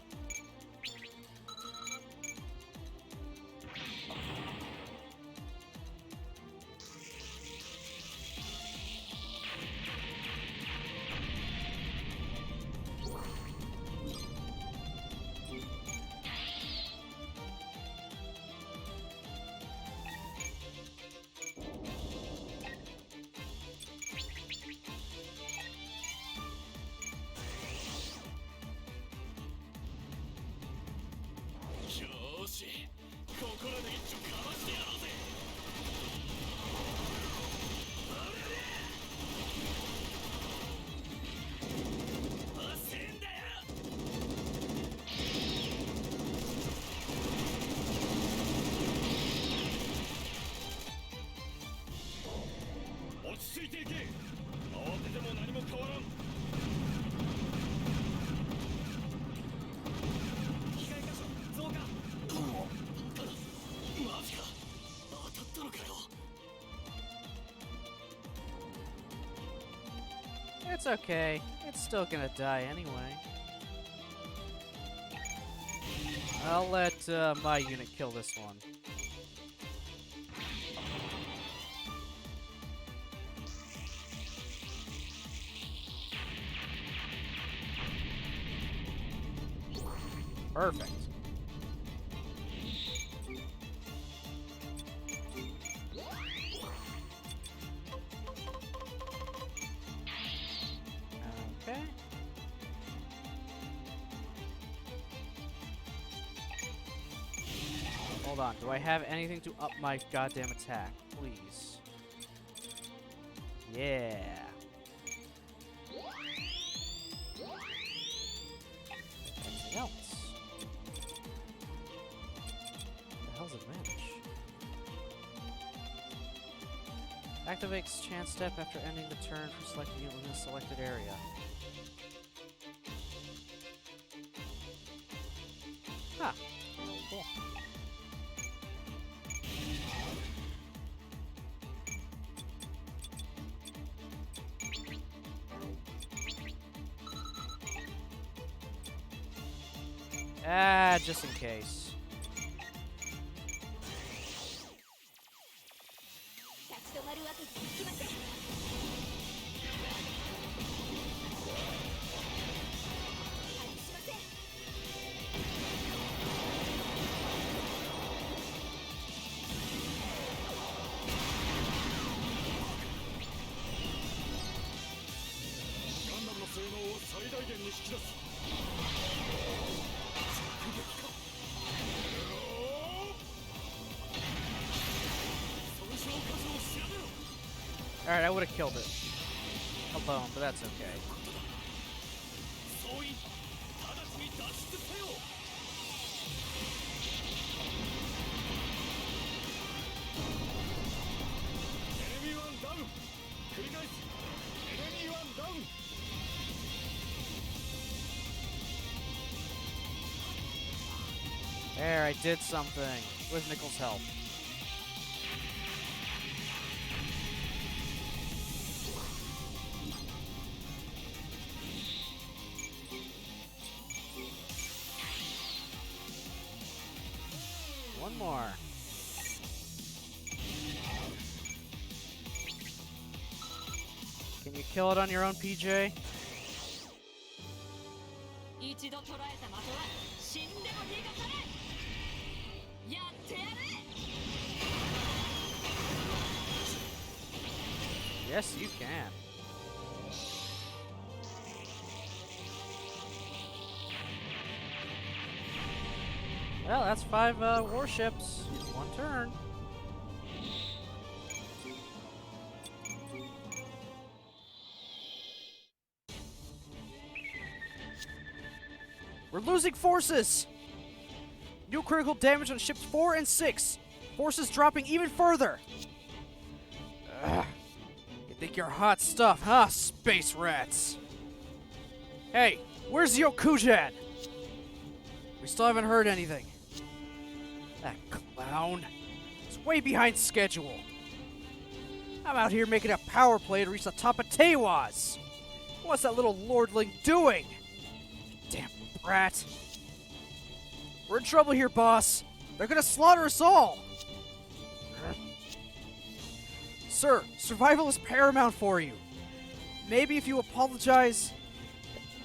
It's okay. It's still gonna die anyway. I'll let my unit kill this one. Perfect. Okay. Hold on. Do I have anything to up my goddamn attack? Please. Yeah. Anything else? What the hell's advantage? Activates chance step after ending the turn for selecting it within a selected area. Huh. Cool. Just in case. Alright, I would have killed it alone, but that's okay. There, I did something with Nickel's help. One more. kill it on your own, PJ? 一度捕らえた的は死んでも逃がさない。やってやれ。 Yes, you can. Well, that's 5 warships in 1 turn. We're losing forces! New critical damage on ships 4 and 6. Forces dropping even further. Ugh. You think you're hot stuff, huh, space rats? Hey, where's Yokujan? We still haven't heard anything. That clown. He's way behind schedule. I'm out here making a power play to reach the top of Tewas. What's that little lordling doing? Damn brat. We're in trouble here, boss. They're gonna slaughter us all. Sir, survival is paramount for you. Maybe if you apologize...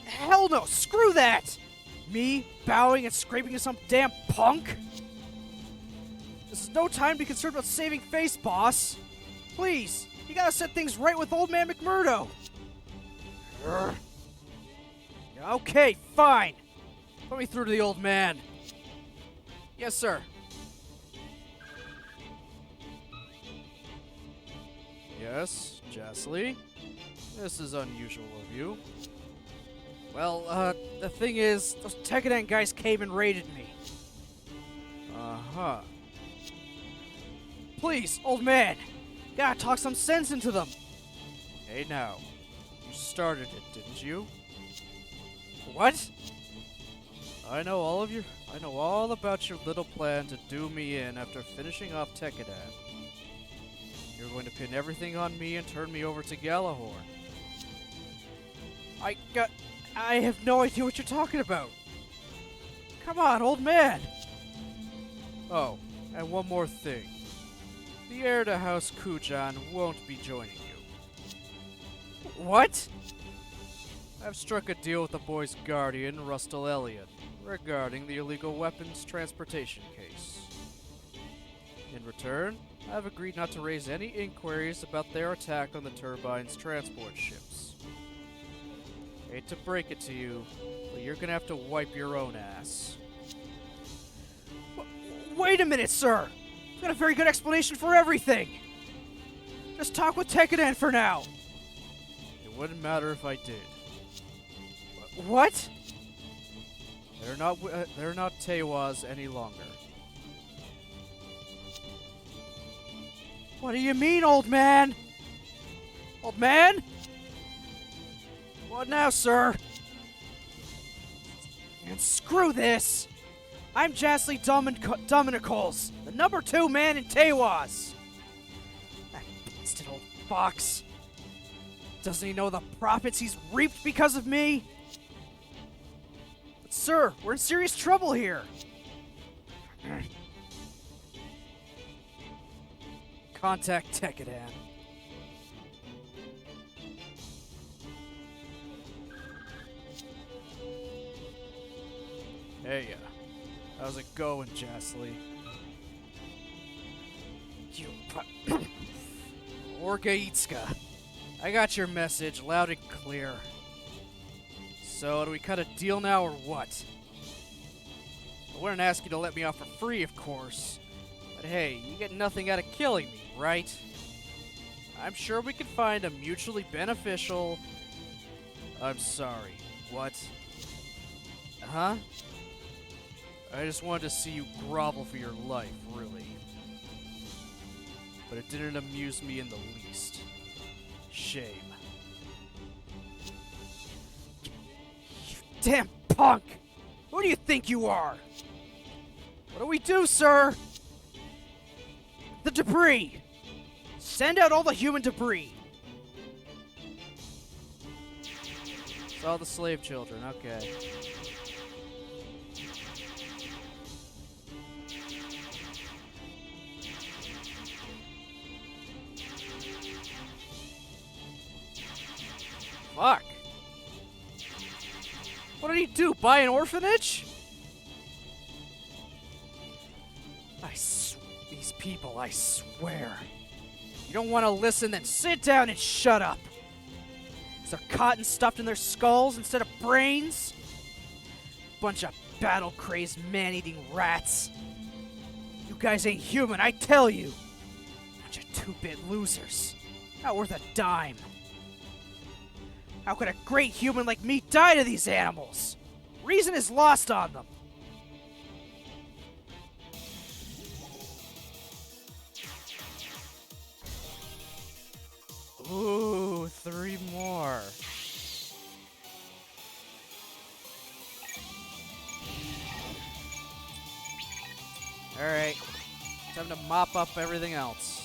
Hell no, screw that! Me bowing and scraping to some damn punk? This is no time to be concerned about saving face, boss. Please, you gotta set things right with old man McMurdo. Urgh. Okay, fine. Put me through to the old man. Yes, sir. Yes, Jasley? This is unusual of you. Well, The thing is, those Tekkadan guys came and raided me. uh-huh. Please, old man. Gotta talk some sense into them. Hey now, you started it, didn't you? What? I know all about your little plan to do me in after finishing off Tekkadan. You're going to pin everything on me and turn me over to Galahorn. I have no idea what you're talking about. Come on, old man. Oh, and one more thing. The heir to House Kujan won't be joining you. What? I've struck a deal with the boy's guardian, Rustle Elliott, regarding the illegal weapons transportation case. In return, I've agreed not to raise any inquiries about their attack on the Turbine's transport ships. Hate to break it to you, but you're gonna have to wipe your own ass. Wait a minute, sir. I've got a very good explanation for everything. Just talk with Tekkadan for now. It wouldn't matter if I did. What? They're not Tewas any longer. What do you mean, old man? Old man? What now, sir? And screw this! I'm Jasley Dominicals, the #2 man in Tewas! That blasted old fox. Doesn't he know the profits he's reaped because of me? But sir, we're in serious trouble here! Contact Tekkadan. Hey, how's it going, Jasley? You Orgaitska. I got your message loud and clear. So, do we cut a deal now or what? I wouldn't ask you to let me off for free, of course. But hey, you get nothing out of killing me, right? I'm sure we can find a mutually beneficial... I'm sorry, what? Huh? I just wanted to see you grovel for your life, really. But it didn't amuse me in the least. Shame. You damn punk! Who do you think you are? What do we do, sir? The debris! Send out all the human debris! It's all the slave children, okay. Fuck. What did he do? Buy an orphanage? These people, I swear. You don't want to listen, then sit down and shut up. Is there cotton stuffed in their skulls instead of brains? Bunch of battle-crazed man-eating rats. You guys ain't human, I tell you. Bunch of two-bit losers. Not worth a dime. How could a great human like me die to these animals? Reason is lost on them. Ooh, 3 more. Alright. Time to mop up everything else.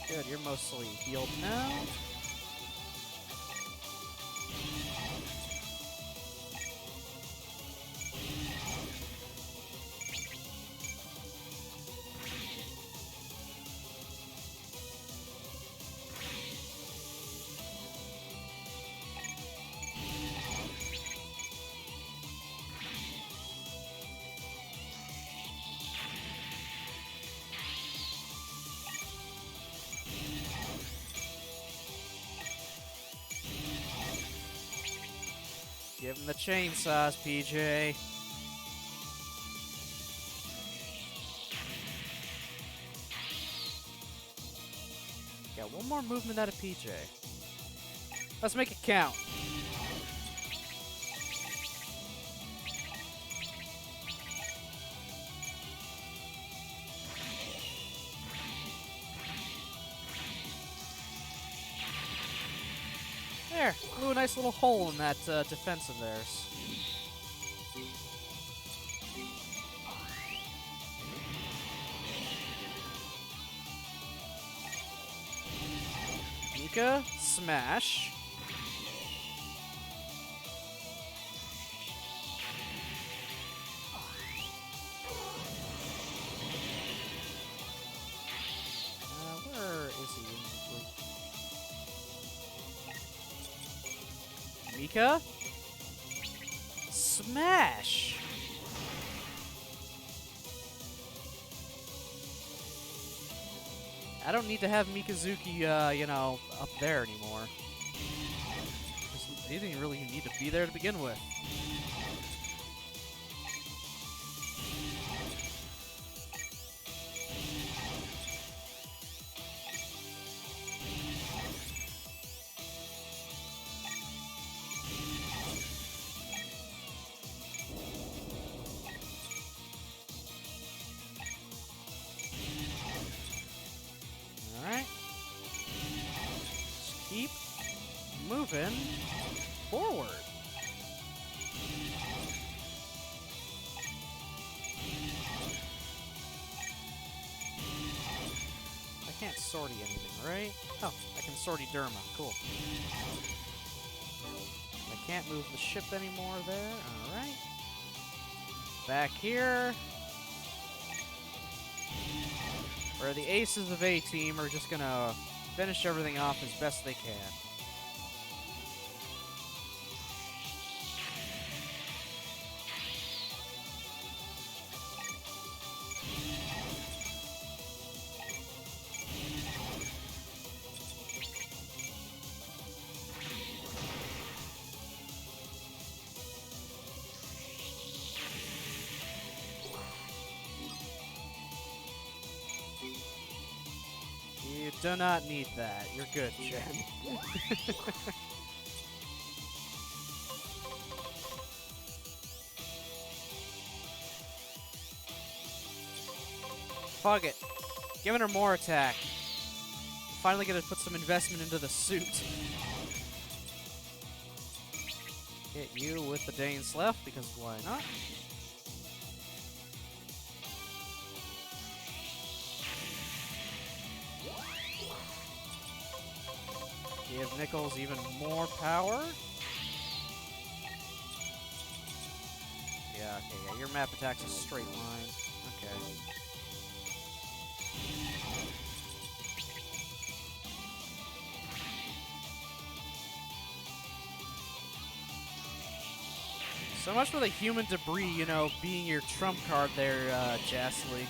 Good, you're mostly healed now. Give him the chainsaws, PJ. Yeah, one more movement out of PJ. Let's make it count. There, blew a nice little hole in that defense of theirs. Mika, smash. Where is he in the group? Mika? Smash! I don't need to have Mikazuki, you know, up there anymore. He didn't really need to be there to begin with. Keep moving forward. I can't sortie anything, right? Oh, I can sortie Derma. Cool. I can't move the ship anymore there. Alright. Back here. Where the aces of A-Team are just gonna finish everything off as best they can. You do not need that. You're good, Jen. Fuck it. Giving her more attack. Finally gonna put some investment into the suit. Hit you with the Dane's left, because why not? Give Nichols even more power. Yeah. Okay, yeah, your map attack's a straight line. Okay. So much for the human debris, you know, being your trump card there, Jastly.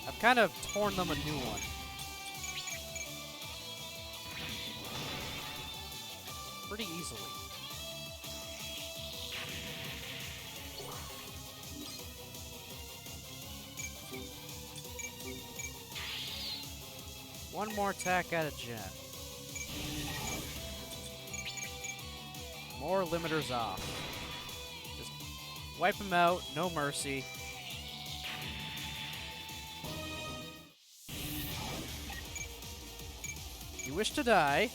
I've kind of torn them a new one. Pretty easily. One more attack at a gen. More limiters off. Just wipe him out, no mercy. You wish to die.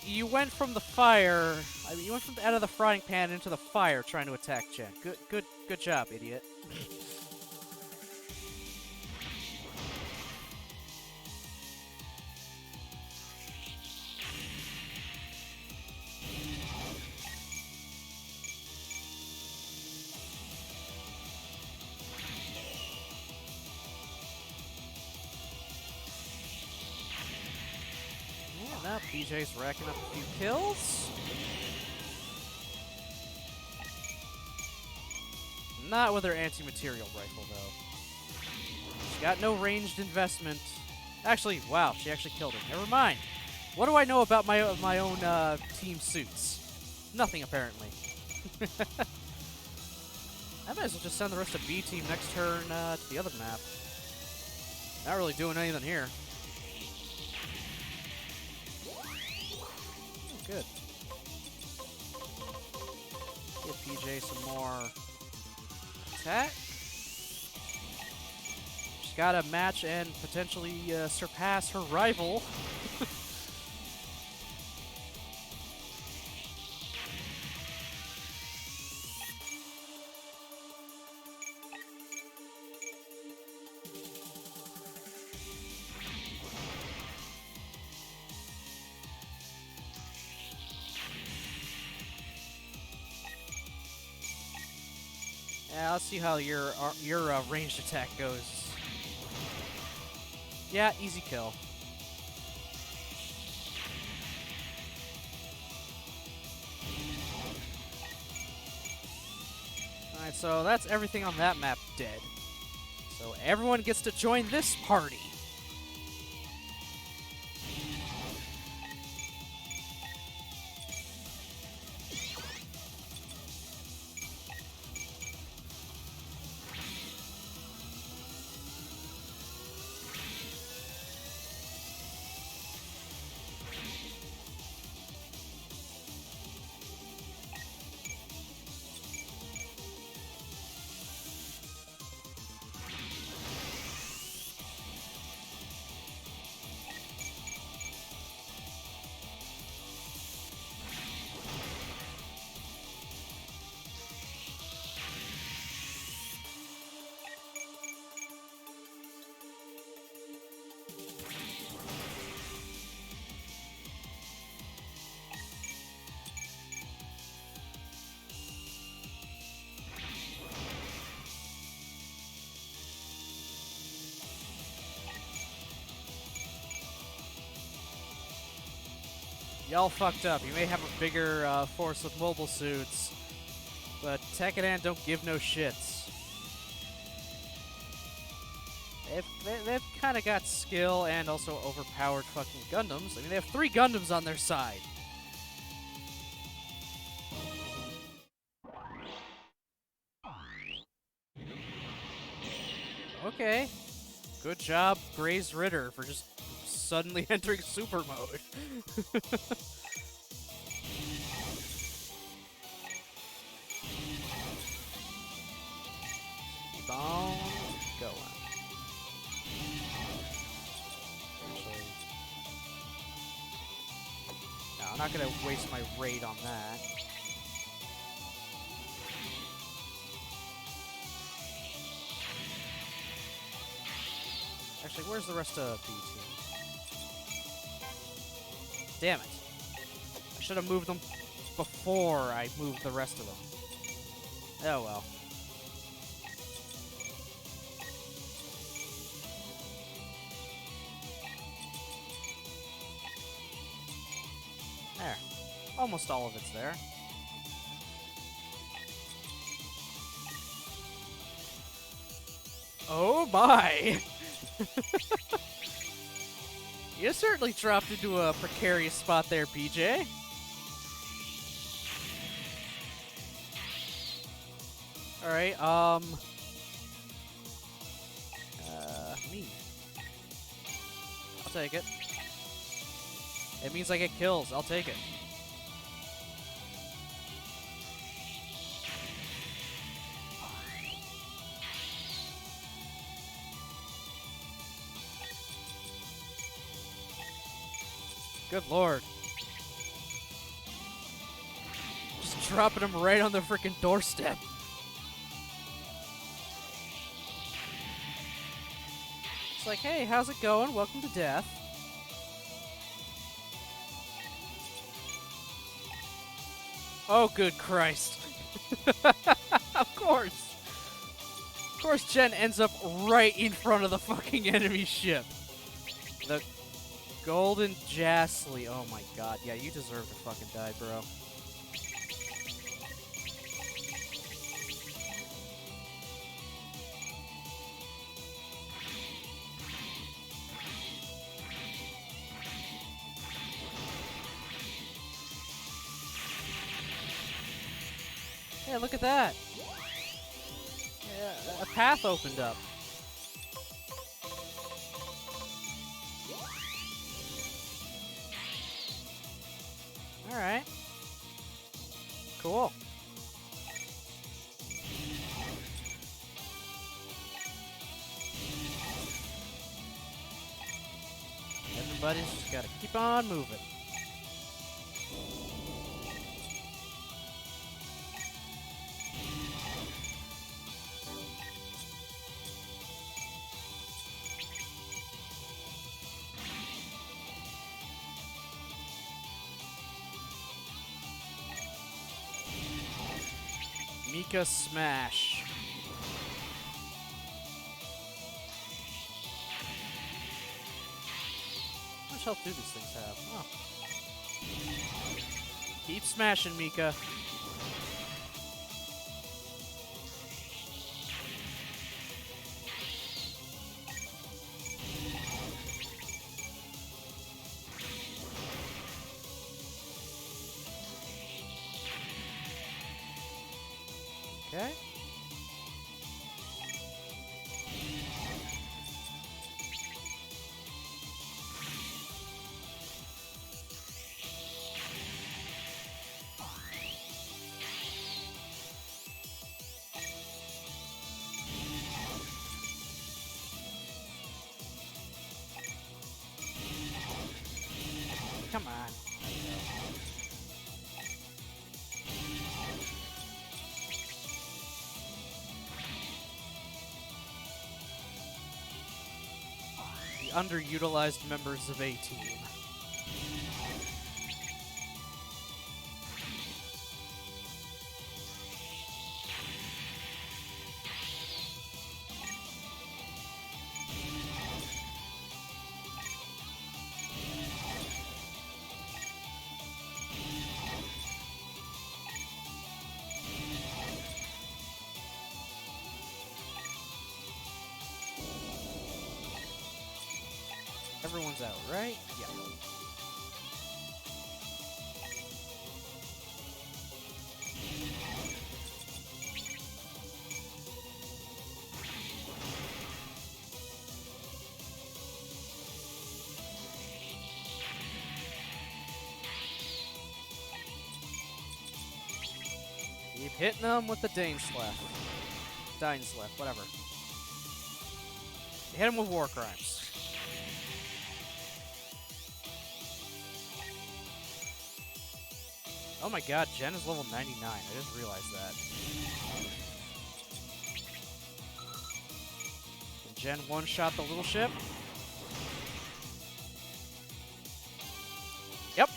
You went from the fire. I mean, you went from out of the frying pan into the fire trying to attack Jen. Good job, idiot. Yeah, now PJ's racking up a few kills. Not with her anti-material rifle, though. She got no ranged investment. Actually, wow, she actually killed him. Never mind. What do I know about my own team suits? Nothing, apparently. I might as well just send the rest of B team next turn to the other map. Not really doing anything here. Good. Give PJ some more attack. She's got to match and potentially surpass her rival. Yeah, let's see how your ranged attack goes. Yeah, easy kill. Alright, so that's everything on that map dead. So everyone gets to join this party. Y'all fucked up. You may have a bigger force with mobile suits, but Tekkadan don't give no shits. They've kind of got skill and also overpowered fucking Gundams. I mean, they have 3 Gundams on their side. Okay. Good job, Graze Ritter, for just suddenly entering super mode. Keep on going. Actually, no, I'm not gonna waste my raid on that. Actually, where's the rest of B team? Damn it. I should have moved them before I moved the rest of them. Oh well. There. Almost all of it's there. Oh my! You certainly dropped into a precarious spot there, PJ. Alright, me. I'll take it. It means I get kills. I'll take it. Good lord. Just dropping him right on the freaking doorstep. It's like, hey, how's it going? Welcome to death. Oh, good Christ. Of course. Of course Jen ends up right in front of the fucking enemy ship. The Golden Jastly. Oh my god. Yeah, you deserve to fucking die, bro. Yeah, look at that. Yeah, a path opened up. Alright. Cool. Everybody's just gotta keep on moving. Mika Smash. How much health do these things have? Oh. Keep smashing, Mika. Okay. Come on. The underutilized members of A-Team. Everyone's out, right? Yeah. Keep hitting them with the Danesleth. Dinesleth, whatever. Hit them with war crimes. Oh my god, Jen is level 99. I just realized that. And Jen one-shot the little ship. Yep.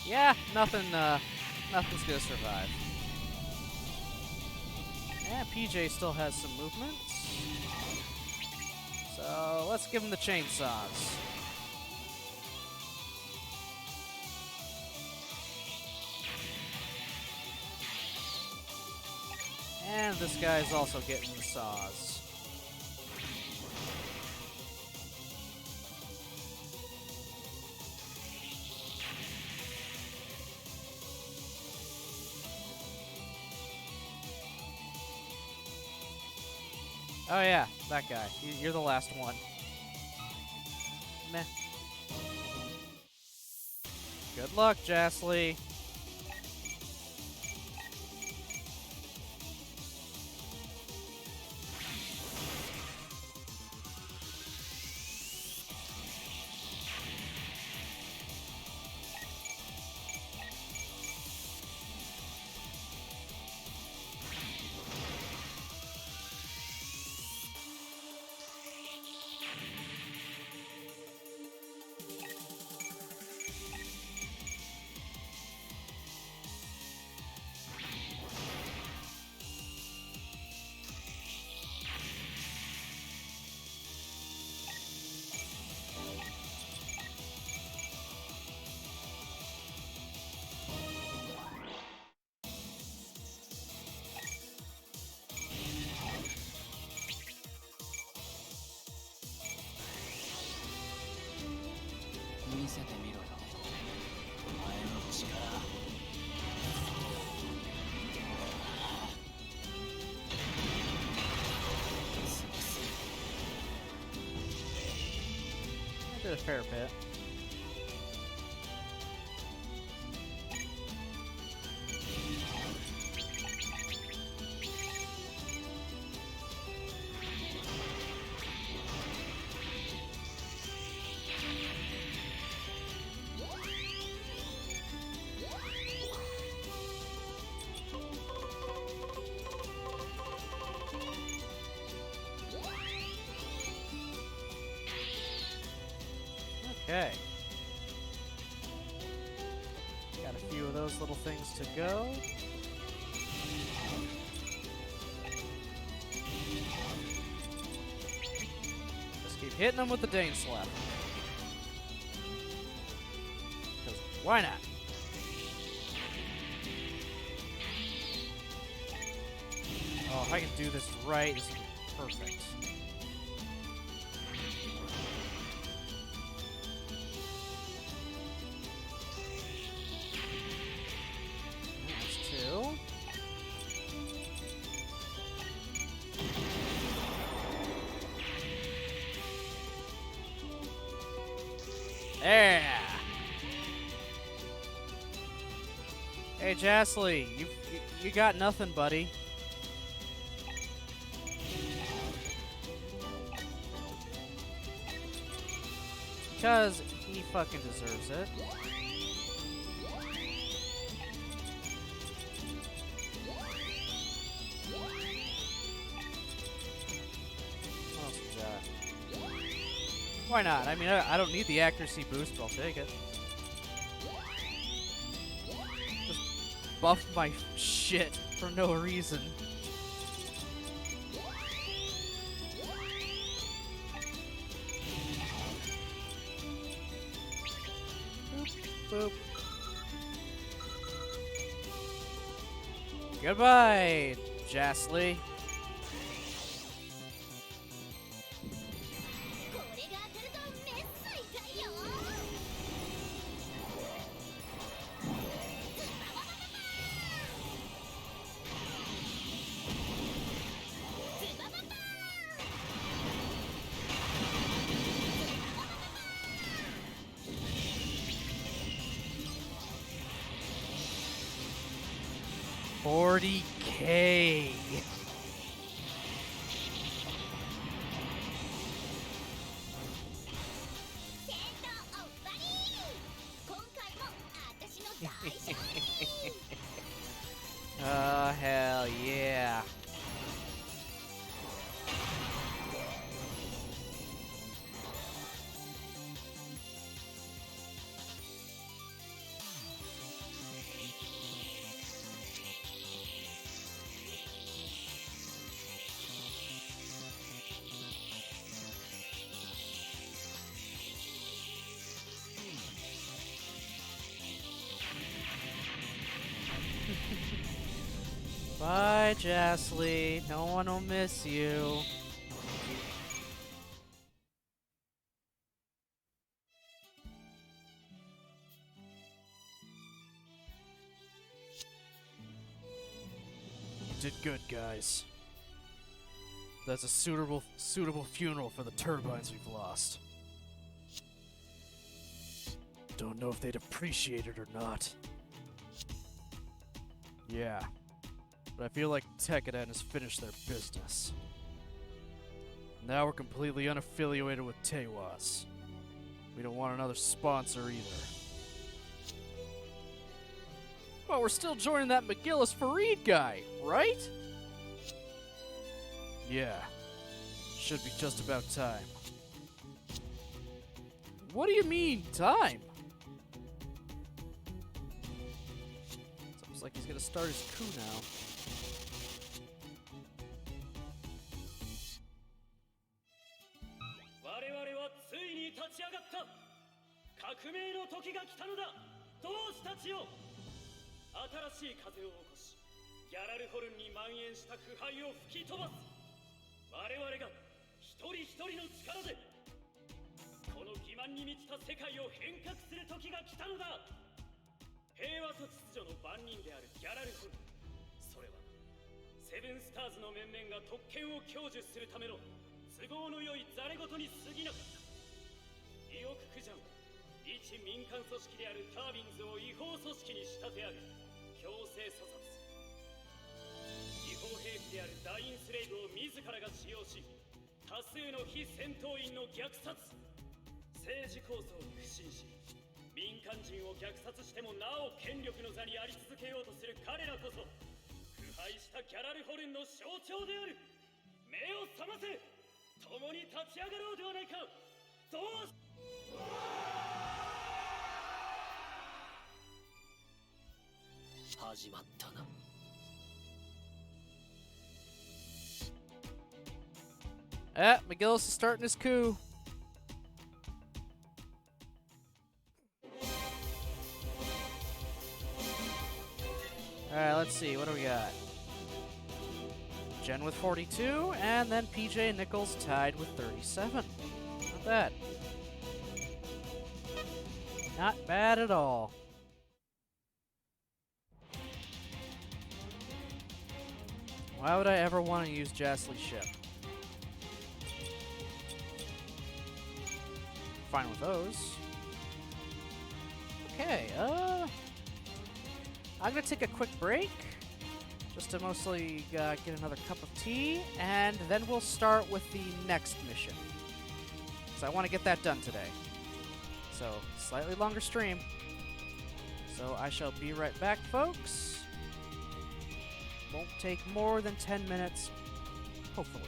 Yeah, nothing's gonna survive. And PJ still has some movements. So let's give him the chainsaws. And this guy's also getting the saws. Oh yeah, that guy. You're the last one. Meh. Good luck, Jasly. I did a fair bit. Okay. Got a few of those little things to go. Just keep hitting them with the Dane Slap. Because why not? Oh, if I can do this right, this would be perfect. There. Hey, Jasly, you got nothing, buddy. Because he fucking deserves it. What else we got? Why not? I mean, I don't need the accuracy boost, but I'll take it. Just buff my shit for no reason. Boop, boop. Goodbye, Jasly. 40K. 戦闘おっぱり今回も私の大勝利 Oh, hell yeah. Bye, Jasley. No one will miss you. You did good, guys. That's a suitable funeral for the turbines we've lost. Don't know if they'd appreciate it or not. Yeah. But I feel like Tekkadan has finished their business. Now we're completely unaffiliated with Tewas. We don't want another sponsor either. But we're still joining that McGillis Fareed guy, right? Yeah. Should be just about time. What do you mean, time? It's almost like he's gonna start his coup now. 革命の時が来たのだ同志たちよ新しい風を起こしギャラルホルンに蔓延した腐敗を吹き飛ばす我々が一人一人の力でこの欺瞞に満ちた世界を変革する時が来たのだ平和と秩序の番人であるギャラルホルンそれはセブンスターズの面々が特権を享受するための都合の良いザレ言に過ぎなかった意欲駆除一民間組織であるタービンズを違法組織に仕立て上げ強制査殺違法兵器であるダインスレイブを自らが使用し多数の非戦闘員の虐殺政治構想に不信し民間人を虐殺してもなお権力の座にあり続けようとする彼らこそ腐敗したギャラルホルンの象徴である目を覚ませ共に立ち上がろうではないかどう始まったな。McGillis is starting his coup. Alright, let's see. What do we got? Jen with 42, and then PJ Nichols tied with 37. Not bad. Not bad at all. Why would I ever want to use Jasley's ship? Fine with those. Okay, I'm gonna take a quick break, just to mostly get another cup of tea, and then we'll start with the next mission. So I want to get that done today. So, slightly longer stream. So I shall be right back, folks. Won't take more than 10 minutes, hopefully.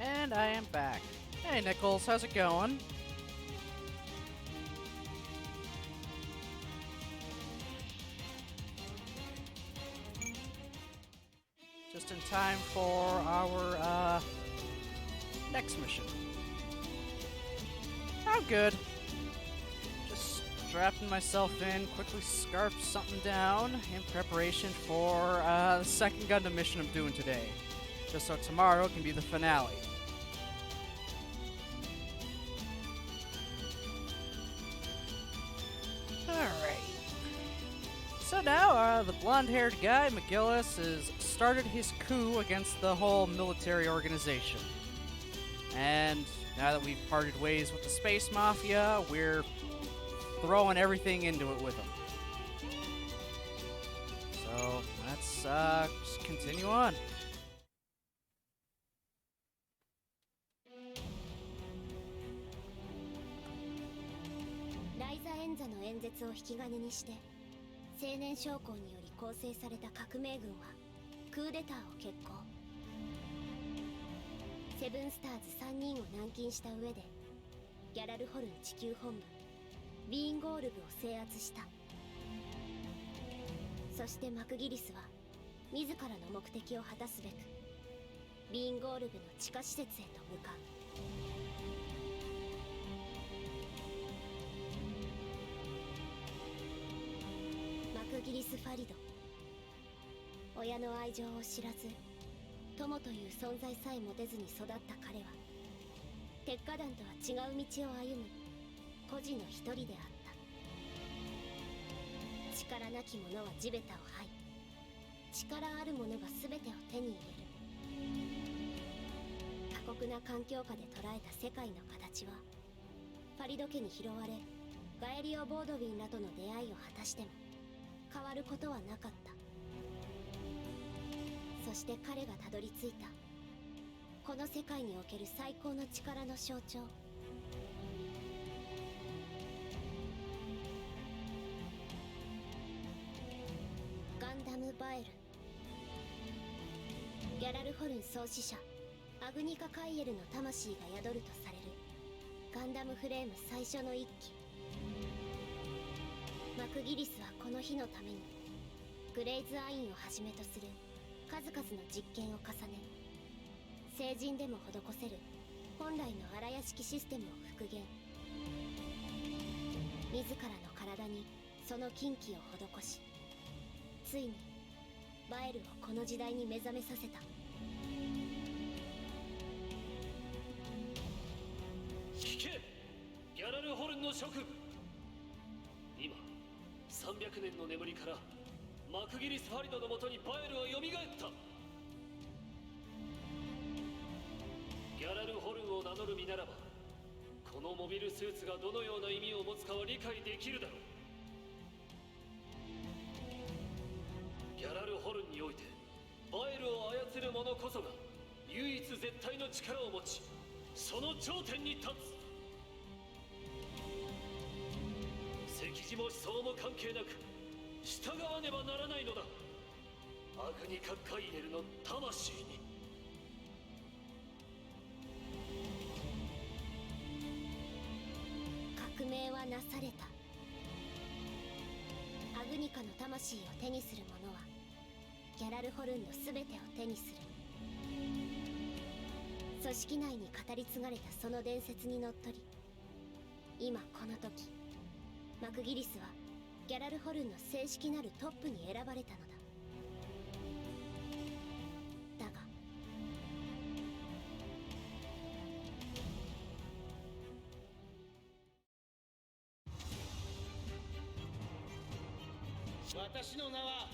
And I am back. Hey Nichols, how's it going? Just in time for our next mission. I'm good. Just strapping myself in, quickly scarfed something down in preparation for the second Gundam mission I'm doing today. Just so tomorrow can be the finale. Alright. So now, the blonde-haired guy, McGillis, has started his coup against the whole military organization. And now that we've parted ways with the Space Mafia, we're throwing everything into it with them. So, let's just continue on.ライザ演座の演説を引き金にして青年将校により構成された革命軍はクーデターを決行。セブンスターズ3人を軟禁した上でギャラルホルン地球本部ビーンゴールブを制圧した。そしてマクギリスは自らの目的を果たすべくビーンゴールブの地下施設へと向かう。マクギリス・ファリド、親の愛情を知らず友という存在さえ持てずに育った彼は鉄火団とは違う道を歩む孤児の一人であった。力なき者は地べたを這い、力ある者が全てを手に入れる。過酷な環境下で捉えた世界の形はファリド家に拾われガエリオ・ボードウィンらとの出会いを果たしても変わることはなかった。そして彼がたどり着いたこの世界における最高の力の象徴、ガンダムバエル。ギャラルホルン創始者アグニカ・カイエルの魂が宿るとされるガンダムフレーム最初の一機。マクギリスはこの日のためにグレイズアインをはじめとする数々の実験を重ね、成人でも施せる本来の荒屋敷システムを復元。自らの体にその禁忌を施し、ついにバエルをこの時代に目覚めさせた。聞け、ギャラルホルンの諸君。今300年の眠りからマクギリス・ファリドのもとにバエルは蘇った。ギャラルホルンを名乗る身ならばこのモビルスーツがどのような意味を持つかは理解できるだろう。ギャラルホルンにおいてバエルを操る者こそが唯一絶対の力を持ち、その頂点に立つ。石地も思想も関係なく従わねばならないのだ。アグニカ・カイエルの魂に。革命はなされた。アグニカの魂を手にする者はギャラルホルンの全てを手にする。組織内に語り継がれたその伝説にのっとり、今この時マクギリスはギャラルホルンの正式なるトップに選ばれたのだ。だが私の名は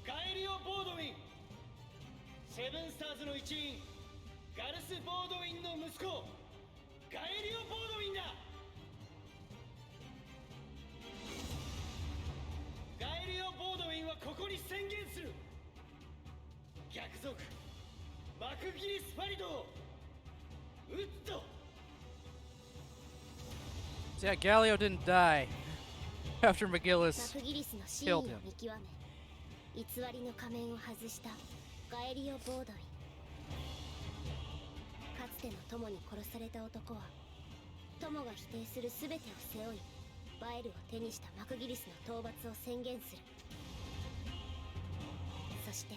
ガエリオ・ボードウィン。セブンスターズの一員ガルス・ボードウィンの息子ガエリオ・ボードウィンだ。ガエリオ・ボードウィンはここに宣言する。逆賊マクギリス・ファリドを撃つと。 So yeah, Galio didn't die after マ McGillis クギリスの真意を killed 見 him. 極め偽りの仮面を外したガエリオ・ボードウィン。かつつての友に殺された男は友が否定する全てを背負いバエルを手にしたマクギリスの討伐を宣言する。そして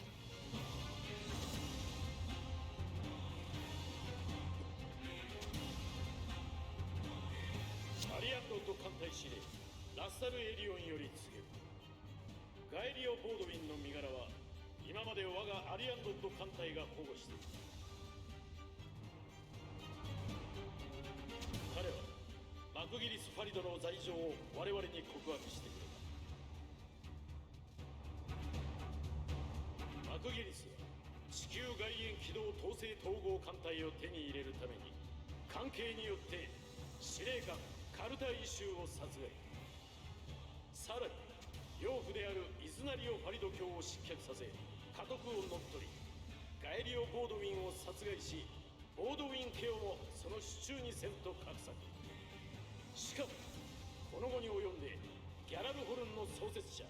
アリアンドット艦隊司令ラッサル・エリオンより告げる。ガエリオ・ボードウィンの身柄は今まで我がアリアンドット艦隊が保護している。彼はマクギリス・ファリドの罪状を我々に告白してくれた。マクギリスは地球外縁機動統制統合艦隊を手に入れるために関係によって司令官カルタイシュを殺害。さらに養父であるイズナリオ・ファリド卿を失脚させ家督を乗っ取りガエリオ・ボードウィンを殺害しボードウィン家をもその手中にせんと画策。しかもこの後に及んでギャラルホルンの創設者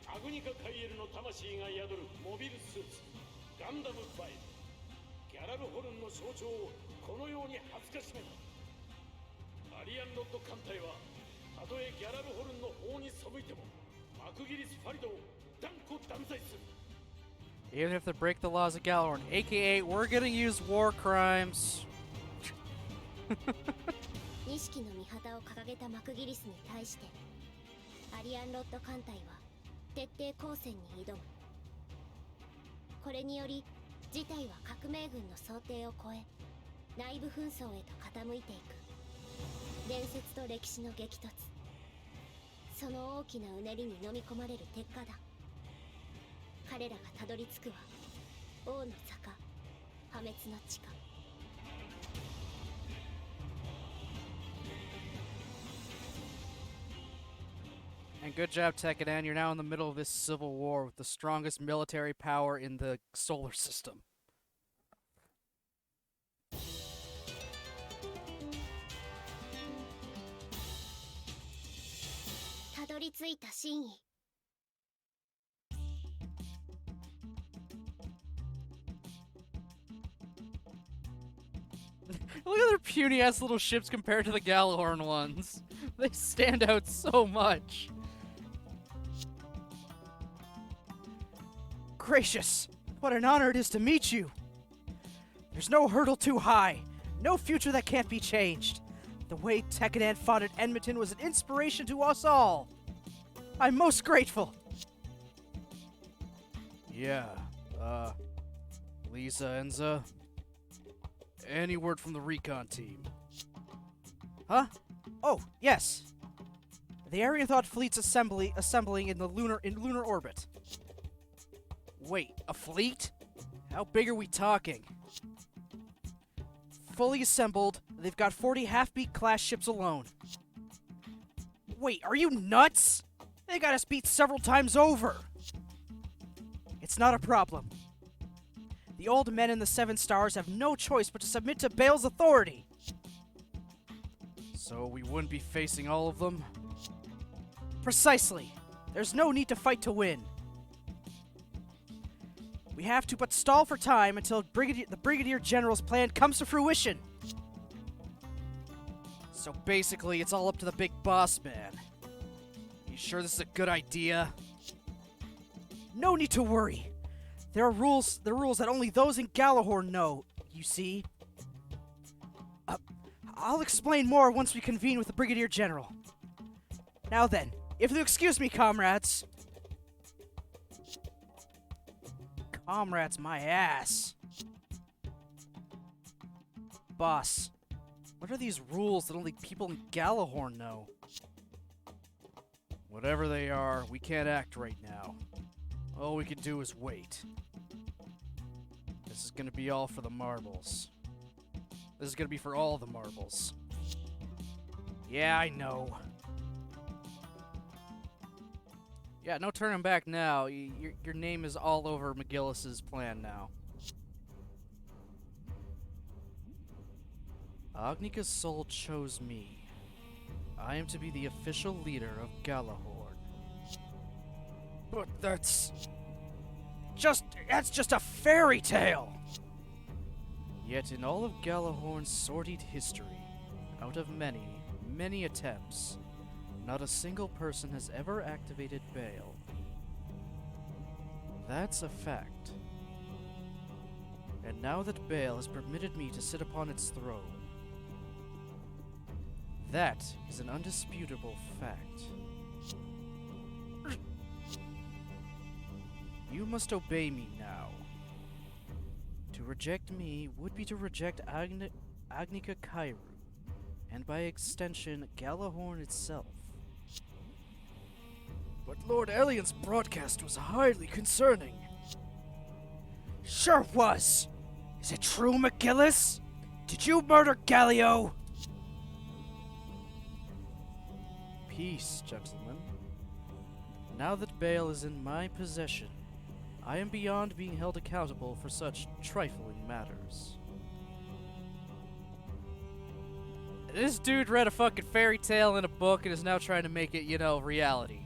アグニカ・カイエルの魂が宿るモビルスーツガンダム・バイルギャラルホルンの象徴をこのように恥ずかしめた。アリアンドット艦隊はたとえギャラルホルンの法に背いてもマクギリス・ファリドを断固断罪する。 Even if they break the laws of Galorn, aka we're gonna use war crimes. 錦の御旗を掲げたマクギリスに対してアリアンロッド艦隊は徹底抗戦に挑む。これにより事態は革命軍の想定を超え内部紛争へと傾いていく。伝説と歴史の激突、その大きなうねりに飲み込まれる鉄火だ。彼らがたどり着くは王の坂、破滅の地下。And good job, Tekkadan. You're now in the middle of this civil war with the strongest military power in the solar system. たどり着いた真意。Look at their puny ass little ships compared to the Galahorn ones. They stand out so much. Gracious, what an honor it is to meet you. There's no hurdle too high, no future that can't be changed. The way Tekkadan fought at Edmonton was an inspiration to us all. I'm most grateful. Yeah, Lisa, Enza. Any word from the recon team? Huh? Oh, yes. The Aryan Thought fleet's assembling in lunar orbit. Wait, a fleet? How big are we talking? Fully assembled, they've got 40 half-beat class ships alone. Wait, are you nuts? They got us beat several times over. It's not a problem. The old men in the Seven Stars have no choice but to submit to Bale's authority. So we wouldn't be facing all of them? Precisely. There's no need to fight to win. We have to but stall for time until the Brigadier General's plan comes to fruition. So basically, it's all up to the big boss man. You sure this is a good idea? No need to worry. There are rules that only those in Galahorn know, you see. I'll explain more once we convene with the Brigadier General. Now then, if you'll excuse me, comrades. Comrades, my ass. Boss, what are these rules that only people in Galahorn know? Whatever they are, we can't act right now. All we can do is wait. This is gonna be all for the marbles. This is gonna be for all the marbles. Yeah, I know. Yeah, no turning back now. Your name is all over McGillis's plan now. Agnika's soul chose me. I am to be the official leader of Galahorn. But that's just a fairy tale. Yet in all of Galahorn's sordid history, out of many, many attempts, not a single person has ever activated Baal. That's a fact. And now that Baal has permitted me to sit upon its throne, that is an undisputable fact. You must obey me now. To reject me would be to reject Agnica Kairu, and by extension, Galahorn itself. But Lord Elian's broadcast was highly concerning. Sure was! Is it true, McGillis? Did you murder Galio? Peace, gentlemen. Now that Baal is in my possession, I am beyond being held accountable for such trifling matters. This dude read a fucking fairy tale in a book and is now trying to make it, you know, reality.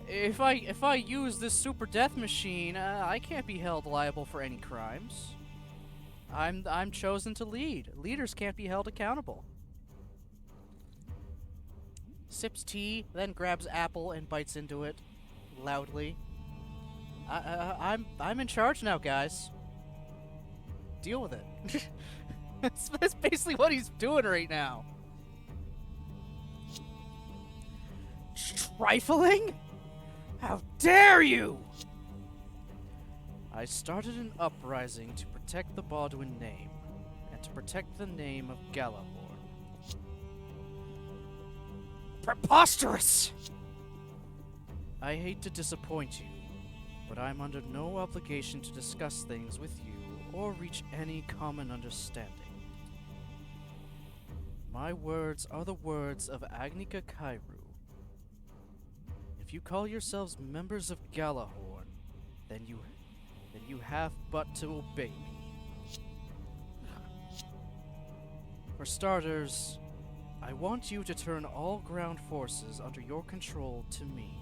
If I use this super death machine, I can't be held liable for any crimes. I'm chosen to lead. Leaders can't be held accountable. Sips tea, then grabs apple and bites into it loudly. I'm in charge now, guys. Deal with it. That's basically what he's doing right now. Trifling? How dare you! I started an uprising to protect the Baldwin name, and to protect the name of Galahorn. Preposterous! I hate to disappoint you, but I'm under no obligation to discuss things with you or reach any common understanding. My words are the words of Agnica Kairu. If you call yourselves members of Galahorn, then you have but to obey me. For starters, I want you to turn all ground forces under your control to me.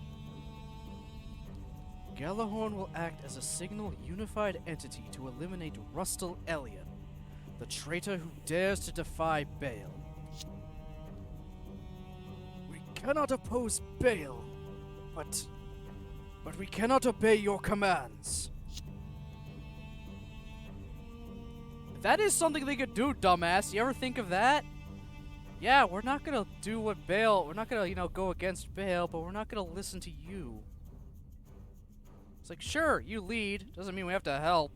Galahorn will act as a single unified entity to eliminate Rustal Elian, the traitor who dares to defy Baal. We cannot oppose Baal, but we cannot obey your commands. That is something they could do, dumbass. You ever think of that? Yeah, we're not gonna do what Baal, we're not gonna, go against Baal, but we're not gonna listen to you. It's like, sure, you lead, doesn't mean we have to help.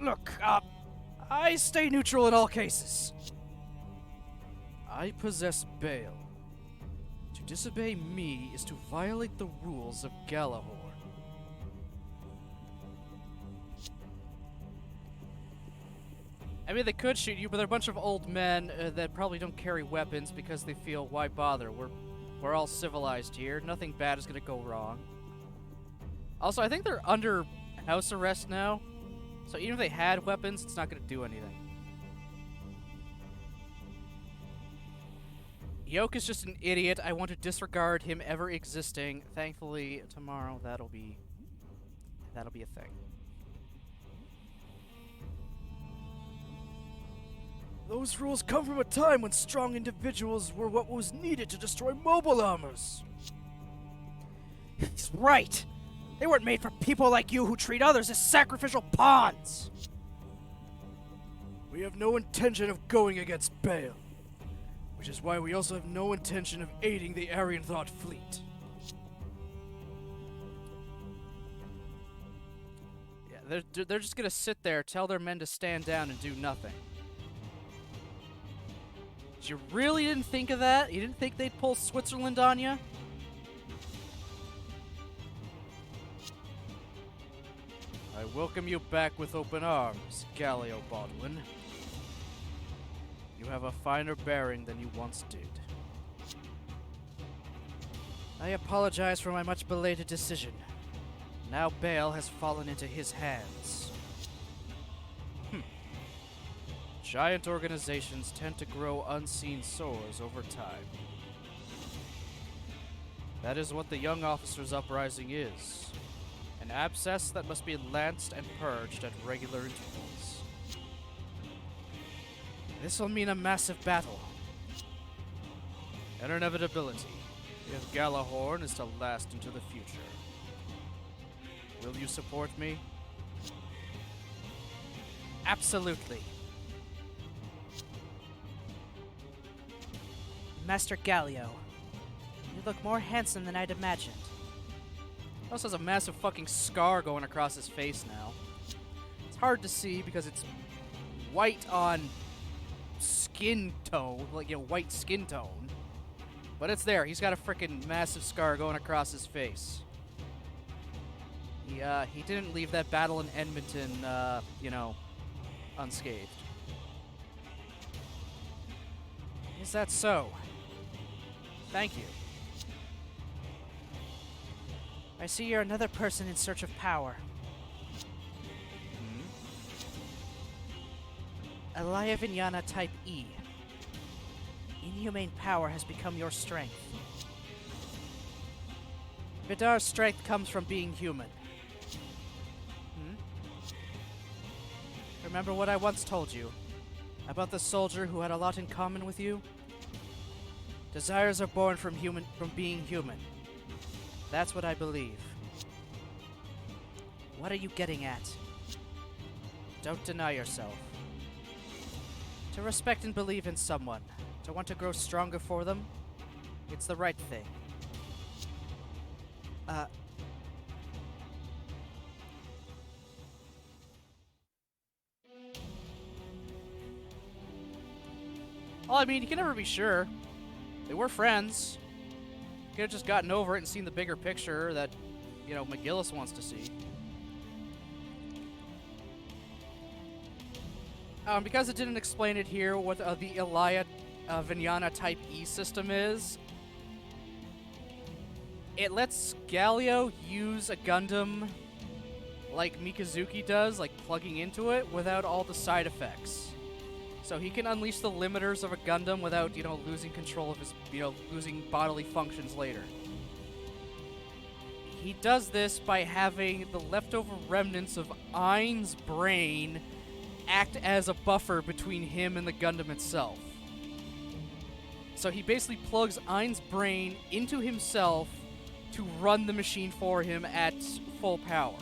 Look, I stay neutral in all cases. I possess Baal. To disobey me is to violate the rules of Galahorn. I mean, they could shoot you, but they're a bunch of old men that probably don't carry weapons because they feel, why bother? We're all civilized here. Nothing bad is gonna go wrong. Also, I think they're under house arrest now, so even if they had weapons, it's not gonna do anything. Yoke is just an idiot. I want to disregard him ever existing. Thankfully, tomorrow that'll be a thing. Those rules come from a time when strong individuals were what was needed to destroy mobile armors. He's right. They weren't made for people like you who treat others as sacrificial pawns. We have no intention of going against Baal, which is why we also have no intention of aiding the Aryan Thought fleet. Yeah, they're just gonna sit there, tell their men to stand down and do nothing. You really didn't think of that? You didn't think they'd pull Switzerland on you? I welcome you back with open arms, Galio Baldwin. You have a finer bearing than you once did. I apologize for my much belated decision. Now Baal has fallen into his hands. Giant organizations tend to grow unseen sores over time. That is what the young officer's uprising is. An abscess that must be lanced and purged at regular intervals. This will mean a massive battle. An inevitability, if Galahorn is to last into the future. Will you support me? Absolutely. Master Galio, you look more handsome than I'd imagined. He also has a massive fucking scar going across his face now. It's hard to see because it's white on skin tone, like, you know, white skin tone. But it's there. He's got a freaking massive scar going across his face. He didn't leave that battle in Edmonton, you know, unscathed. Is that so? Thank you. I see you're another person in search of power. Elia Vinyana Type E. Inhumane power has become your strength. Vidar's strength comes from being human. Remember what I once told you about the soldier who had a lot in common with you? Desires are born from being human. That's what I believe. What are you getting at? Don't deny yourself. To respect and believe in someone, to want to grow stronger for them, it's the right thing. Well, I mean, you can never be sure. They were friends. Could have just gotten over it and seen the bigger picture that, you know, McGillis wants to see. Because it didn't explain it here what the Elia Vinyana Type E system is, it lets Galio use a Gundam like Mikazuki does, like plugging into it, without all the side effects. So he can unleash the limiters of a Gundam without, you know, losing control of his, you know, losing bodily functions later. He does this by having the leftover remnants of Ein's brain act as a buffer between him and the Gundam itself. So he basically plugs Ein's brain into himself to run the machine for him at full power.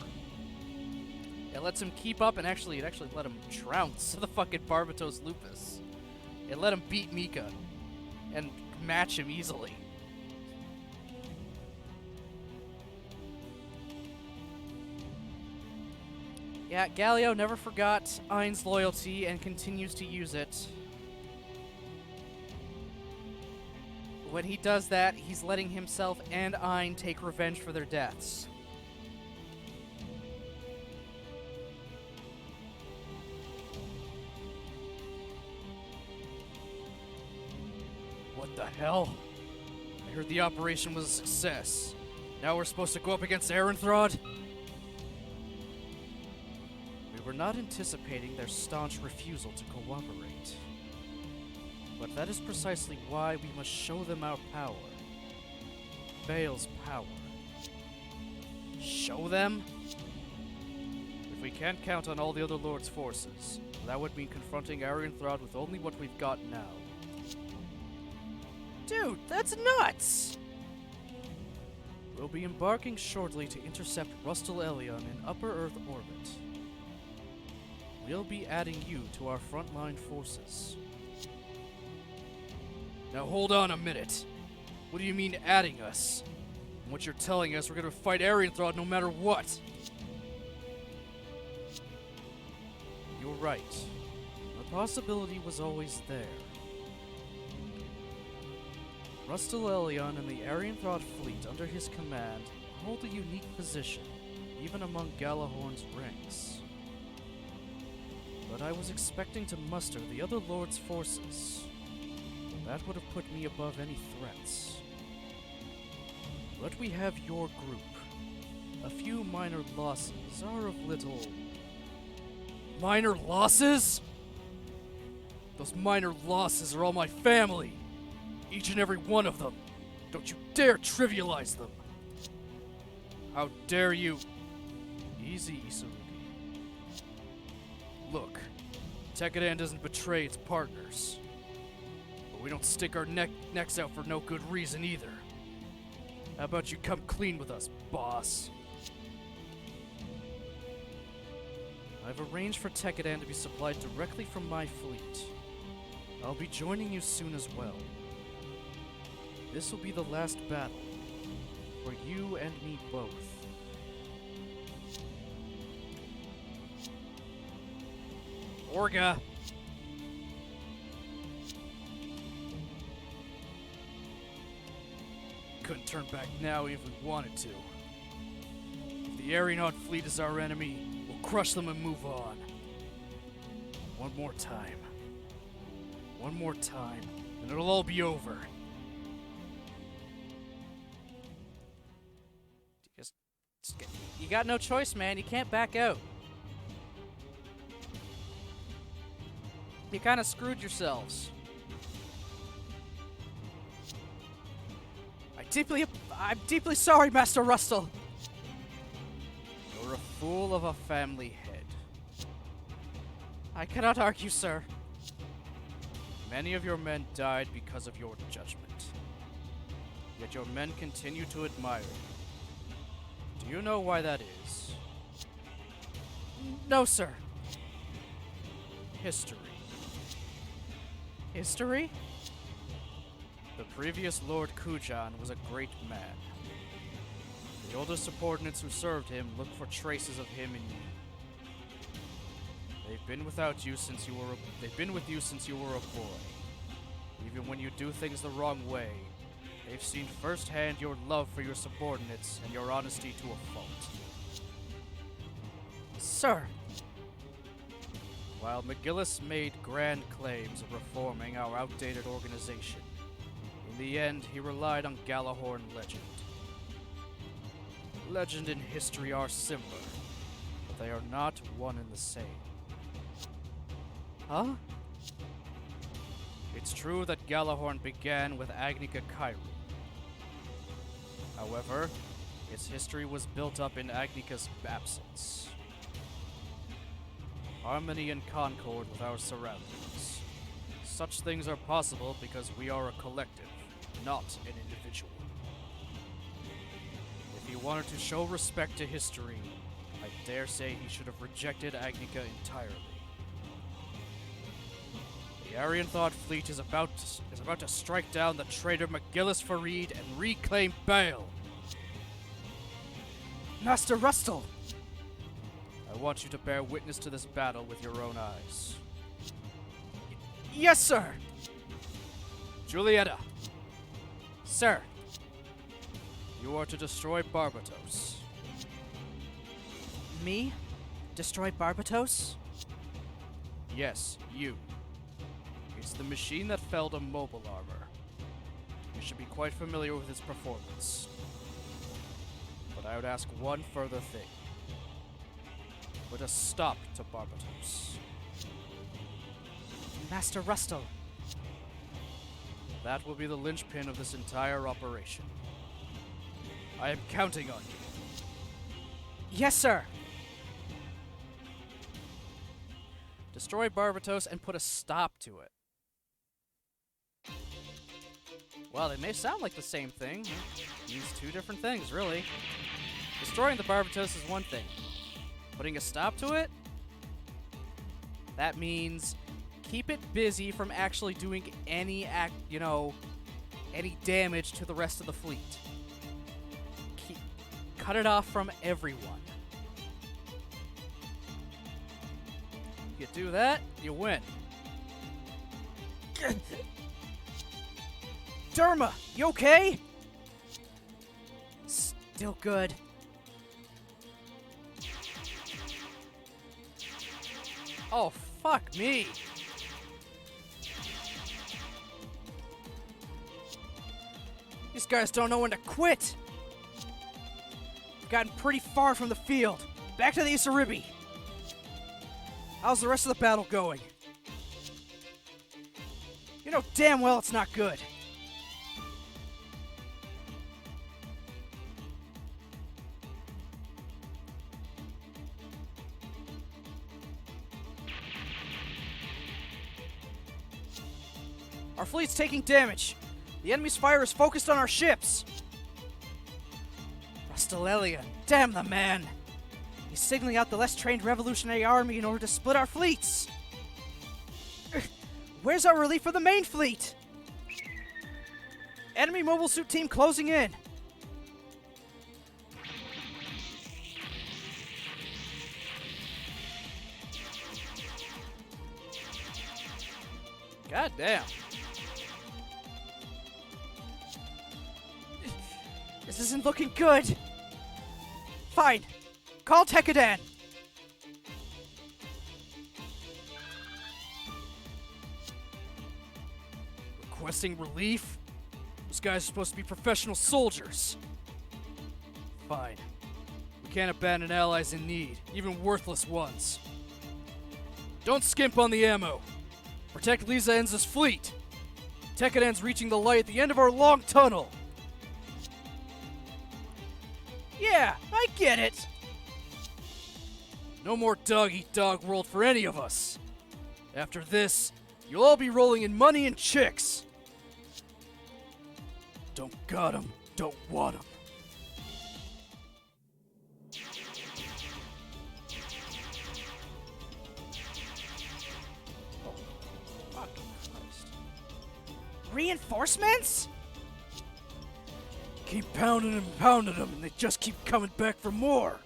It lets him keep up, and it actually let him trounce the fucking Barbatos Lupus. It let him beat Mika and match him easily. Yeah, Galio never forgot Ein's loyalty and continues to use it. When he does that, he's letting himself and Ein take revenge for their deaths. What the hell? I heard the operation was a success. Now we're supposed to go up against Ehrenthraud? We were not anticipating their staunch refusal to cooperate. But that is precisely why we must show them our power. Bale's power. Show them? If we can't count on all the other Lord's forces, that would mean confronting Ehrenthraud with only what we've got now. Dude, that's nuts! We'll be embarking shortly to intercept Rustal Elion in Upper Earth orbit. We'll be adding you to our frontline forces. Now hold on a minute. What do you mean adding us? And what you're telling us, we're gonna fight Ehrenthraud no matter what. You're right. The possibility was always there. Rustal Elion and the Ehrenthraud fleet under his command hold a unique position, even among Galahorn's ranks. But I was expecting to muster the other Lord's forces. That would have put me above any threats. But we have your group. A few minor losses are of little... Minor losses? Those minor losses are all my family! Each and every one of them! Don't you dare trivialize them? How dare you? Easy, Isurugi. Look, Tekkadan doesn't betray its partners. But we don't stick our necks out for no good reason either. How about you come clean with us, boss? I've arranged for Tekkadan to be supplied directly from my fleet. I'll be joining you soon as well. This will be the last battle, for you and me both. Orga! Couldn't turn back now even if we wanted to. If the Aeronaut fleet is our enemy, we'll crush them and move on. One more time. One more time, and it'll all be over. You got no choice, man. You can't back out. You kind of screwed yourselves. I'm deeply sorry, Master Rustle. You're a fool of a family head. I cannot argue, sir. Many of your men died because of your judgment. Yet your men continue to admire you. Do you know why that is? No, sir. History. History? The previous Lord Kujan was a great man. The older subordinates who served him looked for traces of him in you. They've been with you since you were a boy. Even when you do things the wrong way, they've seen firsthand your love for your subordinates and your honesty to a fault. Sir! While McGillis made grand claims of reforming our outdated organization, in the end he relied on Galahorn legend. Legend and history are similar, but they are not one and the same. Huh? It's true that Galahorn began with Agnica Cairo. However, its history was built up in Agnica's absence. Harmony and concord with our surroundings. Such things are possible because we are a collective, not an individual. If he wanted to show respect to history, I dare say he should have rejected Agnica entirely. The Aryan Thought fleet is about to strike down the traitor McGillis Farid and reclaim Bale. Master Rustle! I want you to bear witness to this battle with your own eyes. Yes, sir! Julieta! Sir! You are to destroy Barbatos. Me? Destroy Barbatos? Yes, you. It's the machine that felled a mobile armor. You should be quite familiar with its performance. But I would ask one further thing. Put a stop to Barbatos. Master Rustle. That will be the linchpin of this entire operation. I am counting on you. Yes, sir! Destroy Barbatos and put a stop to it. Well, they may sound like the same thing. It means two different things, really. Destroying the Barbatos is one thing. Putting a stop to it? That means keep it busy from actually doing any any damage to the rest of the fleet. Cut it off from everyone. You do that, you win. Derma, you okay? Still good. Oh, fuck me. These guys don't know when to quit. We've gotten pretty far from the field. Back to the Isaribi. How's the rest of the battle going? You know damn well it's not good. Our fleet's taking damage. The enemy's fire is focused on our ships. Rustalelian, damn the man. He's signaling out the less trained Revolutionary Army in order to split our fleets. Where's our relief for the main fleet? Enemy mobile suit team closing in. God damn. This isn't looking good. Fine. Call Tekkadan. Requesting relief? Those guys are supposed to be professional soldiers. Fine. We can't abandon allies in need, even worthless ones. Don't skimp on the ammo. Protect Lisa Enza's fleet. Tekkadan's reaching the light at the end of our long tunnel. Yeah, I get it. No more dog-eat-dog world for any of us. After this, you'll all be rolling in money and chicks. Don't got 'em, don't want 'em. Reinforcements? Keep pounding and pounding them, and they just keep coming back for more.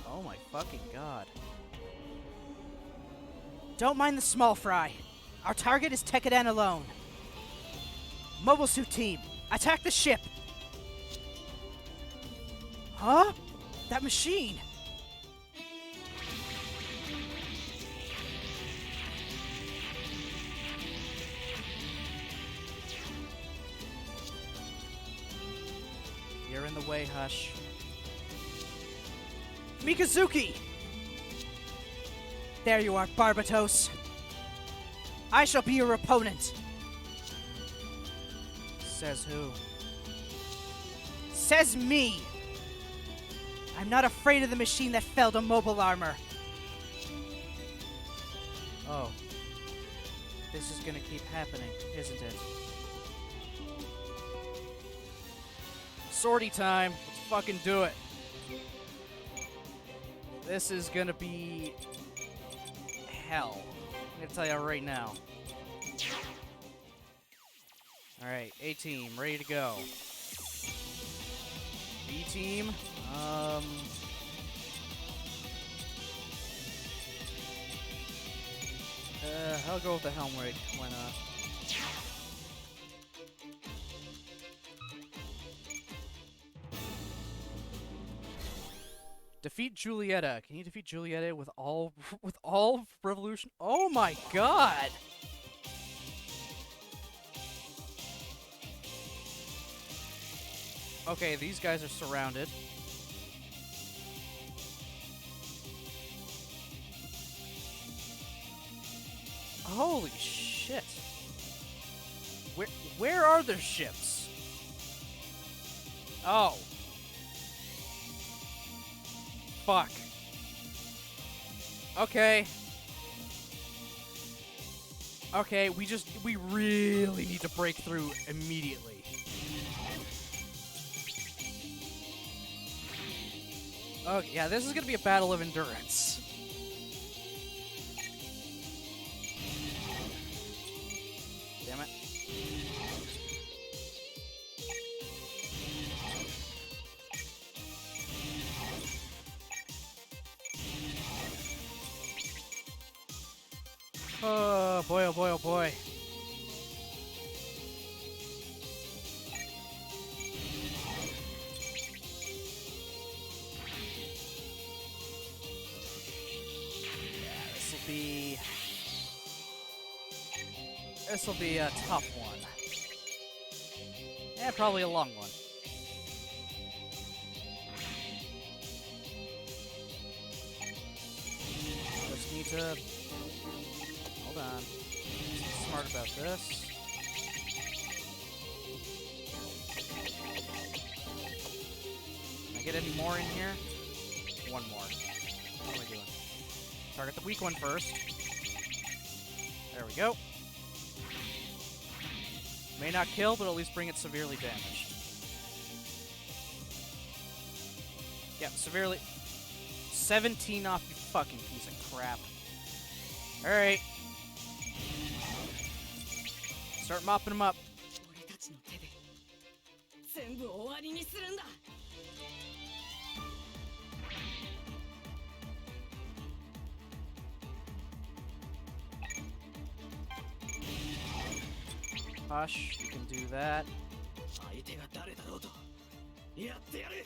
Oh my fucking god. Don't mind the small fry. Our target is Tekkadan alone. Mobile suit team, attack the ship. Huh? That machine. You're in the way, Hush. Mikazuki! There you are, Barbatos. I shall be your opponent. Says who? Says me. I'm not afraid of the machine that felled a mobile armor. Oh. This is gonna keep happening, isn't it? Sortie time. Let's fucking do it. This is gonna be hell. I'm gonna tell you right now. Alright, A team, ready to go. B team, I'll go with the helm rig. Why not? Defeat Julieta. Can you defeat Julieta with all revolution? Oh my god! Okay, these guys are surrounded. Holy shit. Where are their ships? Oh. Fuck. Okay. Okay, we really need to break through immediately. Okay, yeah, this is gonna be a battle of endurance. Damn it. Oh boy, oh boy, oh boy. This'll be a tough one. Yeah, probably a long one. Just need to... Hold on. Be smart about this. Can I get any more in here? One more. What am I doing? Target the weak one first. There we go. May not kill, but at least bring it severely damaged. Yep, severely. 17 off, you fucking piece of crap. Alright. Start mopping them up. 俺たちの手で全部終わりにするんだ。 Hush, you can do that. 相手が誰だろうとやってやる。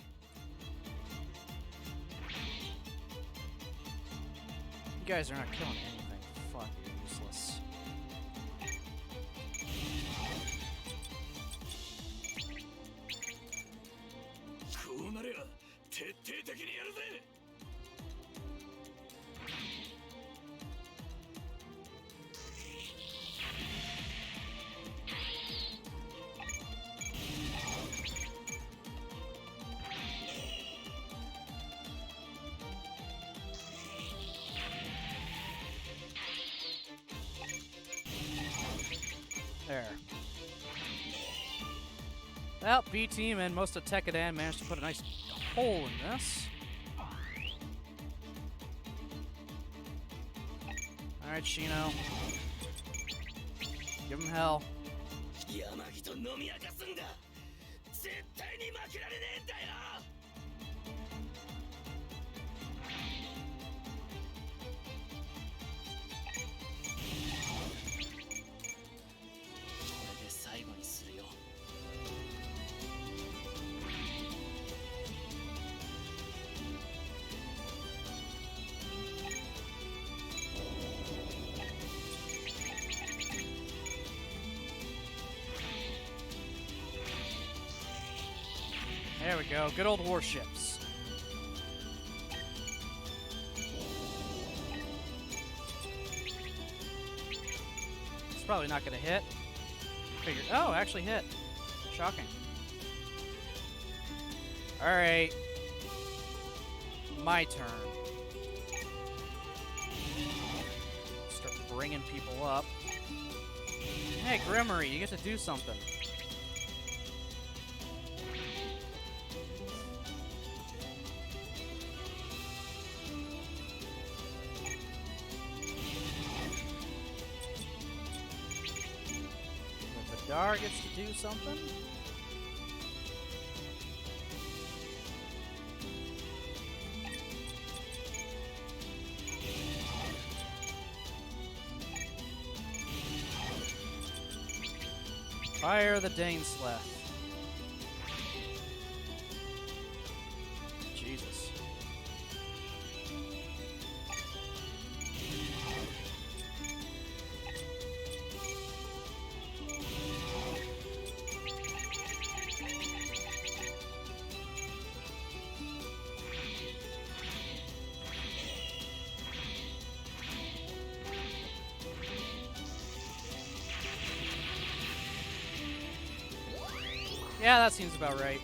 You guys are not killing anything. Fuck, you're useless. こうなれば徹底的にやるぜ。 There. Well, B team and most of Tekkadan managed to put a nice hole in this. Alright, Shino. Give him hell. 山木と飲み明かすんだ。絶対に負けられねえんだよ。 これで最後にするよ。 There we go. Good old warships. It's probably not going to hit. Figured. Oh, actually hit. Shocking. Alright. My turn. Start bringing people up. Hey, Grimmery, you get to do something. Dar gets to do something. Fire the Danesleth. Jesus. Yeah, that seems about right.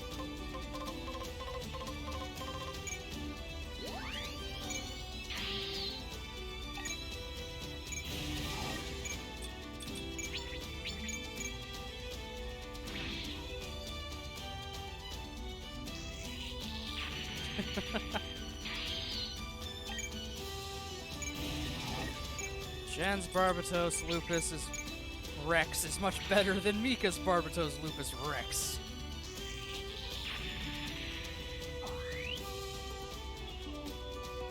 Jen's Barbatos Lupus is Rex is much better than Mika's Barbatos Lupus Rex.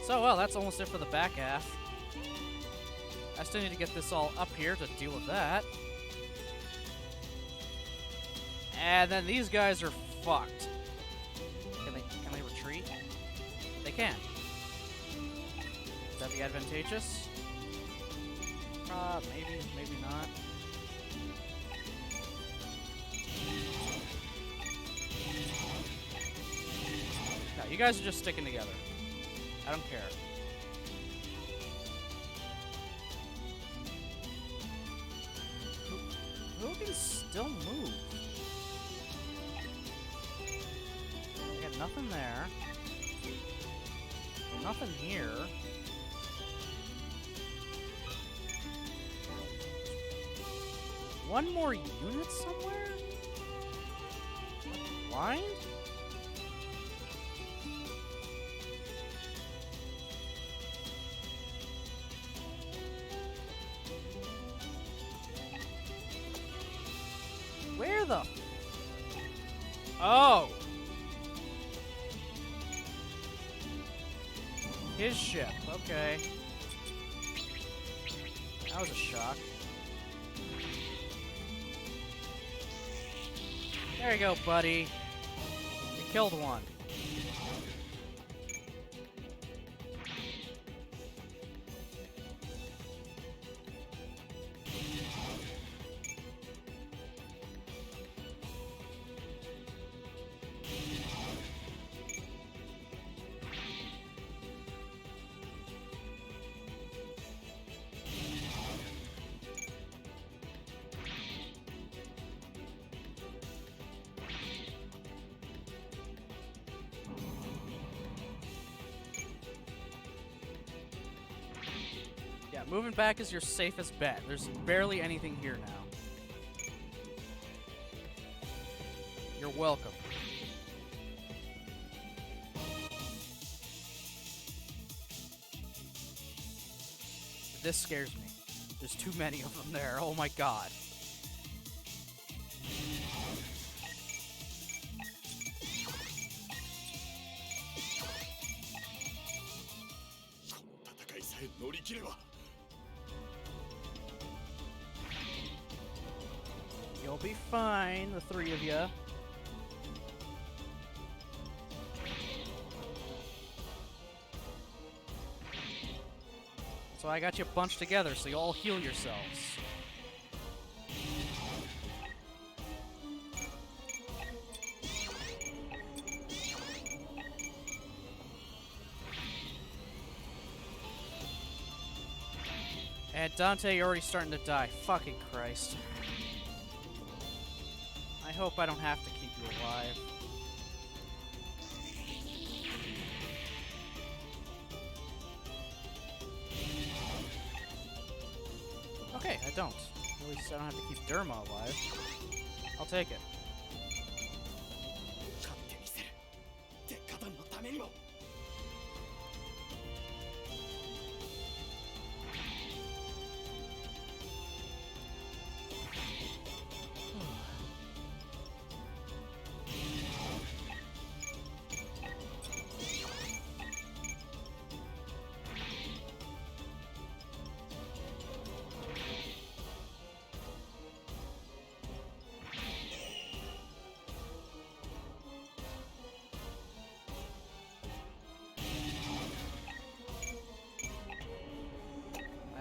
So, well, that's almost it for the back half. I still need to get this all up here to deal with that. And then these guys are fucked. Can they retreat? They can. Would that be advantageous? Maybe, maybe not. No, you guys are just sticking together. I don't care. Who can still move? I got nothing there. Nothing here. One more unit somewhere? Blind? Where the? Oh! His ship, okay. That was a shock. There you go, buddy. You killed one. Yeah, moving back is your safest bet. There's barely anything here now. You're welcome. This scares me. There's too many of them there. Oh my god. You'll be fine, the three of you. So I got you bunched together so you all heal yourselves. And Dante, you're already starting to die. Fucking Christ. I hope I don't have to keep you alive. Okay, I don't. At least I don't have to keep Derma alive. I'll take it.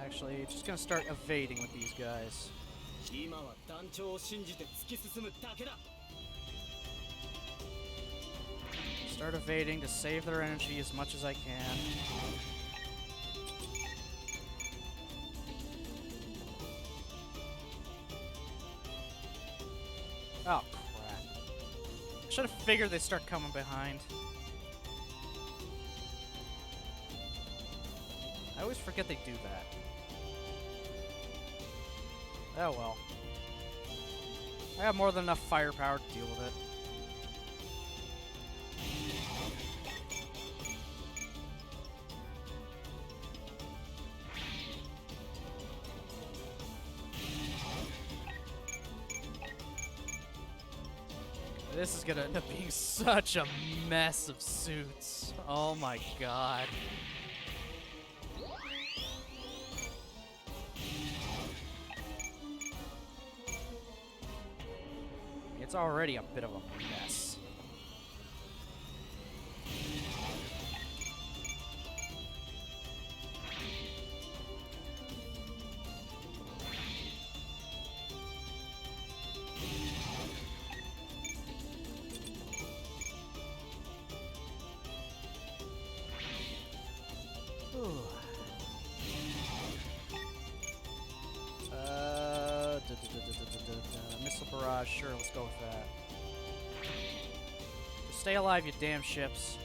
Actually, just gonna start evading with these guys. Start evading to save their energy as much as I can. Oh, crap. I should have figured they'd start coming behind. I always forget they do that. Oh well. I have more than enough firepower to deal with it. This is gonna end up being such a mess of suits. Oh my god. It's already a bit of a mess. Missile barrage, sure, let's go with that. Just stay alive, you damn ships.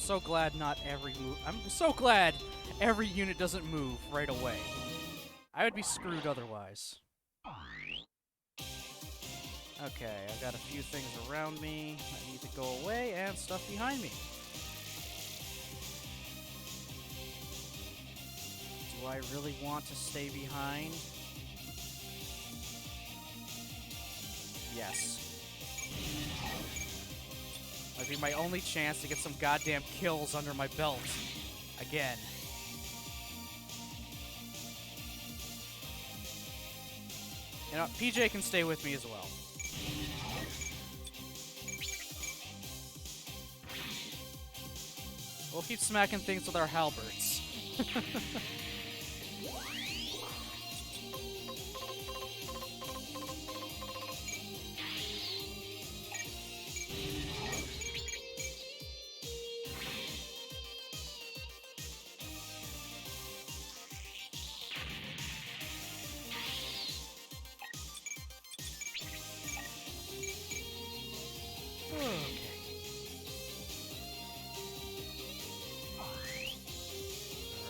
so glad not every move. I'm so glad every unit doesn't move right away. I would be screwed otherwise. Okay, I've got a few things around me that need to go away, and stuff behind me. Do I really want to stay behind? Yes. Might be my only chance to get some goddamn kills under my belt. Again. You know, PJ can stay with me as well. We'll keep smacking things with our halberds.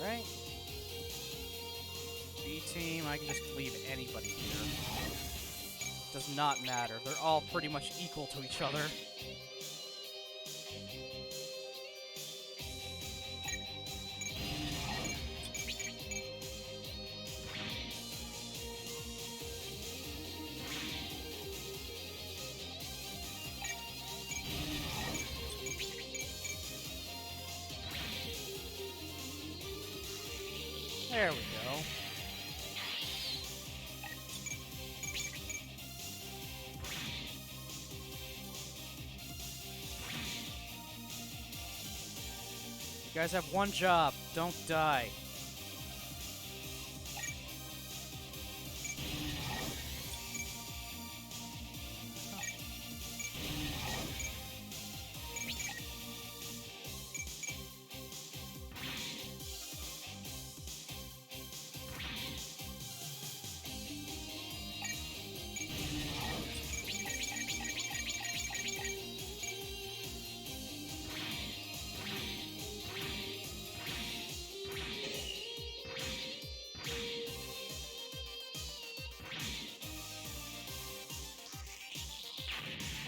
Alright. B-team, I can just leave anybody here. Does not matter. They're all pretty much equal to each other. There we go. You guys have one job. Don't die.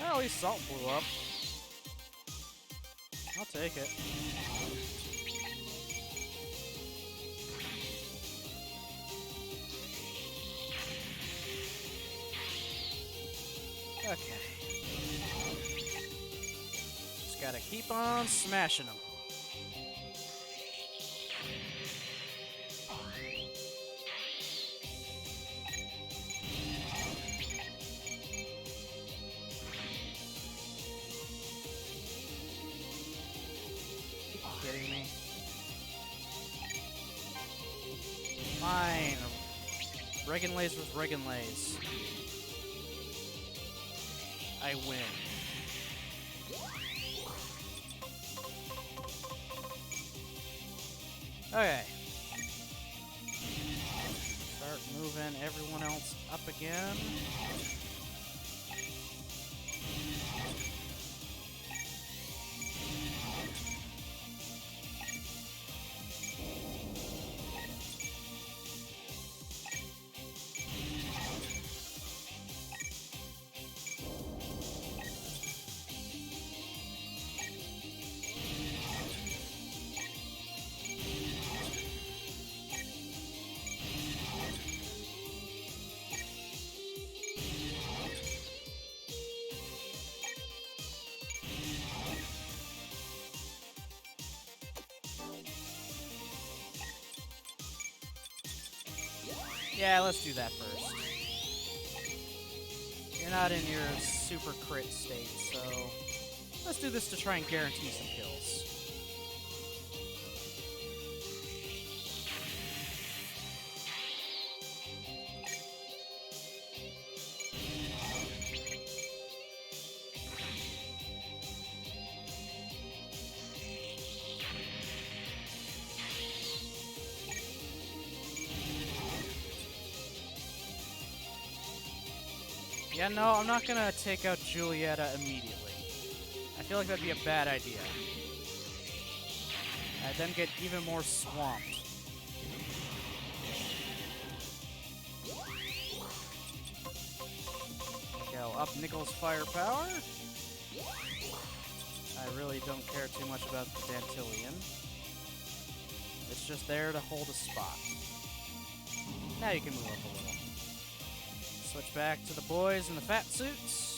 Well, at least salt blew up. I'll take it. Okay. Just gotta keep on smashing them. Kidding me? Fine. Regan Lays with Regan Lays. I win. Okay. Start moving everyone else up again. Yeah, let's do that first. You're not in your super crit state, so let's do this to try and guarantee some kills. Yeah, no, I'm not gonna take out Julieta immediately. I feel like that'd be a bad idea. I then get even more swamped. Go up Nickel's firepower. I really don't care too much about the Dantillion. It's just there to hold a spot. Now you can move up a little. Switch back to the boys in the fat suits.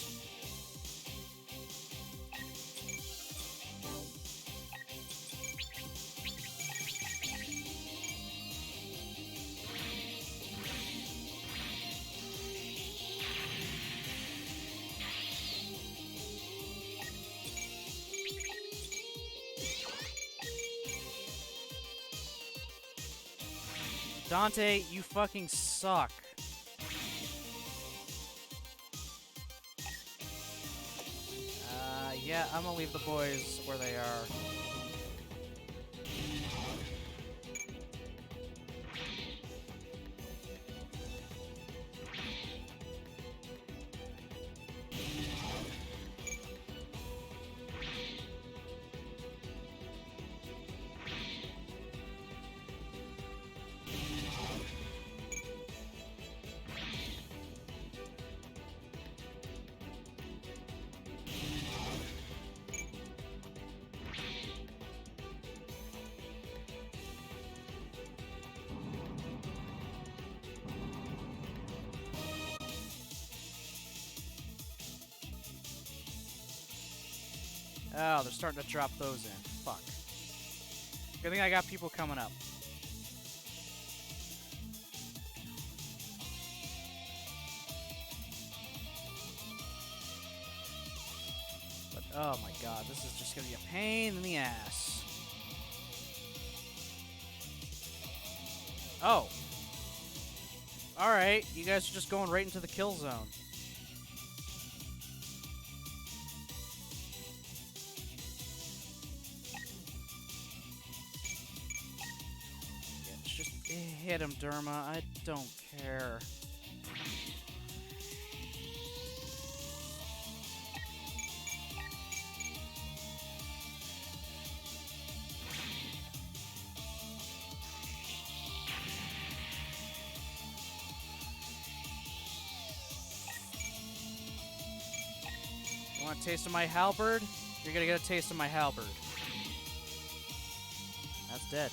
Dante, you fucking suck. Yeah, I'm gonna leave the boys where they are. Oh, they're starting to drop those in. Fuck. Good thing I got people coming up. But, oh my god, this is just gonna be a pain in the ass. Oh. Alright, you guys are just going right into the kill zone. Hit him, Derma. I don't care. You want a taste of my halberd? You're gonna get a taste of my halberd. That's dead.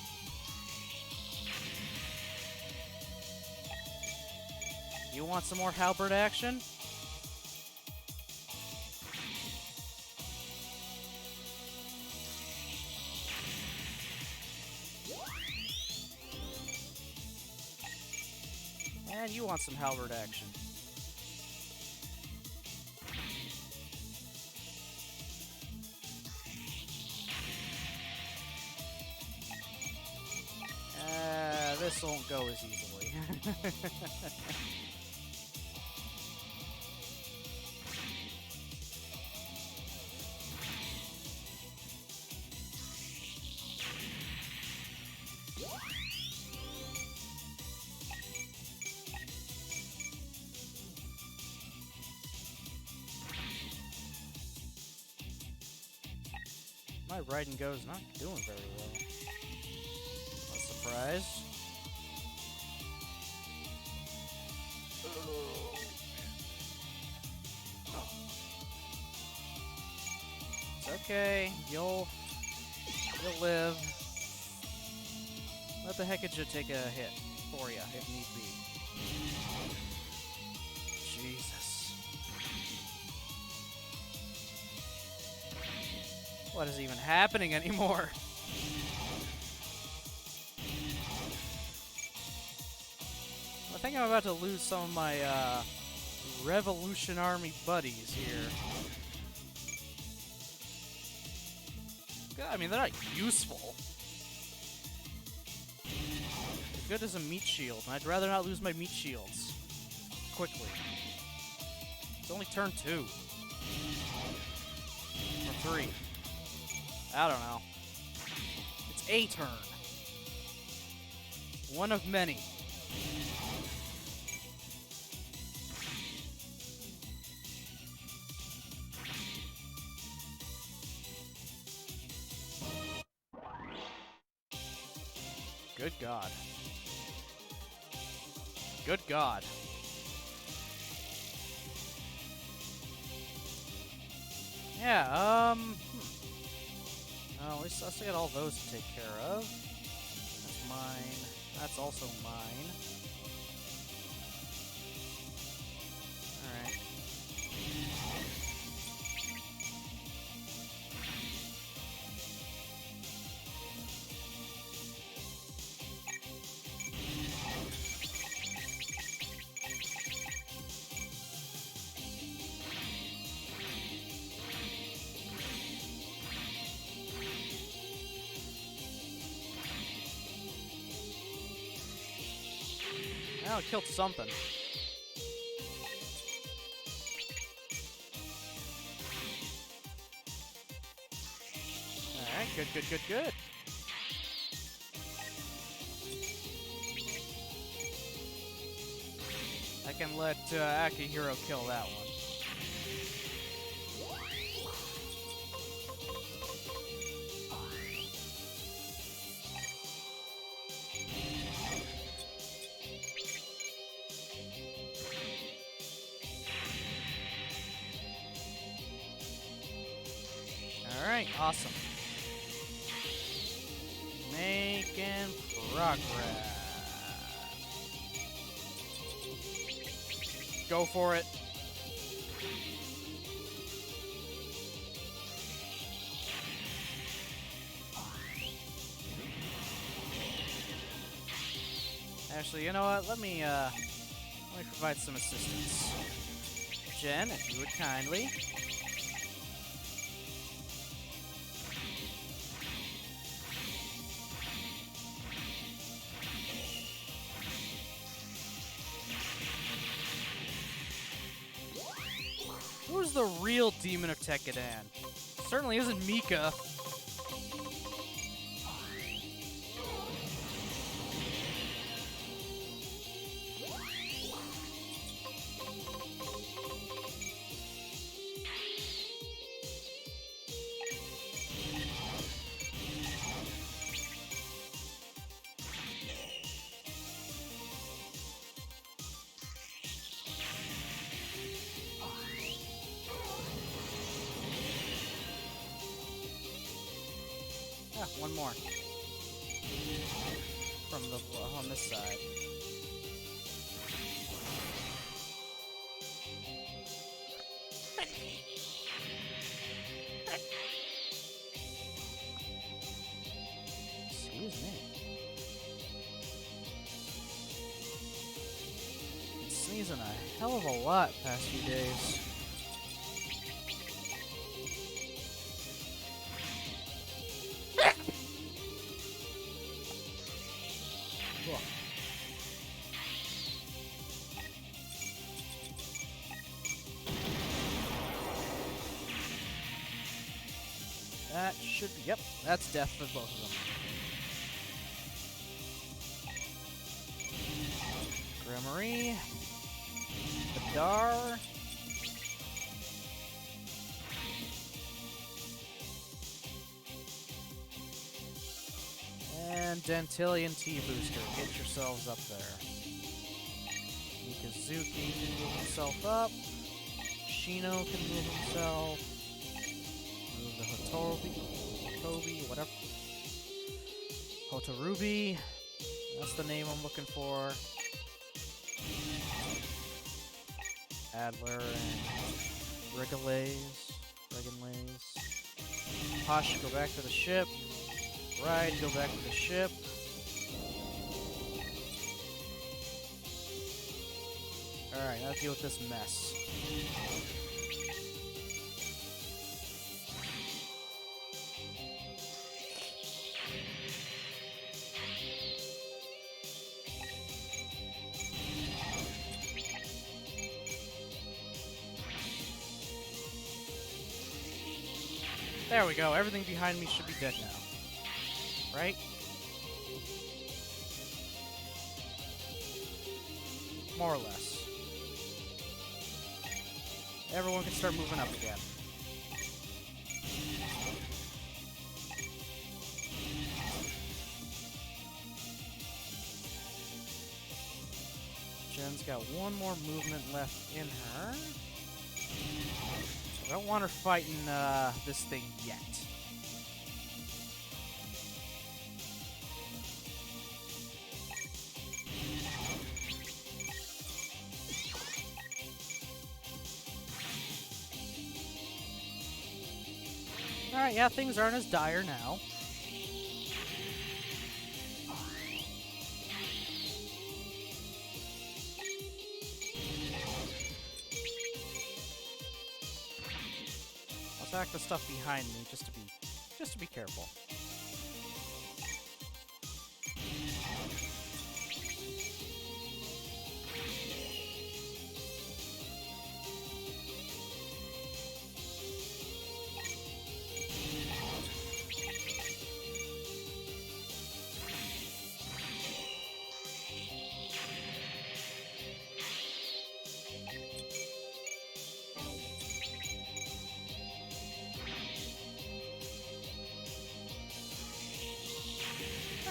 You want some more halberd action? And you want some halberd action. This won't go as easily. My ride and go is not doing very well. Not surprised. It's okay. You'll live. Let the Heckaja take a hit for you if need be. Jesus. What is even happening anymore? I think I'm about to lose some of my Revolution Army buddies here. I mean, they're not useful. They're good as a meat shield, and I'd rather not lose my meat shields quickly. It's only turn 2. Or 3. I don't know. It's a turn. One of many. Good God. Good God. Yeah, Oh, I still got all those to take care of. That's mine. That's also mine. Alright. Oh, it killed something. Alright, good, good, good, good. I can let Akihiro kill that one. Alright, awesome. Making progress. Go for it. Actually, you know what? Let me provide some assistance. Jen, if you would kindly. Who's the real demon of Tekkadan? Certainly isn't Mika. Ah, one more. From the on this side. Excuse me. Been sneezing a hell of a lot past few days. That should be, yep, that's death for both of them. Grimory. Badar. And Dantillion T-Booster. Get yourselves up there. Mikazuki can move himself up. Shino can move himself. Move the Hotobi, whatever. Hotorubi. That's the name I'm looking for. Adler and Rigalays. Posh, go back to the ship. Ride, go back to the ship. Alright, now deal with this mess. There we go. Everything behind me should be dead now. Right? More or less. Everyone can start moving up again. Zen's got one more movement left in her. So I don't want her fighting this thing yet. Alright, yeah, things aren't as dire now. I'll attack the stuff behind me just to be careful.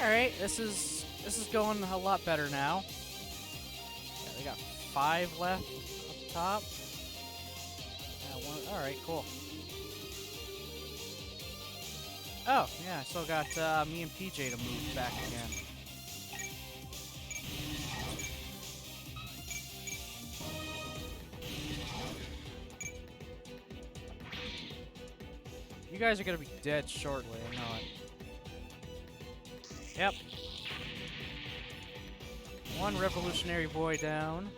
Alright, this is going a lot better now. Yeah, they got 5 left up top. Yeah, alright, cool. Oh, yeah, I still got me and PJ to move back again. You guys are gonna be dead shortly, I know it. Yep. One revolutionary boy down.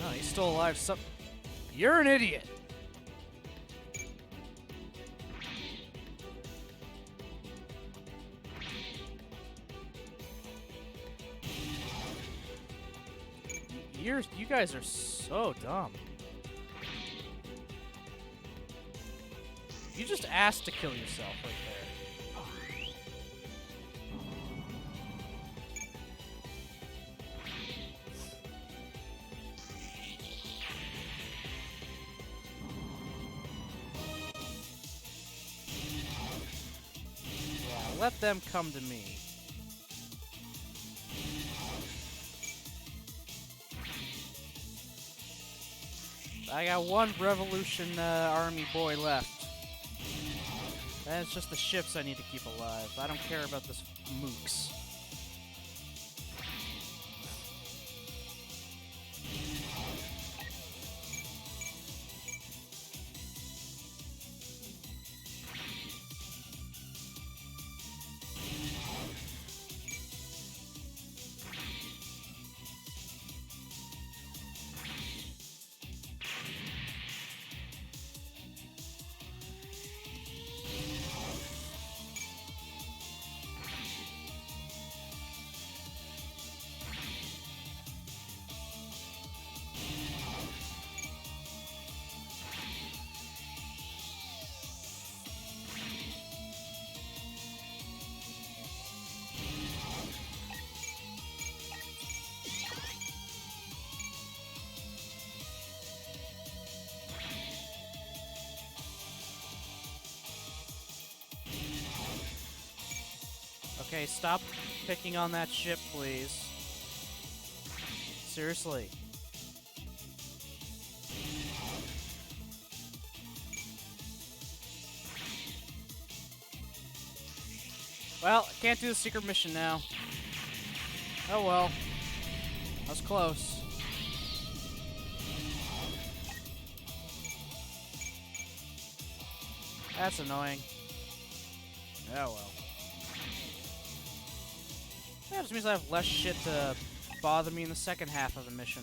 Oh, he's still alive. You're an idiot. You guys are so dumb. You just asked to kill yourself right there. Yeah, let them come to me. I got one Revolution Army boy left. And it's just the ships I need to keep alive. I don't care about this mooks. Okay, stop picking on that ship, please. Seriously. Well, I can't do the secret mission now. Oh well. I was close. That's annoying. Oh well. That just means I have less shit to bother me in the second half of the mission.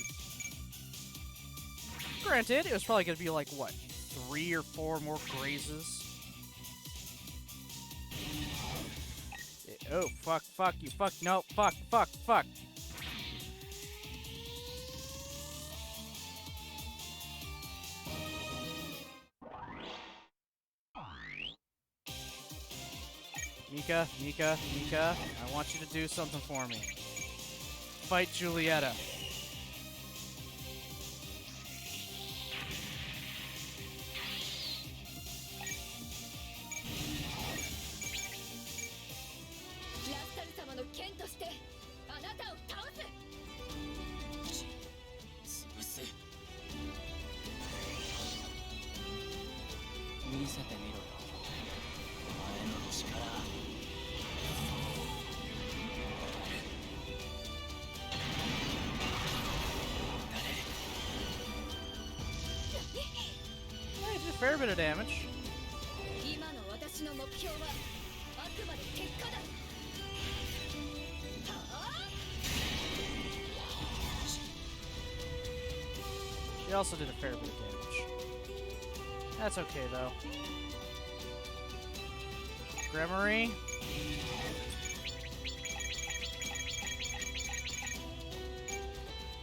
Granted, it was probably going to be like, what, 3 or 4 more grazes? Oh, fuck, you, no, fuck. Mika, I want you to do something for me. Fight Julieta. fair bit of damage. 今の私の目標はあくまで結果だ。She also did a fair bit of damage. That's okay, though. Gremory.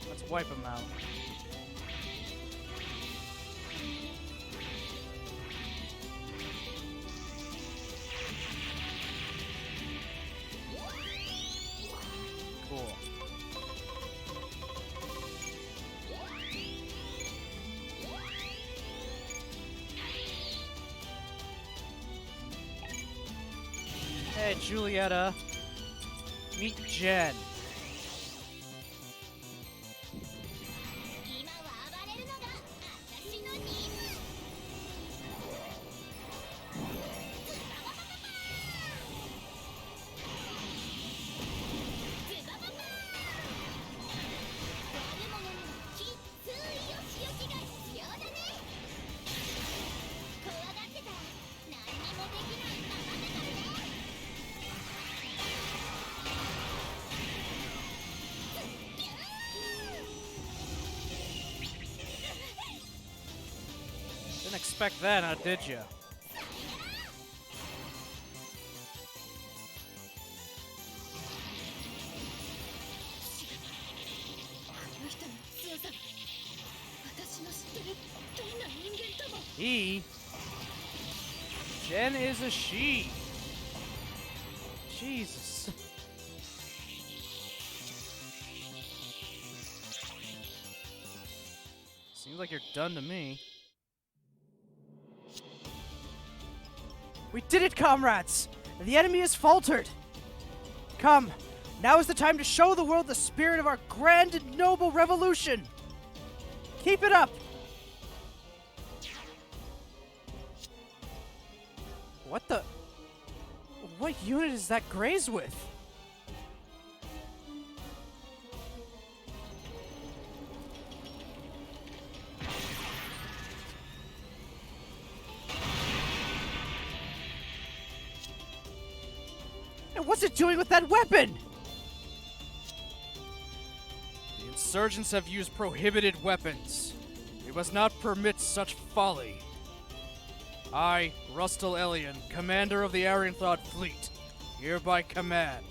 Let's wipe him out. Cool. Hey, Julietta. Meet Jen. 今は暴れるのが私の任務。ズバババーン。悪者にはきっついお仕置きが必要だね。怖がってたら何にもできないままだからね。Didn't expect that, now did ya? この人の強さは私の知ってるどんな人間とも。 He? Jen is a she. Jesus. Seems like you're done to me. We did it, comrades! The enemy has faltered! Come, now is the time to show the world the spirit of our grand and noble revolution! Keep it up! What the? What unit is that Graze with? And what's it doing with that weapon? The insurgents have used prohibited weapons. We must not permit such folly. I, Rustal Elion, commander of the Arianthod fleet, hereby command.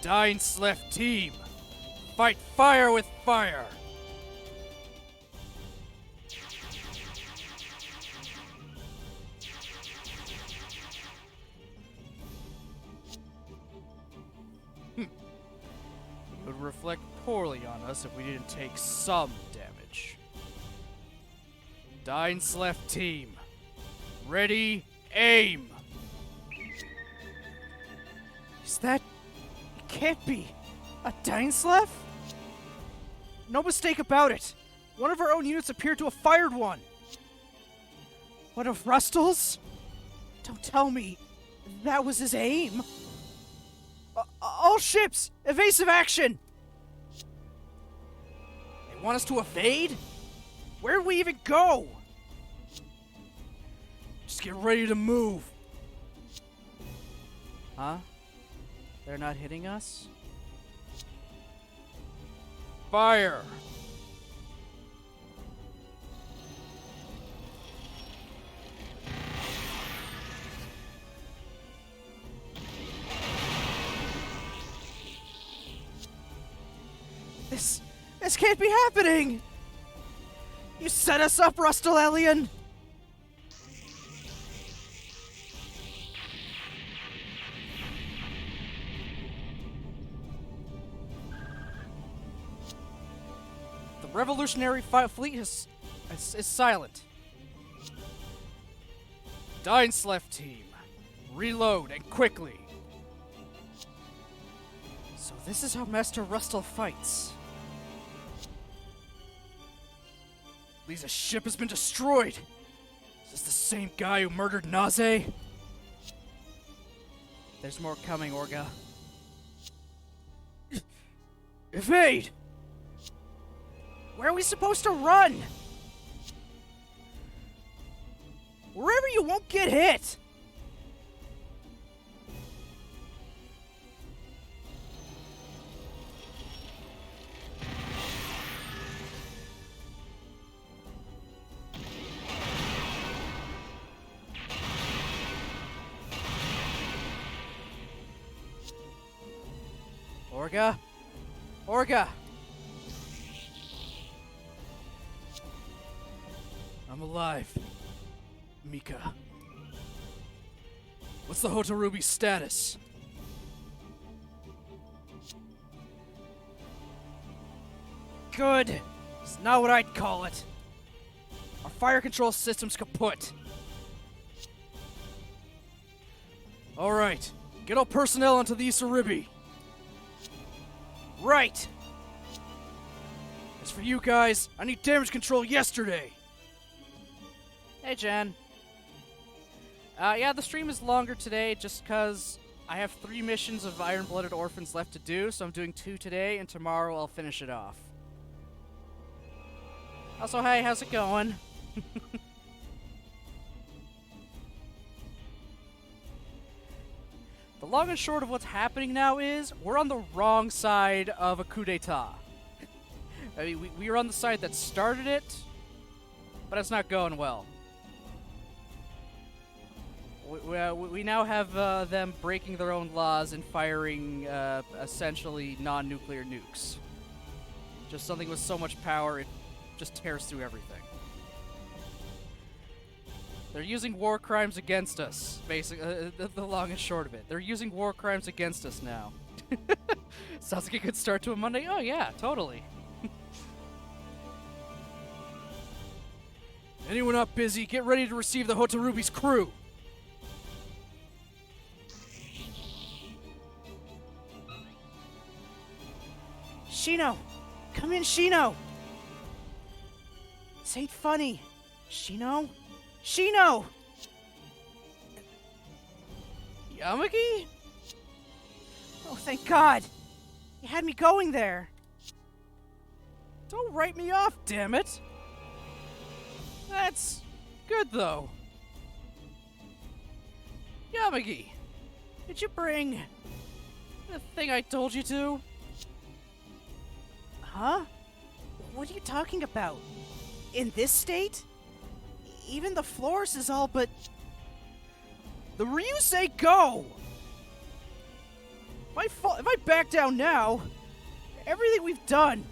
Dine-Slef team, fight fire with fire! It would reflect poorly on us if we didn't take some damage. Dine-Slef team, ready, aim! Is that... It can't be. A Dine-Slef? No mistake about it. One of our own units appeared to have fired one. One of Rustal's? Don't tell me that was his aim. All ships, evasive action! They want us to evade? Where'd we even go? Just get ready to move. Huh? They're not hitting us? Fire! This can't be happening! You set us up, Rustal Elion! The revolutionary fleet is silent. Dine-Slef team, reload and quickly. So this is how Master Rustal fights. Lisa's ship has been destroyed. Is this the same guy who murdered Naze? There's more coming, Orga. Evade! Where are we supposed to run? Wherever you won't get hit! Orga? Orga! I'm alive. Mika. What's the Hotarubi's status? Good. It's not what I'd call it. Our fire control system's kaput. Alright, get all personnel onto the Isaribi. Right. As for you guys, I need damage control yesterday. Hey, Jen. Yeah, the stream is longer today just because I have 3 missions of Iron-Blooded Orphans left to do, so I'm doing 2 today, and tomorrow I'll finish it off. Also, hey, how's it going? The long and short of what's happening now is we're on the wrong side of a coup d'etat. I mean, we were on the side that started it, but it's not going well. We now have them breaking their own laws and firing essentially non-nuclear nukes. Just something with so much power, it just tears through everything. They're using war crimes against us, basically, the long and short of it. They're using war crimes against us now. Sounds like a good start to a Monday. Oh yeah, totally. Anyone not busy, get ready to receive the Hotarubi's crew. Shino! Come in, Shino! This ain't funny. Shino? Shino! Yamagi? Oh, thank God! You had me going there. Don't write me off, damn it! That's good, though. Yamagi, did you bring the thing I told you to? Huh? What are you talking about? In this state? Even the Flores is all but... The Ryusei Go! If I back down now, everything we've done,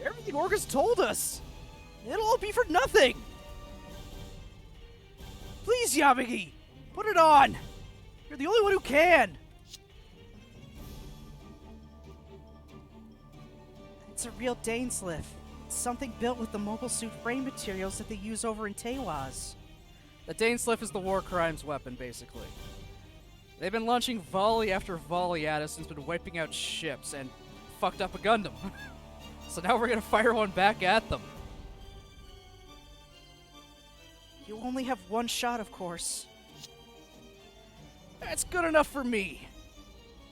everything Orga's told us, it'll all be for nothing! Please, Yamagi, put it on! You're the only one who can! It's a real Dainsliff. It's something built with the mobile suit frame materials that they use over in Teiwaz. The Dainsliff is the war crimes weapon, basically. They've been launching volley after volley at us and been wiping out ships and fucked up a Gundam. So now we're gonna fire one back at them. You only have one shot, of course. That's good enough for me.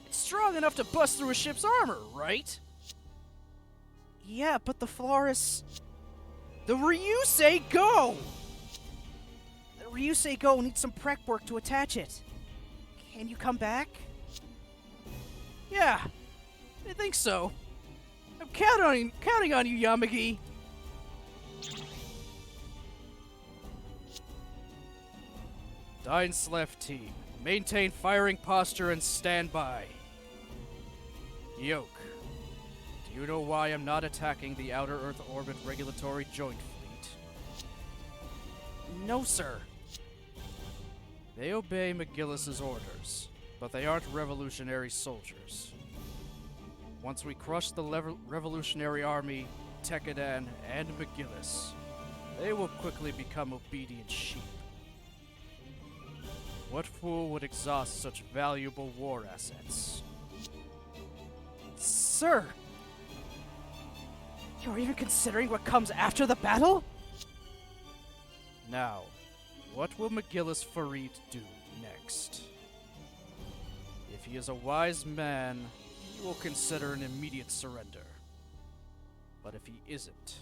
It's strong enough to bust through a ship's armor, right? Yeah, but the Flores... The Ryusei Go! The Ryusei Go needs some prep work to attach it. Can you come back? Yeah, I think so. I'm counting on you, Yamagi. Dainsleff team, maintain firing posture and stand by. Yoke, do you know why I'm not attacking the Outer Earth Orbit Regulatory Joint Fleet? No, sir. They obey McGillis's orders, but they aren't revolutionary soldiers. Once we crush the Revolutionary Army, Tekkadan, and McGillis, they will quickly become obedient sheep. What fool would exhaust such valuable war assets? Sir! You're even considering what comes after the battle? Now, what will McGillis Farid do next? If he is a wise man, he will consider an immediate surrender. But if he isn't...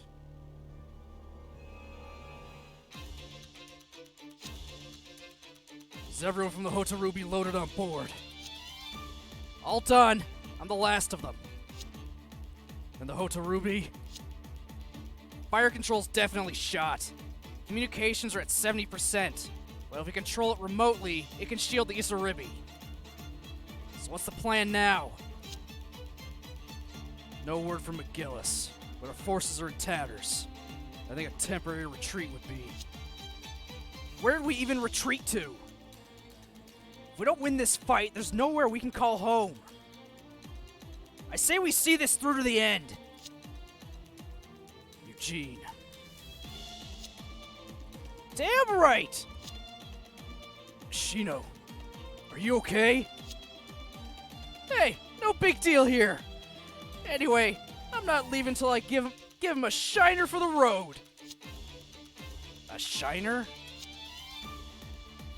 Is everyone from the Hotarubi loaded on board? All done. I'm the last of them. And the Hotarubi? Fire control's definitely shot. Communications are at 70%. Well, if we control it remotely, it can shield the Isaribi. So what's the plan now? No word from McGillis, but our forces are in tatters. I think a temporary retreat would be. Where did we even retreat to? If we don't win this fight, there's nowhere we can call home. I say we see this through to the end. Eugene. Damn right! Shino, are you okay? Hey, no big deal here. Anyway, I'm not leaving till I give him a shiner for the road. A shiner?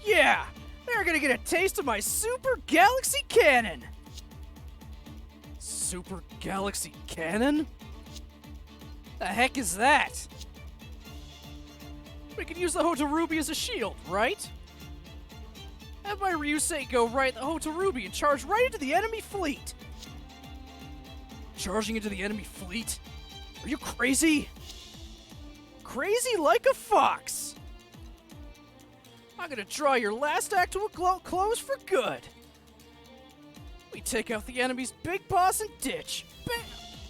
Yeah, they're gonna get a taste of my Super Galaxy Cannon. Super Galaxy Cannon? The heck is that? We can use the Hotarubi as a shield, right? Have my Ryusei go right at the Hotarubi and charge right into the enemy fleet. Charging into the enemy fleet? Are you crazy? Crazy like a fox. I'm gonna draw your last act to a close for good. We take out the enemy's big boss and ditch. Bam!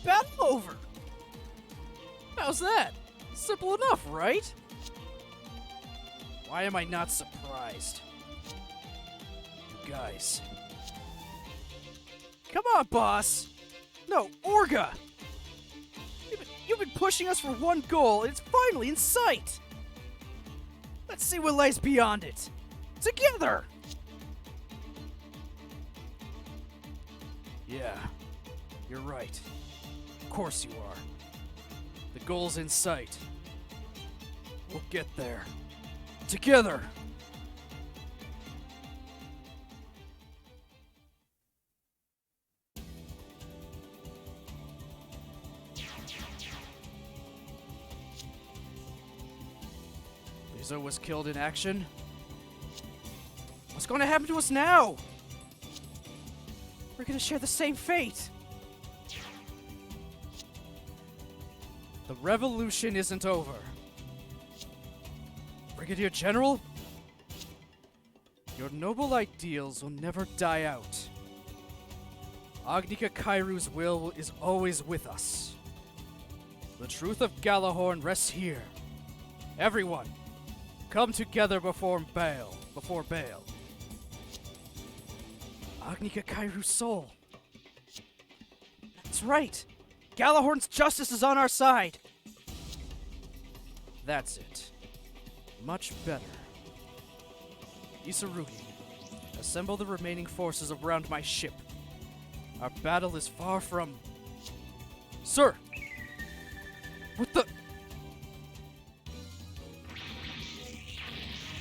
Battle over. How's that? Simple enough, right? Why am I not surprised? You guys. Come on, boss! No, Orga! You've been pushing us for one goal, and it's finally in sight! Let's see what lies beyond it! Together! Yeah, you're right. Of course you are. The goal's in sight. We'll get there. Together! Rizzo was killed in action? What's going to happen to us now? We're going to share the same fate. The revolution isn't over. Brigadier General? Your noble ideals will never die out. Agnika Kairu's will is always with us. The truth of Galahorn rests here. Everyone, come together before Baal. Agnika Kairu's soul. That's right. Galahorn's justice is on our side. That's it. Much better. Isarugi, assemble the remaining forces around my ship. Our battle is far from... Sir! What the...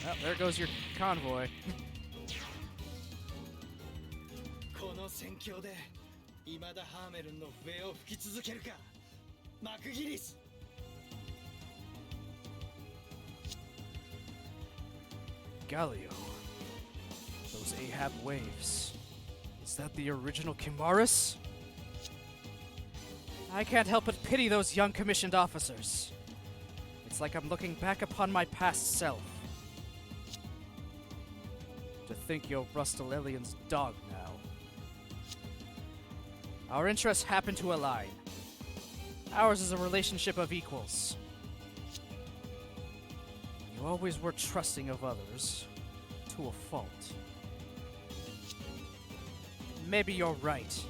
Well, there goes your convoy. この戦況で未だハーメルンの笛を吹き続けるかマクギリス Galio. Those Ahab waves. Is that the original Kimaris? I can't help but pity those young commissioned officers. It's like I'm looking back upon my past self. To think you're Rustalelian's dog now. Our interests happen to align. Ours is a relationship of equals. You always were trusting of others, to a fault. Maybe you're right.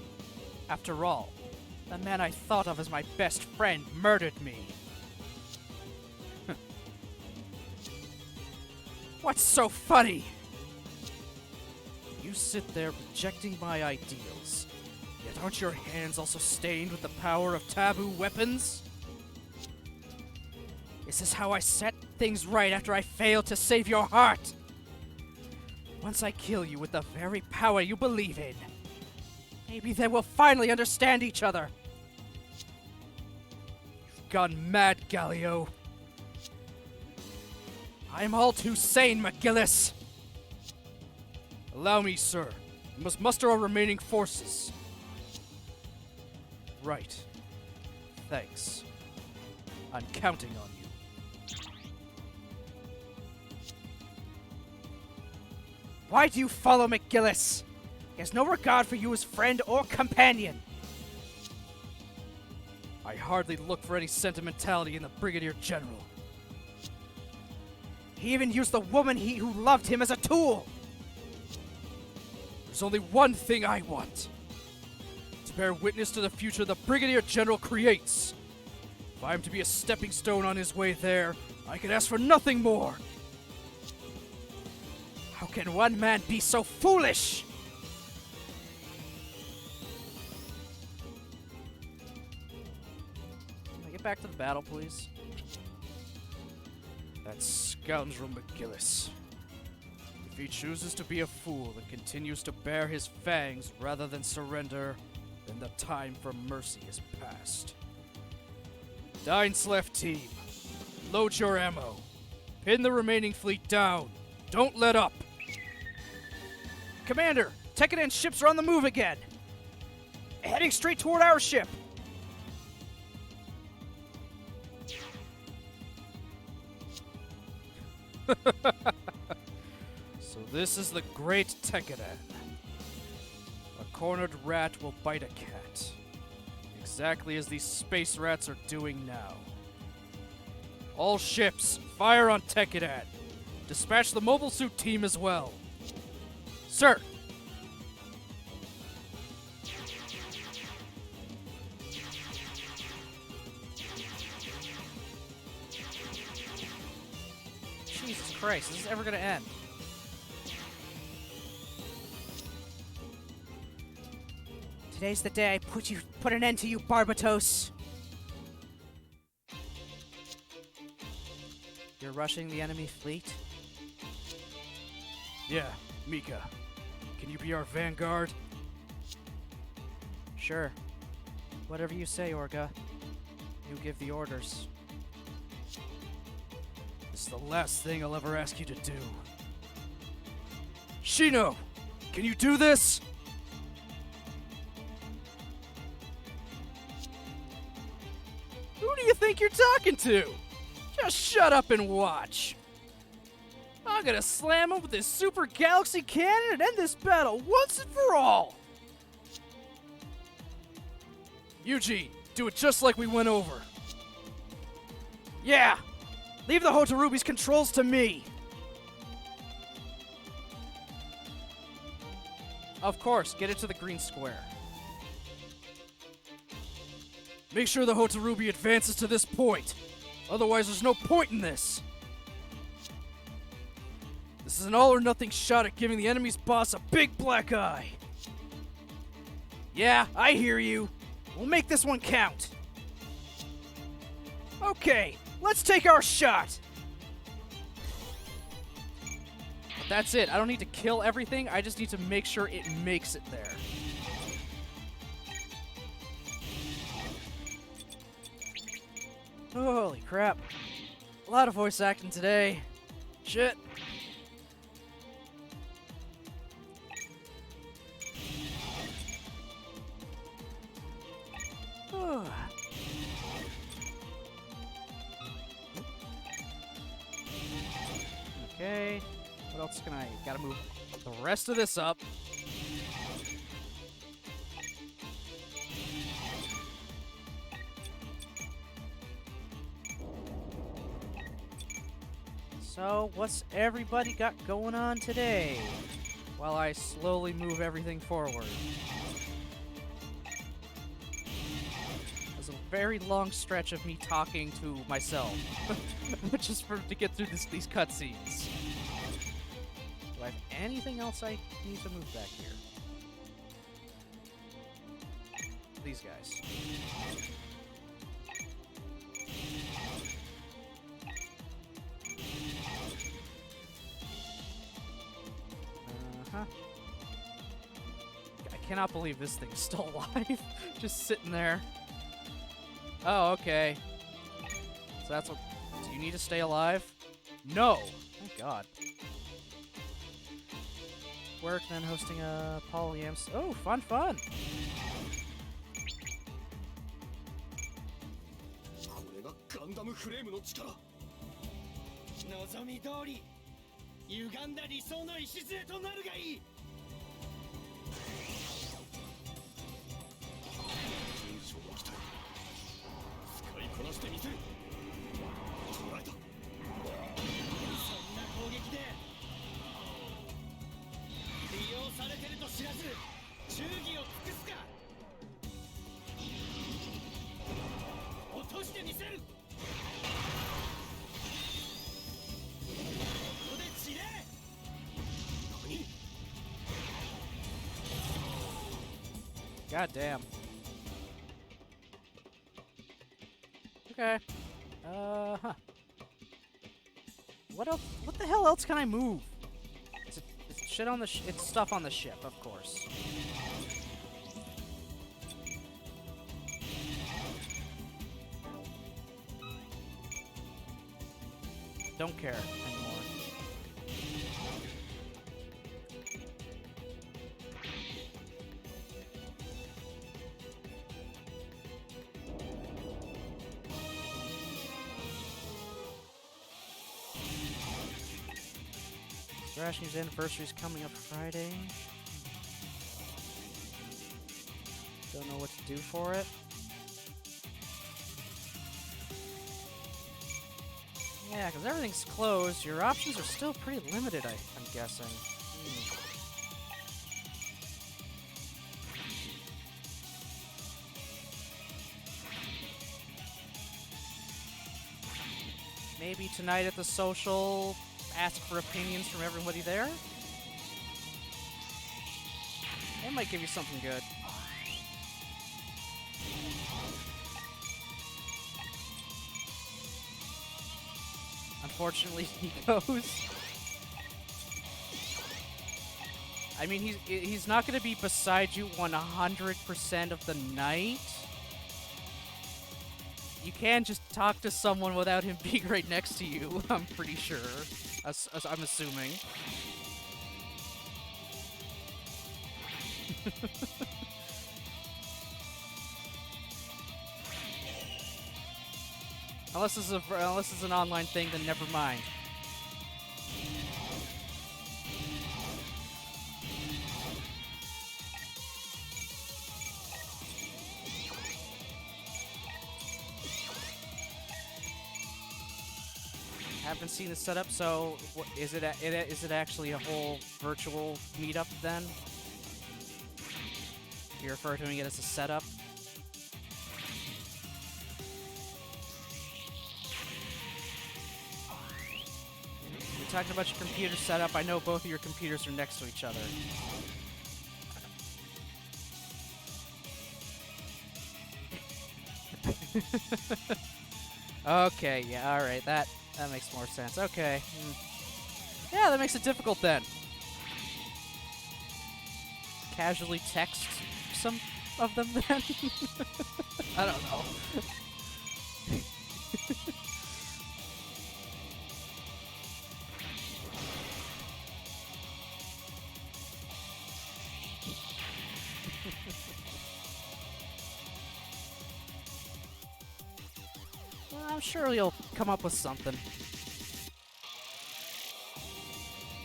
After all, the man I thought of as my best friend murdered me. What's so funny? You sit there rejecting my ideals, yet aren't your hands also stained with the power of taboo weapons? Is this how I set things right after I failed to save your heart? Once I kill you with the very power you believe in, maybe then we'll finally understand each other. You've gone mad, Galio. I'm all too sane, McGillis. Allow me, sir. We must muster our remaining forces. Right. Thanks. I'm counting on you. Why do you follow McGillis? He has no regard for you as friend or companion. I hardly look for any sentimentality in the Brigadier General. He even used the woman who loved him as a tool. There's only one thing I want. To bear witness to the future the Brigadier General creates. If I am to be a stepping stone on his way there, I can ask for nothing more. How can one man be so foolish? Can I get back to the battle, please? That scoundrel McGillis. If he chooses to be a fool and continues to bear his fangs rather than surrender, then the time for mercy is past. Deinslef team, load your ammo. Pin the remaining fleet down. Don't let up. Commander, Tekkadan's ships are on the move again. Heading straight toward our ship. So this is the great Tekkadan. A cornered rat will bite a cat. Exactly as these space rats are doing now. All ships, fire on Tekkadan. Dispatch the mobile suit team as well. Sir! Jesus Christ, is this ever gonna end? Today's the day I put an end to you, Barbatos. You're rushing the enemy fleet? Yeah, Mika. Can you be our vanguard? Sure. Whatever you say, Orga. You give the orders. This is the last thing I'll ever ask you to do. Shino! Can you do this? Who do you think you're talking to? Just shut up and watch. I'm gonna slam him with this super galaxy cannon and end this battle once and for all. Yuji, do it just like we went over. Yeah! Leave the Hotarubi's controls to me! Of course, get it to the green square. Make sure the Hotarubi advances to this point. Otherwise, there's no point in this. This is an all-or-nothing shot at giving the enemy's boss a big black eye. Yeah, I hear you. We'll make this one count. Okay, let's take our shot. But that's it. I don't need to kill everything. I just need to make sure it makes it there. Holy crap. A lot of voice acting today. Shit. Okay. What else can I... Gotta move the rest of this up. So, what's everybody got going on today? While I slowly move everything forward. There's a very long stretch of me talking to myself. Just to get through these cutscenes. Do I have anything else I need to move back here? These guys. I cannot believe this thing is still alive. Just sitting there. Oh, okay. So that's what... Do you need to stay alive? No! Oh, God. work, then hosting a polyams. Oh, fun, fun! これがガンダムフレームの力。望み通り歪んだ理想の礎となるがいい。順調の機体使いこなしてみせる。捉えた。そんな攻撃で利用されてると知らず忠義を尽くすか。落としてみせる。ここで散れ。何？ God damn. Okay. Huh. What else? What the hell else can I move? It's shit on the it's stuff on the ship, of course. Don't care anymore. Thrashing's anniversary is coming up Friday. Don't know what to do for it. Yeah, because everything's closed. Your options are still pretty limited, I'm guessing. Maybe tonight at the social, ask for opinions from everybody there? They might give you something good. Unfortunately, he goes. I mean, he's not going to be beside you 100% of the night. You can just talk to someone without him being right next to you, I'm pretty sure. I'm assuming. Unless it's an online thing, then never mind. Haven't seen the setup, so is it actually a whole virtual meetup then? You're referring to it as a setup? You're talking about your computer setup. I know both of your computers are next to each other. Okay, yeah, alright, that makes more sense. Okay. Yeah, that makes it difficult then. Casually text some of them then? I don't know. I'm sure he'll come up with something.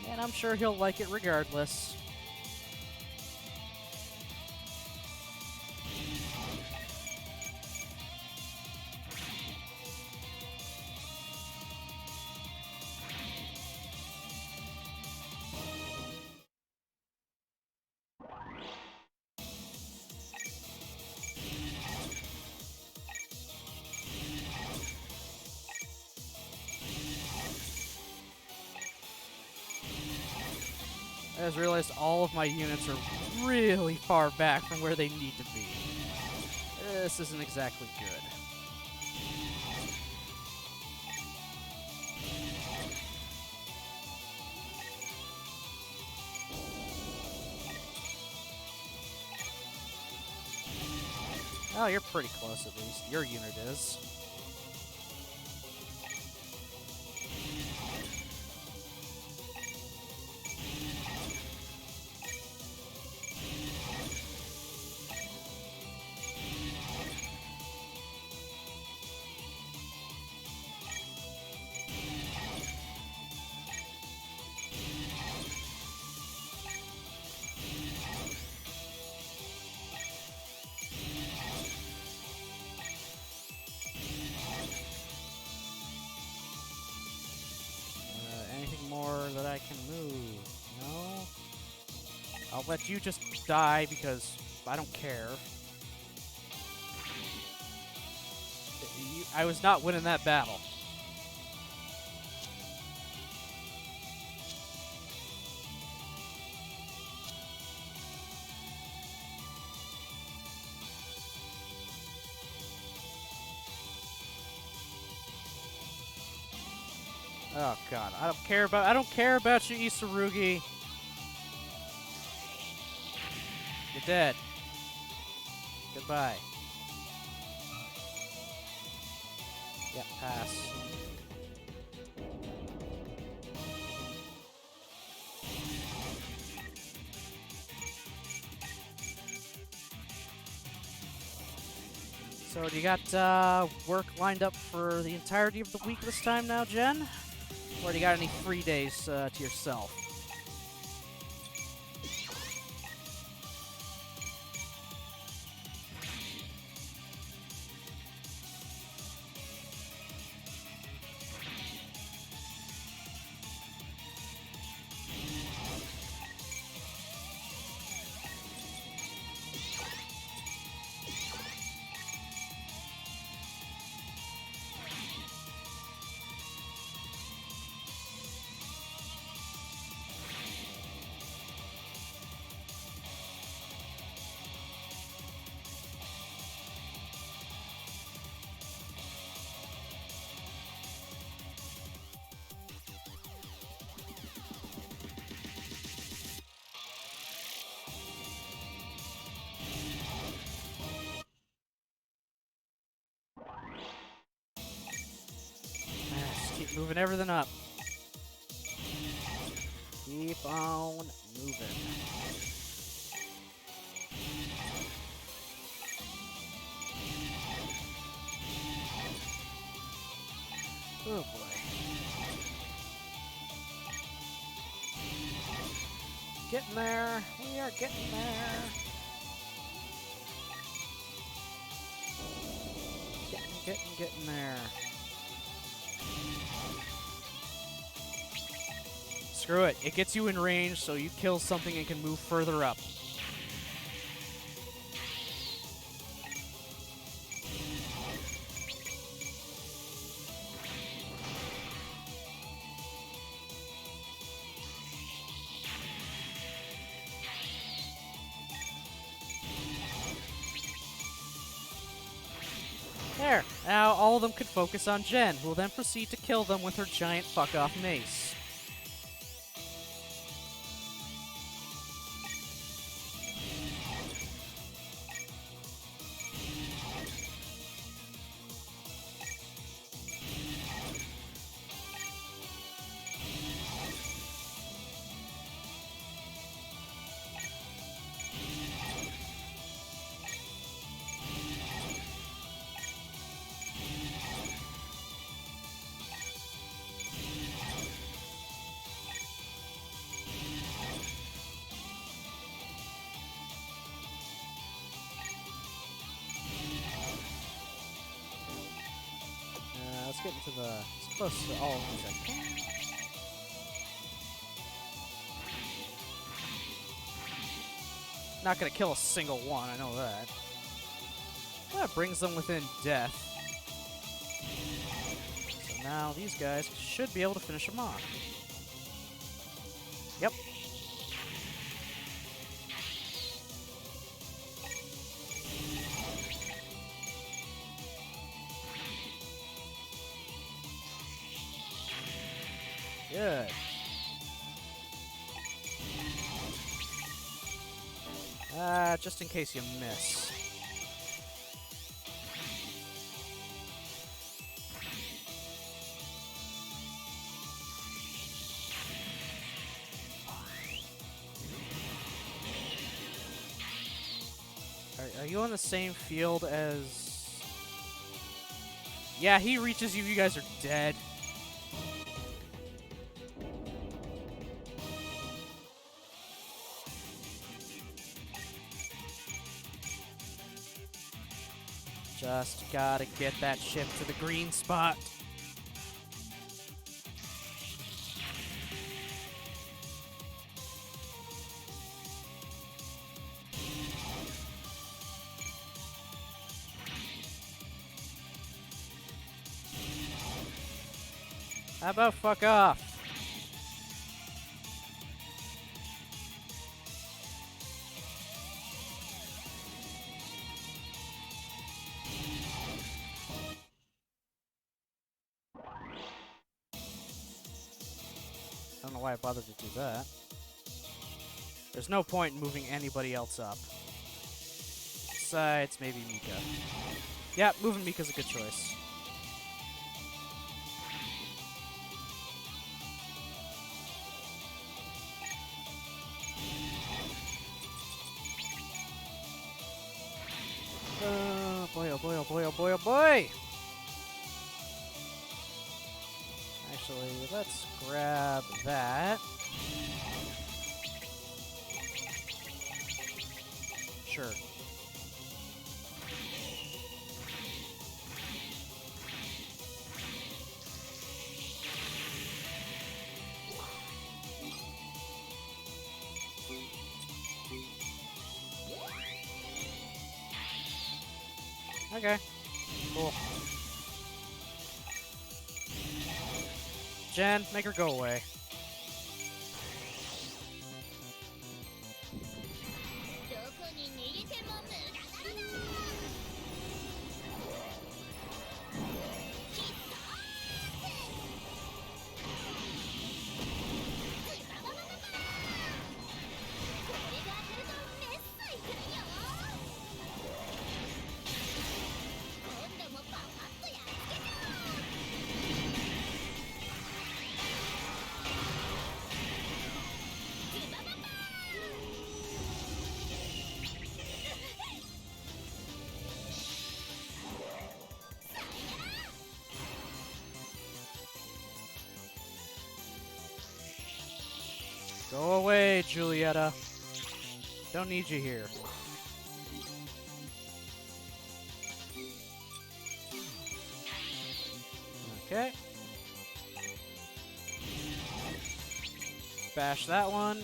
And I'm sure he'll like it regardless. I just realized all of my units are really far back from where they need to be. This isn't exactly good. Oh, you're pretty close at least. Your unit is. I'll let you just die because I don't care. I was not winning that battle. Oh god, I don't care about you, Isarugi. You're dead. Goodbye. Yep, pass. So, do you got work lined up for the entirety of the week this time now, Jen? Or do you got any free days to yourself? Just keep moving everything up. Keep on moving. Oh boy. Getting there. We are getting there. Getting there. Screw it. It gets you in range, so you kill something and can move further up. There. Now all of them could focus on Jen, who will then proceed to kill them with her giant fuck-off mace. Let's get into the... As close to all of these I can. Not gonna kill a single one, I know that. That brings them within death. So now these guys should be able to finish them off. Yep. Good. Just in case you miss. Are you on the same field as... Yeah, he reaches you, you guys are dead. Just gotta get that ship to the green spot. How about fuck off? I don't know why I bothered to do that. There's no point in moving anybody else up. Besides, maybe Mika. Yeah, moving Mika's a good choice. Oh boy, oh boy, oh boy, oh boy, oh boy! Actually, let's grab that. Sure. Okay. Cool. Jen, make her go away. Go away, Julieta. Don't need you here. Okay. Bash that one.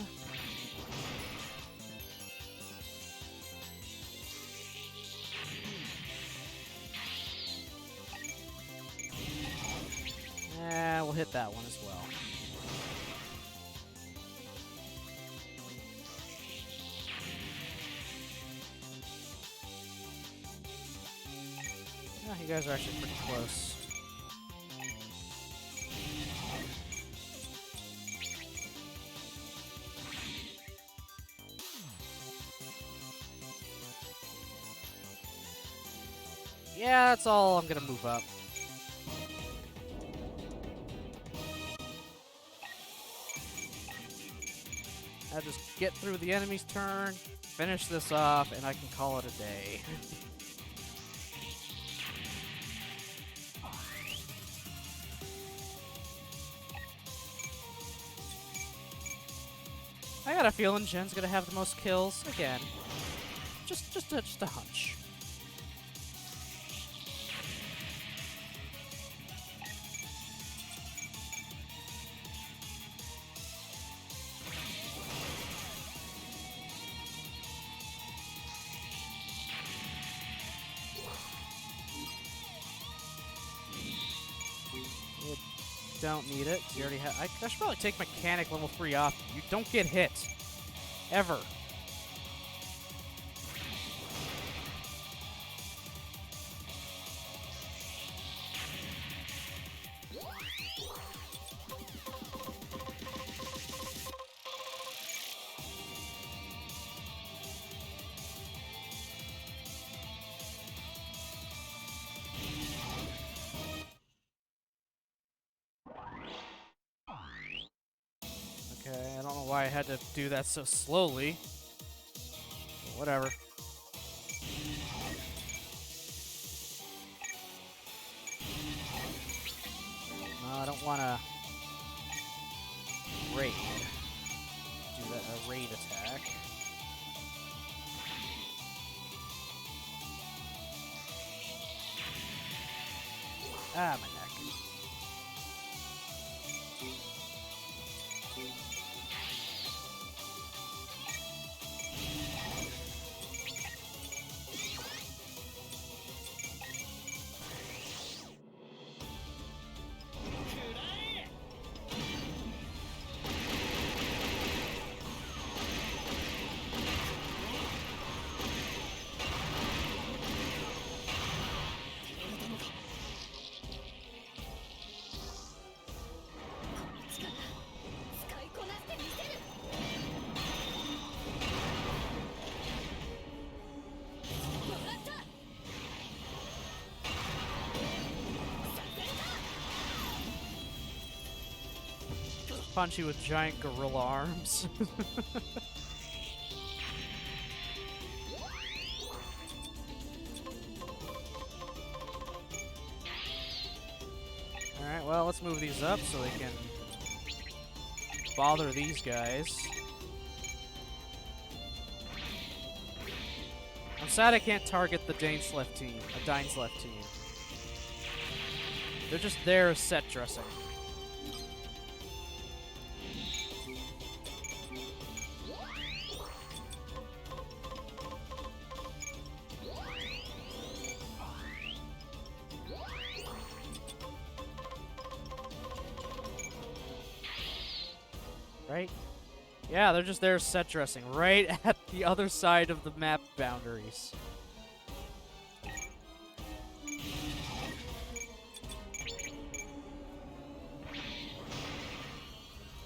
We'll hit that one as well. You guys are actually pretty close. Yeah, that's all I'm gonna move up. I'll just get through the enemy's turn, finish this off, and I can call it a day. I got a feeling Jen's gonna have the most kills again. Just a hunch. Don't need it. You already have. I should probably take mechanic level 3 off. You don't get hit. Ever. Okay, I don't know why I had to do that so slowly. But whatever. No, I don't want to raid. Do that a raid attack. Ah, my neck. punch you with giant gorilla arms. Alright, well, let's move these up so they can bother these guys. I'm sad I can't target the Dane's left team. They're just there as set dressing. Right? Yeah, they're just there set dressing, right at the other side of the map boundaries.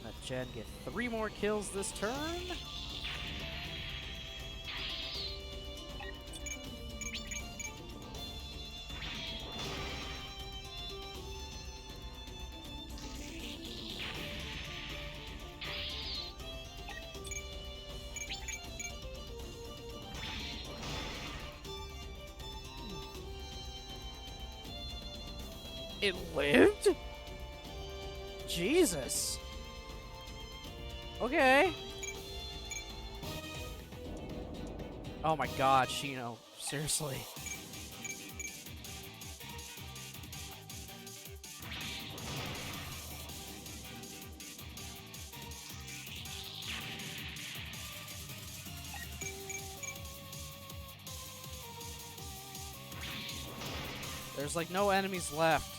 Let Jen get 3 more kills this turn. It lived? Jesus. Okay. Oh my god, Shino. Seriously. There's like no enemies left.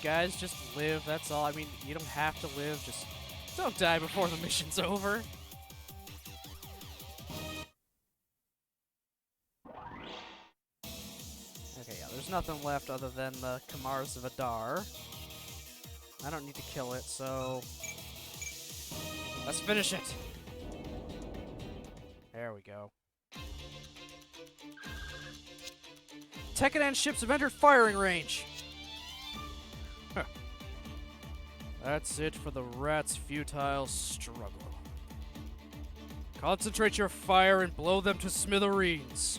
Guys, just live, that's all. I mean, you don't have to live, just don't die before the mission's over. Okay, yeah, there's nothing left other than the Kamars of Adar. I don't need to kill it, so let's finish it. There we go. Tekkadan ships have entered firing range. That's it for the rat's futile struggle. Concentrate your fire and blow them to smithereens.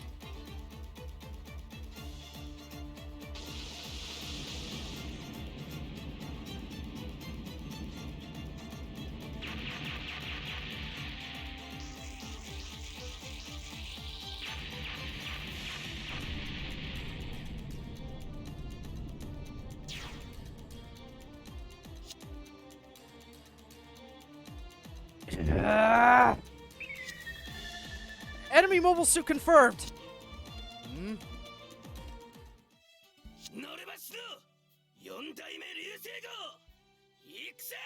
Enemy mobile suit confirmed. Hmm? 乗れましろ4代目流星号行くぜ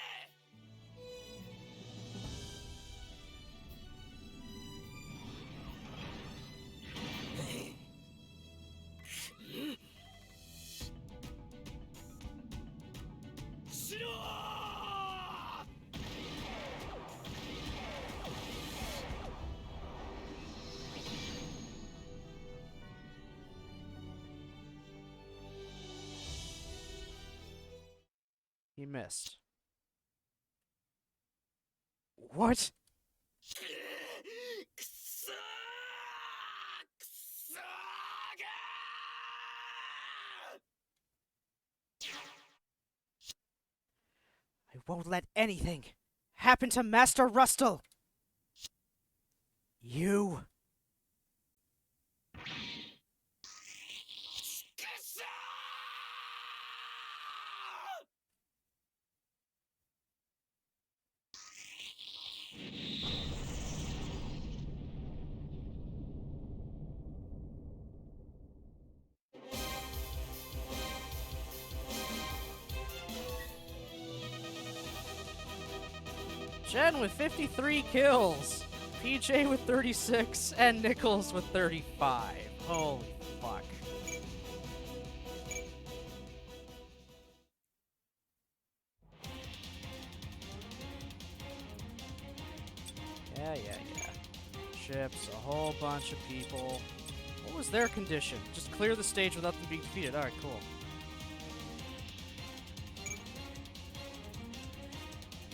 He missed. What? I won't let anything happen to Master Rustle. You. Jen with 53 kills, PJ with 36, and Nichols with 35. Holy fuck. Yeah. Ships, a whole bunch of people. What was their condition? Just clear the stage without them being defeated. Alright, cool.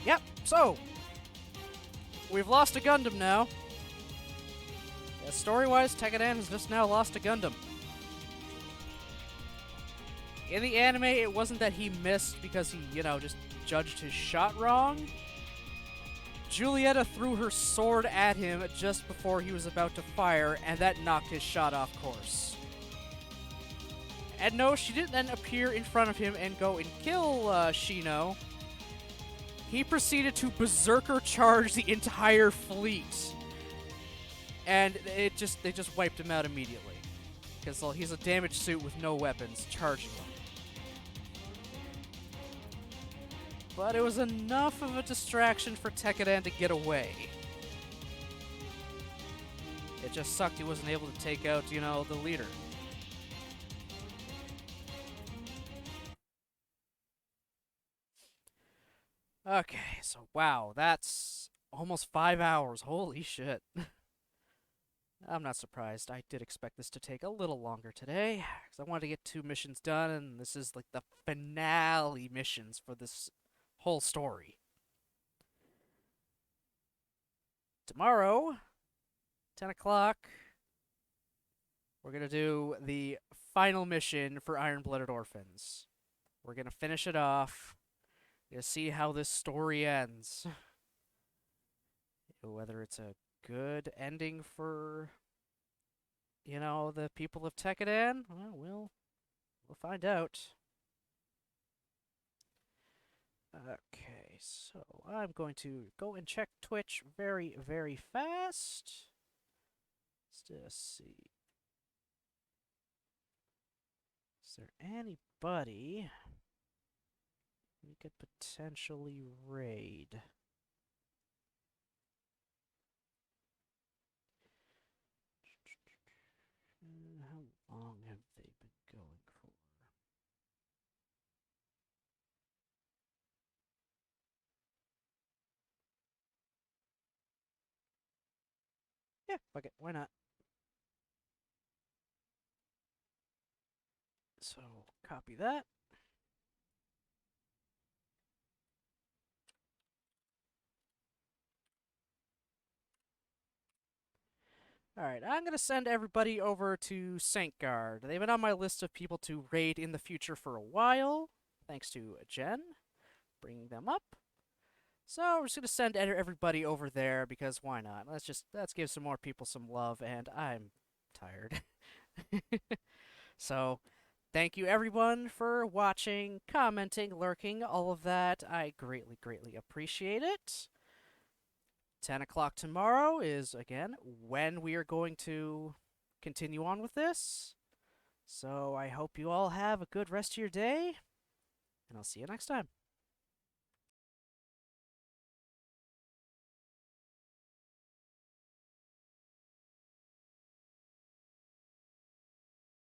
Yep, so we've lost a Gundam now. Yeah, story-wise, Tekkadan has just now lost a Gundam. In the anime, it wasn't that he missed because he, just judged his shot wrong. Julieta threw her sword at him just before he was about to fire, and that knocked his shot off course. And no, she didn't then appear in front of him and go and kill Shino. He proceeded to berserker charge the entire fleet. And they just wiped him out immediately. Because he's a damaged suit with no weapons, charging them. But it was enough of a distraction for Tekkadan to get away. It just sucked he wasn't able to take out, the leader. Okay, so wow, that's almost 5 hours. Holy shit. I'm not surprised. I did expect this to take a little longer today, because I wanted to get 2 missions done, and this is like the finale missions for this whole story. Tomorrow, 10 o'clock, we're going to do the final mission for Iron-Blooded Orphans. We're going to finish it off. We're going to see how this story ends. Whether it's a good ending for, the people of Tekkadan, well, we'll find out. Okay, so I'm going to go and check Twitch very, very fast. Let's just see. Is there anybody we could potentially raid? How long have they been going for? Yeah, fuck it, why not? So, copy that. Alright, I'm going to send everybody over to Saint Guard. They've been on my list of people to raid in the future for a while, thanks to Jen bringing them up. So we're just going to send everybody over there, because why not? Let's give some more people some love, and I'm tired. So, thank you everyone for watching, commenting, lurking, all of that. I greatly, greatly appreciate it. 10 o'clock tomorrow is, again, when we are going to continue on with this. So I hope you all have a good rest of your day, and I'll see you next time.